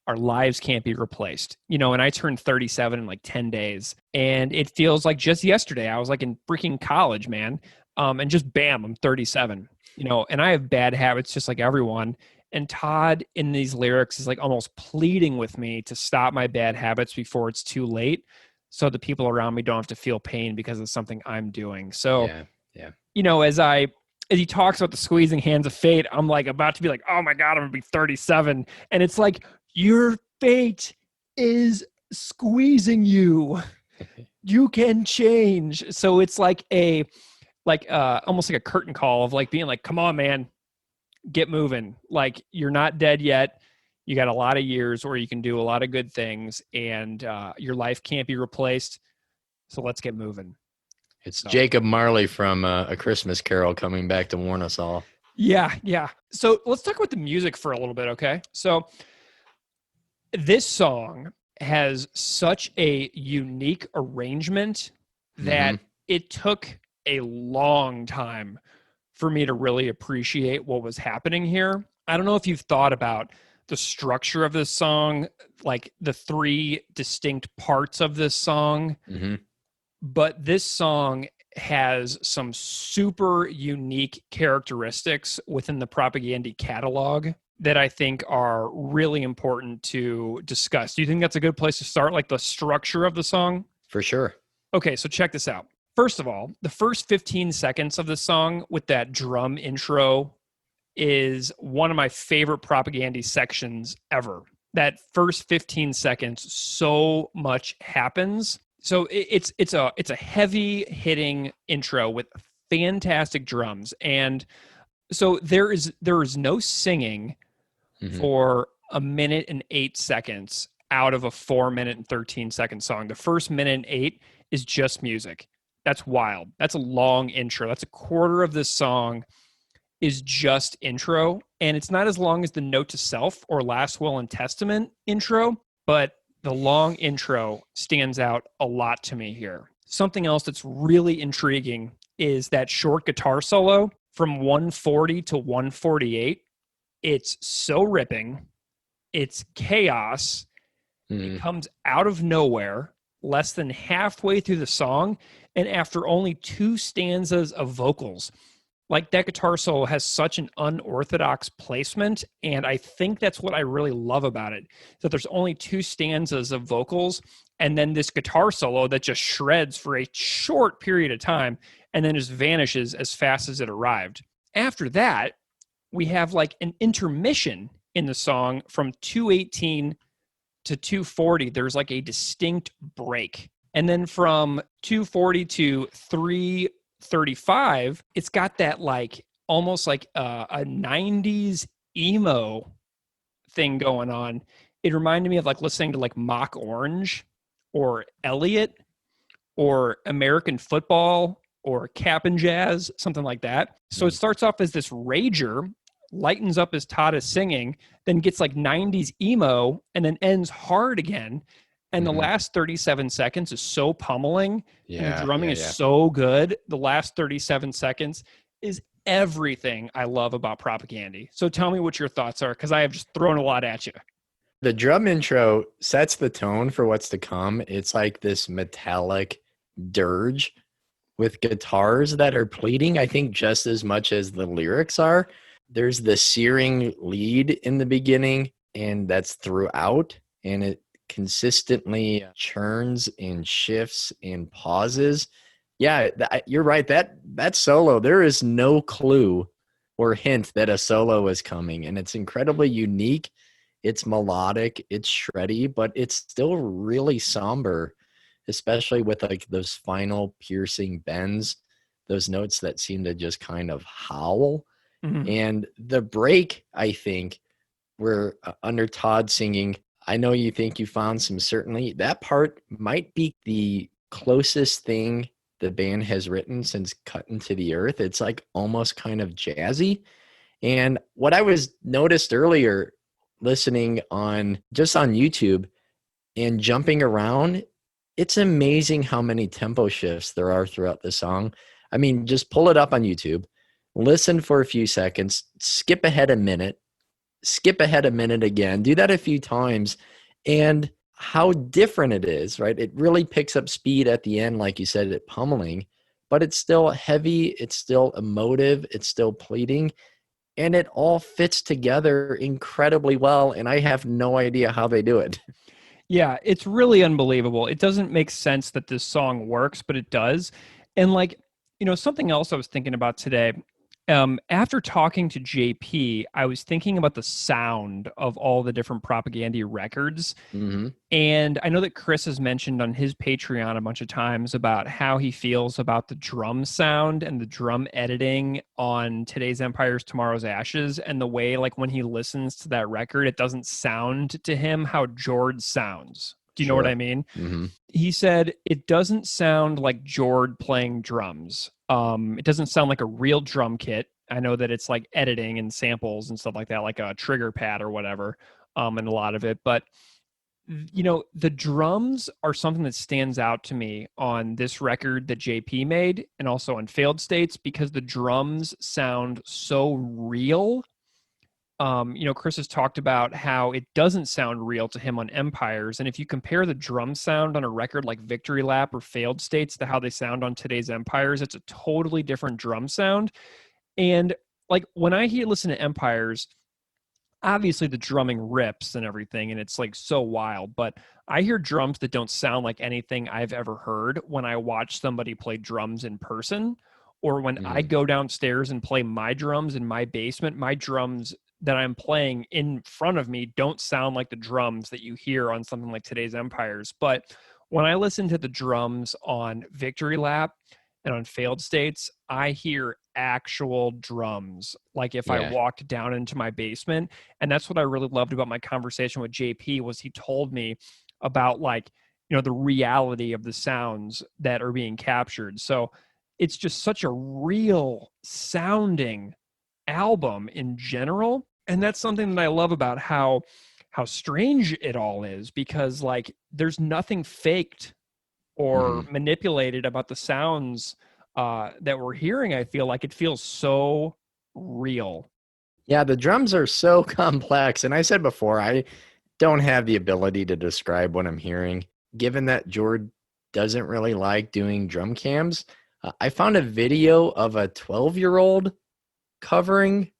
our lives can't be replaced. And I turned 37 in like 10 days, and it feels like just yesterday I was like in freaking college, man. And just bam, I'm 37, and I have bad habits just like everyone. And Todd in these lyrics is like almost pleading with me to stop my bad habits before it's too late, so the people around me don't have to feel pain because of something I'm doing. So, Yeah. As he talks about the squeezing hands of fate, I'm like about to be like, oh my God, I'm gonna be 37. And it's like, your fate is squeezing you. You can change. So it's like almost like a curtain call of like being like, come on, man, get moving. Like, you're not dead yet. You got a lot of years where you can do a lot of good things, and your life can't be replaced. So let's get moving. It's Jacob Marley from A Christmas Carol coming back to warn us all. Yeah. So let's talk about the music for a little bit, okay? So this song has such a unique arrangement that it took a long time for me to really appreciate what was happening here. I don't know if you've thought about the structure of this song, like the three distinct parts of this song. But this song has some super unique characteristics within the Propagandhi catalog that I think are really important to discuss. Do you think that's a good place to start, like the structure of the song? For sure. Okay, so check this out. First of all, the first 15 seconds of the song with that drum intro is one of my favorite Propagandhi sections ever. That first 15 seconds, so much happens. So it's a heavy hitting intro with fantastic drums, and so there is no singing for a minute and 8 seconds out of a 4 minute and 13-second song. The first minute and 8 is just music. That's wild. That's a long intro. That's a quarter of this song is just intro, and it's not as long as the Note to Self or Last Will and Testament intro, but the long intro stands out a lot to me here. Something else that's really intriguing is that short guitar solo from 140 to 148. It's so ripping. It's chaos. It comes out of nowhere, less than halfway through the song, and after only 2 stanzas of vocals. Like, that guitar solo has such an unorthodox placement, and I think that's what I really love about it, that there's only 2 stanzas of vocals, and then this guitar solo that just shreds for a short period of time, and then just vanishes as fast as it arrived. After that, we have like an intermission in the song from 218 to 240. There's like a distinct break. And then from 240 to 335, it's got that like almost like a 90s emo thing going on. It reminded me of like listening to like Mock Orange or Elliot or American Football or Cap and Jazz, something like that. So it starts off as this rager, lightens up as Todd is singing, then gets like 90s emo, and then ends hard again. And the last 37 seconds is so pummeling, and the drumming is so good. The last 37 seconds is everything I love about Propagandhi. So tell me what your thoughts are, because I have just thrown a lot at you. The drum intro sets the tone for what's to come. It's like this metallic dirge with guitars that are pleading, I think, just as much as the lyrics are. There's the searing lead in the beginning, and that's throughout, and it consistently churns and shifts and pauses. Yeah, you're right. That solo, there is no clue or hint that a solo is coming, and it's incredibly unique. It's melodic, it's shreddy, but it's still really somber, especially with like those final piercing bends, those notes that seem to just kind of howl. And the break, I think, where under Todd singing, I know you think you found some certainty, that part might be the closest thing the band has written since Cut Into the Earth. It's like almost kind of jazzy. And what I was noticed earlier listening on YouTube and jumping around, it's amazing how many tempo shifts there are throughout the song. I mean, just pull it up on YouTube, listen for a few seconds, skip ahead a minute again, do that a few times, and how different it is, right? It really picks up speed at the end, like you said, at pummeling, but it's still heavy, it's still emotive, it's still pleading, and it all fits together incredibly well, and I have no idea how they do it. Yeah, it's really unbelievable. It doesn't make sense that this song works, but it does. And like, something else I was thinking about today, after talking to JP, I was thinking about the sound of all the different Propagandhi records. Mm-hmm. And I know that Chris has mentioned on his Patreon a bunch of times about how he feels about the drum sound and the drum editing on Today's Empires, Tomorrow's Ashes, and the way, like, when he listens to that record, it doesn't sound to him how Jord sounds. Do you know what I mean? Mm-hmm. He said it doesn't sound like Jord playing drums. It doesn't sound like a real drum kit. I know that it's like editing and samples and stuff like that, like a trigger pad or whatever, and a lot of it. But, the drums are something that stands out to me on this record that JP made and also on Failed States, because the drums sound so real. Chris has talked about how it doesn't sound real to him on Empires. And if you compare the drum sound on a record like Victory Lap or Failed States to how they sound on Today's Empires, it's a totally different drum sound. And like when I listen to Empires, obviously the drumming rips and everything, and it's like so wild, but I hear drums that don't sound like anything I've ever heard when I watch somebody play drums in person, or when I go downstairs and play my drums in my basement. My drums that I'm playing in front of me don't sound like the drums that you hear on something like Today's Empires. But when I listen to the drums on Victory Lap and on Failed States, I hear actual drums, like if I walked down into my basement. And that's what I really loved about my conversation with JP, was he told me about, like, the reality of the sounds that are being captured. So it's just such a real sounding album in general. And that's something that I love about how strange it all is, because like there's nothing faked or manipulated about the sounds that we're hearing. I feel like it feels so real. Yeah, the drums are so complex. And I said before, I don't have the ability to describe what I'm hearing. Given that Jord doesn't really like doing drum cams, I found a video of a 12-year-old covering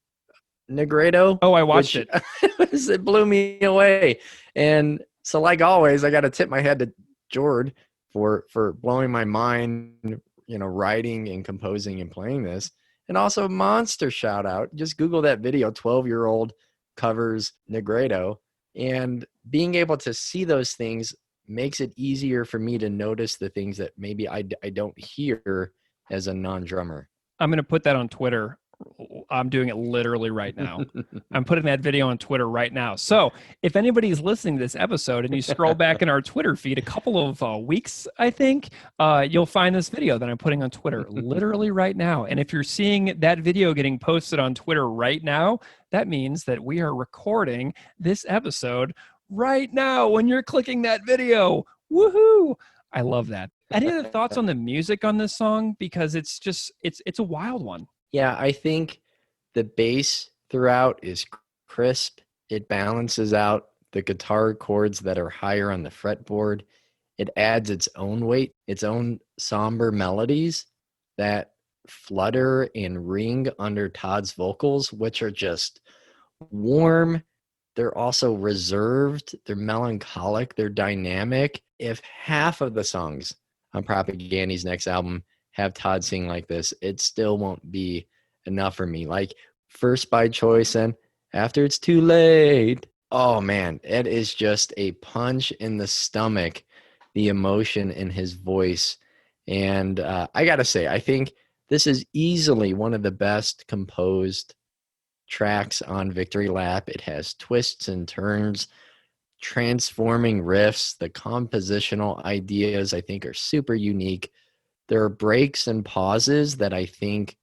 Nigredo. Oh, I watched it. It blew me away. And so, like always, I got to tip my head to Jord for blowing my mind, writing and composing and playing this. And also monster shout out. Just Google that video, 12-year-old covers Nigredo. And being able to see those things makes it easier for me to notice the things that maybe I don't hear as a non-drummer. I'm going to put that on Twitter. I'm doing it literally right now. I'm putting that video on Twitter right now. So if anybody's listening to this episode and you scroll back in our Twitter feed a couple of weeks, I think, you'll find this video that I'm putting on Twitter literally right now. And if you're seeing that video getting posted on Twitter right now, that means that we are recording this episode right now when you're clicking that video. Woohoo! I love that. Any other thoughts on the music on this song? Because it's a wild one. Yeah, I think the bass throughout is crisp. It balances out the guitar chords that are higher on the fretboard. It adds its own weight, its own somber melodies that flutter and ring under Todd's vocals, which are just warm. They're also reserved. They're melancholic. They're dynamic. If half of the songs on Propagandhi's next album have Todd sing like this, it still won't be enough for me. Like First by Choice and After It's Too Late. Oh man, it is just a punch in the stomach, the emotion in his voice. And I gotta say, I think this is easily one of the best composed tracks on Victory Lap. It has twists and turns, transforming riffs. The compositional ideas I think are super unique. There are breaks and pauses that I think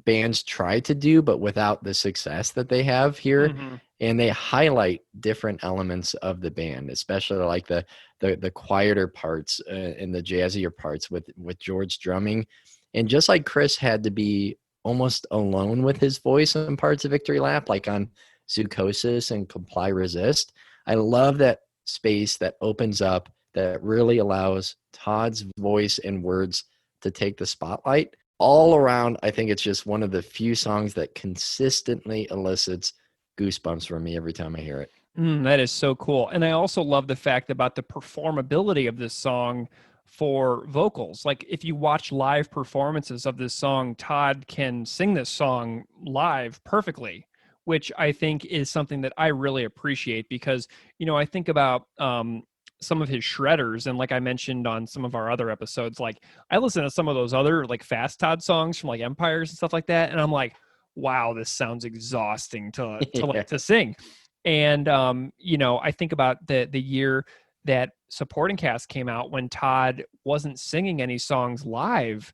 bands try to do, but without the success that they have here. Mm-hmm. And they highlight different elements of the band, especially like the quieter parts and the jazzier parts with Jord's drumming. And just like Chris had to be almost alone with his voice on parts of Victory Lap, like on Zoochosis and Comply Resist, I love that space that opens up that really allows Todd's voice and words to take the spotlight. all around, I think it's just one of the few songs that consistently elicits goosebumps from me every time I hear it. That is so cool. And I also love the fact about the performability of this song for vocals. Like if you watch live performances of this song, Todd can sing this song live perfectly, which I think is something that I really appreciate because, I think about some of his shredders. And like I mentioned on some of our other episodes, like I listen to some of those other like Fast Todd songs from like Empires and stuff like that. And I'm like, wow, this sounds exhausting to Yeah. to sing. And I think about the year that Supporting Cast came out when Todd wasn't singing any songs live.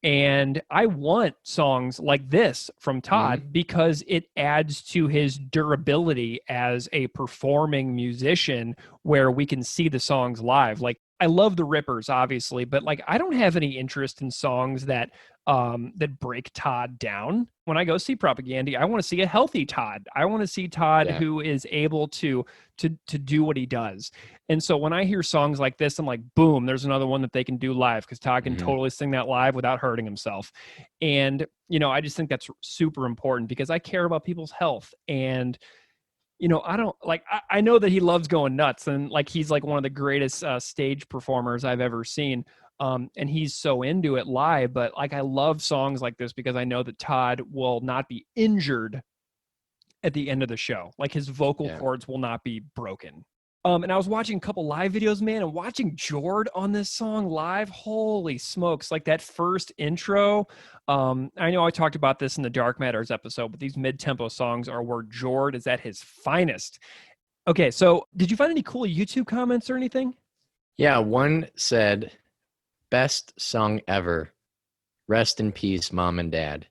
And I want songs like this from Todd because it adds to his durability as a performing musician where we can see the songs live. Like I love the Rippers, obviously, but like I don't have any interest in songs that break Todd down. When I go see Propagandhi, I want to see a healthy Todd. I want to see Todd who is able to do what he does. And so when I hear songs like this, I'm like, boom, there's another one that they can do live because Todd can totally sing that live without hurting himself. And, I just think that's super important because I care about people's health. And, I don't like, I know that he loves going nuts and like, he's like one of the greatest stage performers I've ever seen. And he's so into it live, but like, I love songs like this because I know that Todd will not be injured at the end of the show. Like his vocal cords will not be broken. And I was watching a couple live videos, man, and watching Jord on this song live, holy smokes, like that first intro. I know I talked about this in the Dark Matters episode, but these mid-tempo songs are where Jord is at his finest. Okay, so did you find any cool YouTube comments or anything? Yeah, one said, best song ever. Rest in peace, Mom and Dad.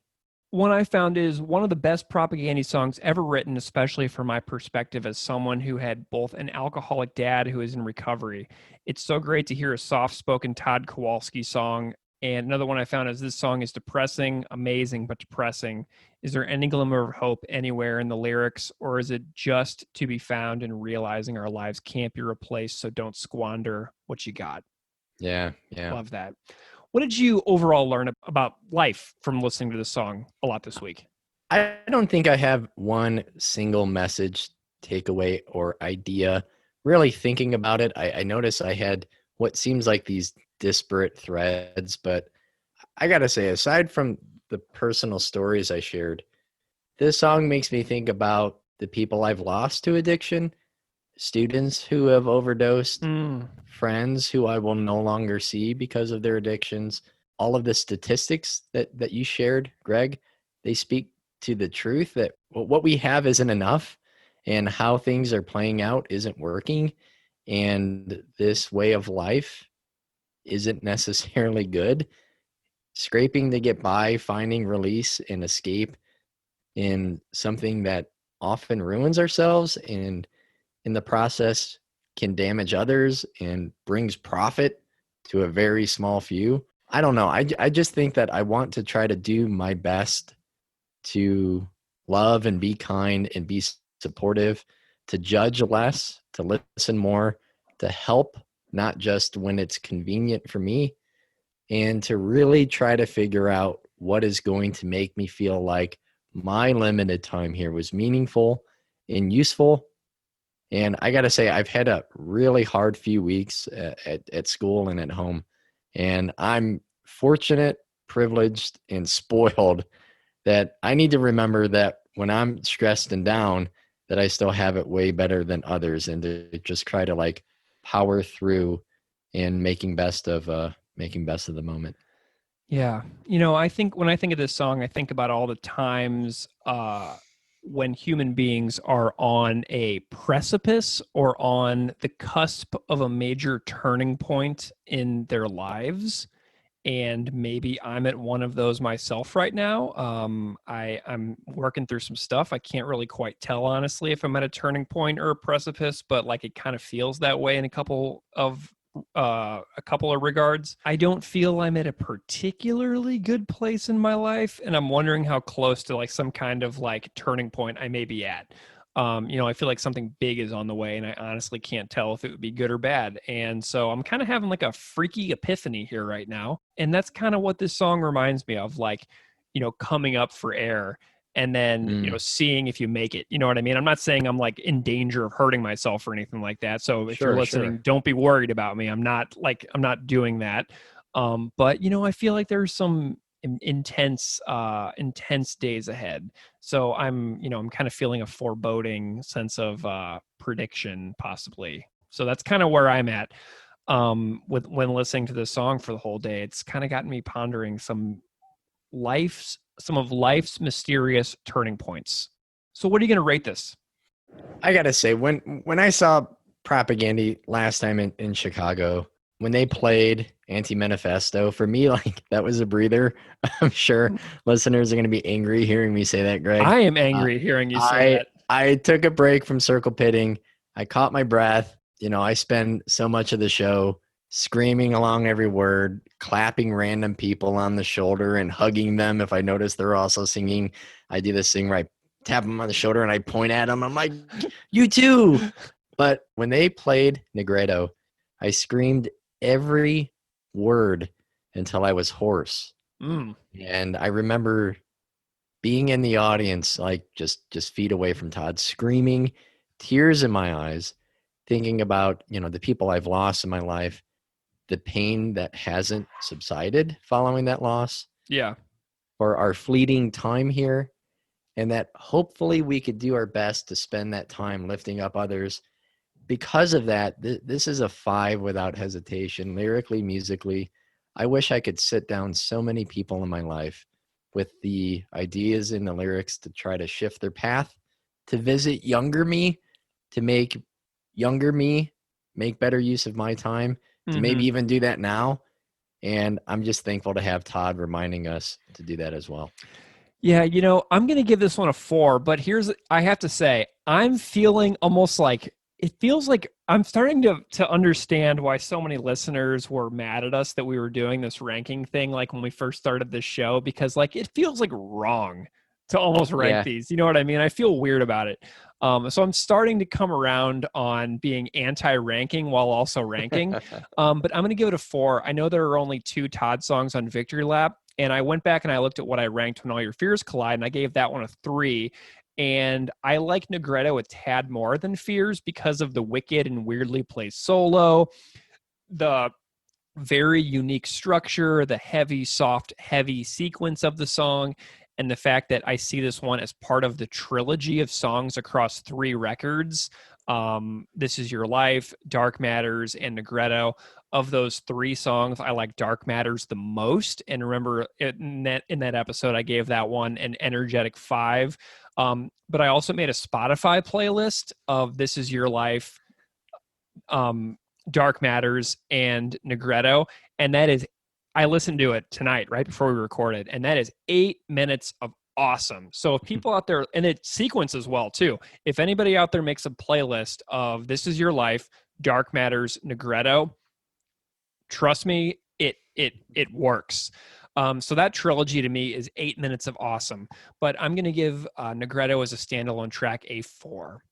One I found is one of the best Propagandhi songs ever written, especially from my perspective as someone who had both an alcoholic dad who is in recovery. It's so great to hear a soft-spoken Todd Kowalski song. And another one I found is this song is depressing, amazing, but depressing. Is there any glimmer of hope anywhere in the lyrics, or is it just to be found in realizing our lives can't be replaced, so don't squander what you got? Yeah. Love that. What did you overall learn about life from listening to this song a lot this week? I don't think I have one single message, takeaway, or idea. Really thinking about it, I noticed I had what seems like these disparate threads, but I gotta say, aside from the personal stories I shared, this song makes me think about the people I've lost to addiction, students who have overdosed, friends who I will no longer see because of their addictions. All of the statistics that you shared, Greg, they speak to the truth that what we have isn't enough and how things are playing out isn't working. And this way of life isn't necessarily good. Scraping to get by, finding release and escape in something that often ruins ourselves and in the process can damage others and brings profit to a very small few. I don't know. I just think that I want to try to do my best to love and be kind and be supportive, to judge less, to listen more, to help, not just when it's convenient for me, and to really try to figure out what is going to make me feel like my limited time here was meaningful and useful. And I got to say, I've had a really hard few weeks at school and at home. And I'm fortunate, privileged, and spoiled that I need to remember that when I'm stressed and down, that I still have it way better than others, and to just try to like power through and making best of the moment. Yeah. I think when I think of this song, I think about all the times when human beings are on a precipice or on the cusp of a major turning point in their lives. And maybe I'm at one of those myself right now. I'm working through some stuff. I can't really quite tell, honestly, if I'm at a turning point or a precipice, but like it kind of feels that way in a couple of regards. I don't feel I'm at a particularly good place in my life, and I'm wondering how close to like some kind of like turning point I may be at. I feel like something big is on the way, and I honestly can't tell if it would be good or bad. And so I'm kind of having like a freaky epiphany here right now. And that's kind of what this song reminds me of, like, coming up for air and then, seeing if you make it. You know what I mean? I'm not saying I'm like in danger of hurting myself or anything like that. So if you're listening, don't be worried about me. I'm not doing that. But I feel like there's some intense days ahead. So I'm kind of feeling a foreboding sense of prediction, possibly. So that's kind of where I'm at when listening to this song for the whole day. It's kind of gotten me pondering some of life's mysterious turning points. So what are you going to rate this? I gotta say, when I saw Propagandhi last time in Chicago, when they played Anti-Manifesto, for me, like, that was a breather. I'm sure listeners are going to be angry hearing me say that, Greg. I am angry hearing you say that. I took a break from circle pitting. I caught my breath. I spend so much of the show screaming along every word, clapping random people on the shoulder and hugging them if I notice they're also singing. I do this thing where I tap them on the shoulder and I point at them. I'm like, you too. But when they played Nigredo, I screamed every word until I was hoarse. And I remember being in the audience, like just feet away from Todd, screaming, tears in my eyes, thinking about, the people I've lost in my life, the pain that hasn't subsided following that loss. Yeah. For our fleeting time here. And that hopefully we could do our best to spend that time lifting up others. Because of that, this is a 5 without hesitation, lyrically, musically. I wish I could sit down so many people in my life with the ideas in the lyrics to try to shift their path, to visit younger me, to make younger me make better use of my time, to maybe even do that now. And I'm just thankful to have Todd reminding us to do that as well. Yeah, I'm going to give this one a 4, but I have to say, I'm feeling almost like, it feels like I'm starting to understand why so many listeners were mad at us that we were doing this ranking thing, like when we first started this show, because like it feels like wrong to almost rank these. You know what I mean? I feel weird about it. So I'm starting to come around on being anti-ranking while also ranking. But I'm going to give it a 4. I know there are only 2 Todd songs on Victory Lap, and I went back and I looked at what I ranked When All Your Fears Collide, and I gave that one a 3. And I like Nigredo a tad more than Fears because of the wicked and weirdly plays solo, the very unique structure, the heavy, soft, heavy sequence of the song, and the fact that I see this one as part of the trilogy of songs across 3 records. This Is Your Life, Dark Matters, and Nigredo. Of those 3 songs, I like Dark Matters the most. And remember, in that episode, I gave that one an energetic 5. But I also made a Spotify playlist of This Is Your Life, Dark Matters, and Nigredo. And that is, I listened to it tonight, right before we recorded, and that is 8 minutes of awesome. So if people out there, and it sequences well too, if anybody out there makes a playlist of This Is Your Life, Dark Matters, Nigredo, trust me, it works. So that trilogy to me is 8 minutes of awesome. But I'm going to give Nigredo as a standalone track a 4.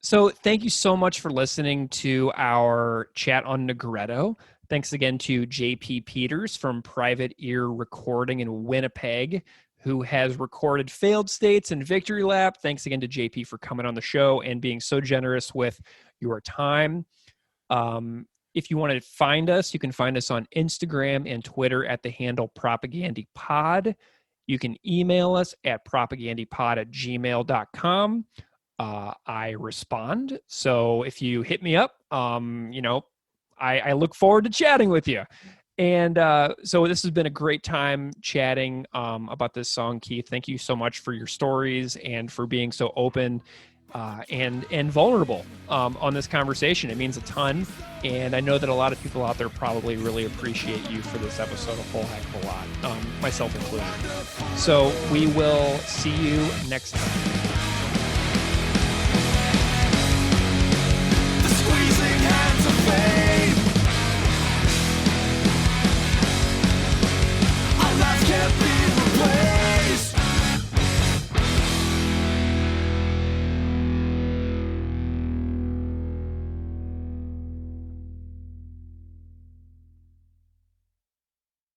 So thank you so much for listening to our chat on Nigredo. Thanks again to JP Peters from Private Ear Recording in Winnipeg, who has recorded Failed States and Victory Lap. Thanks again to JP for coming on the show and being so generous with your time. If you want to find us, you can find us on Instagram and Twitter at the handle PropagandhiPod. You can email us at propagandhipod@gmail.com. I respond. So if you hit me up, I look forward to chatting with you. And so this has been a great time chatting about this song, Keith. Thank you so much for your stories and for being so open and vulnerable on this conversation. It means a ton. And I know that a lot of people out there probably really appreciate you for this episode a whole heck of a lot, myself included. So we will see you next time.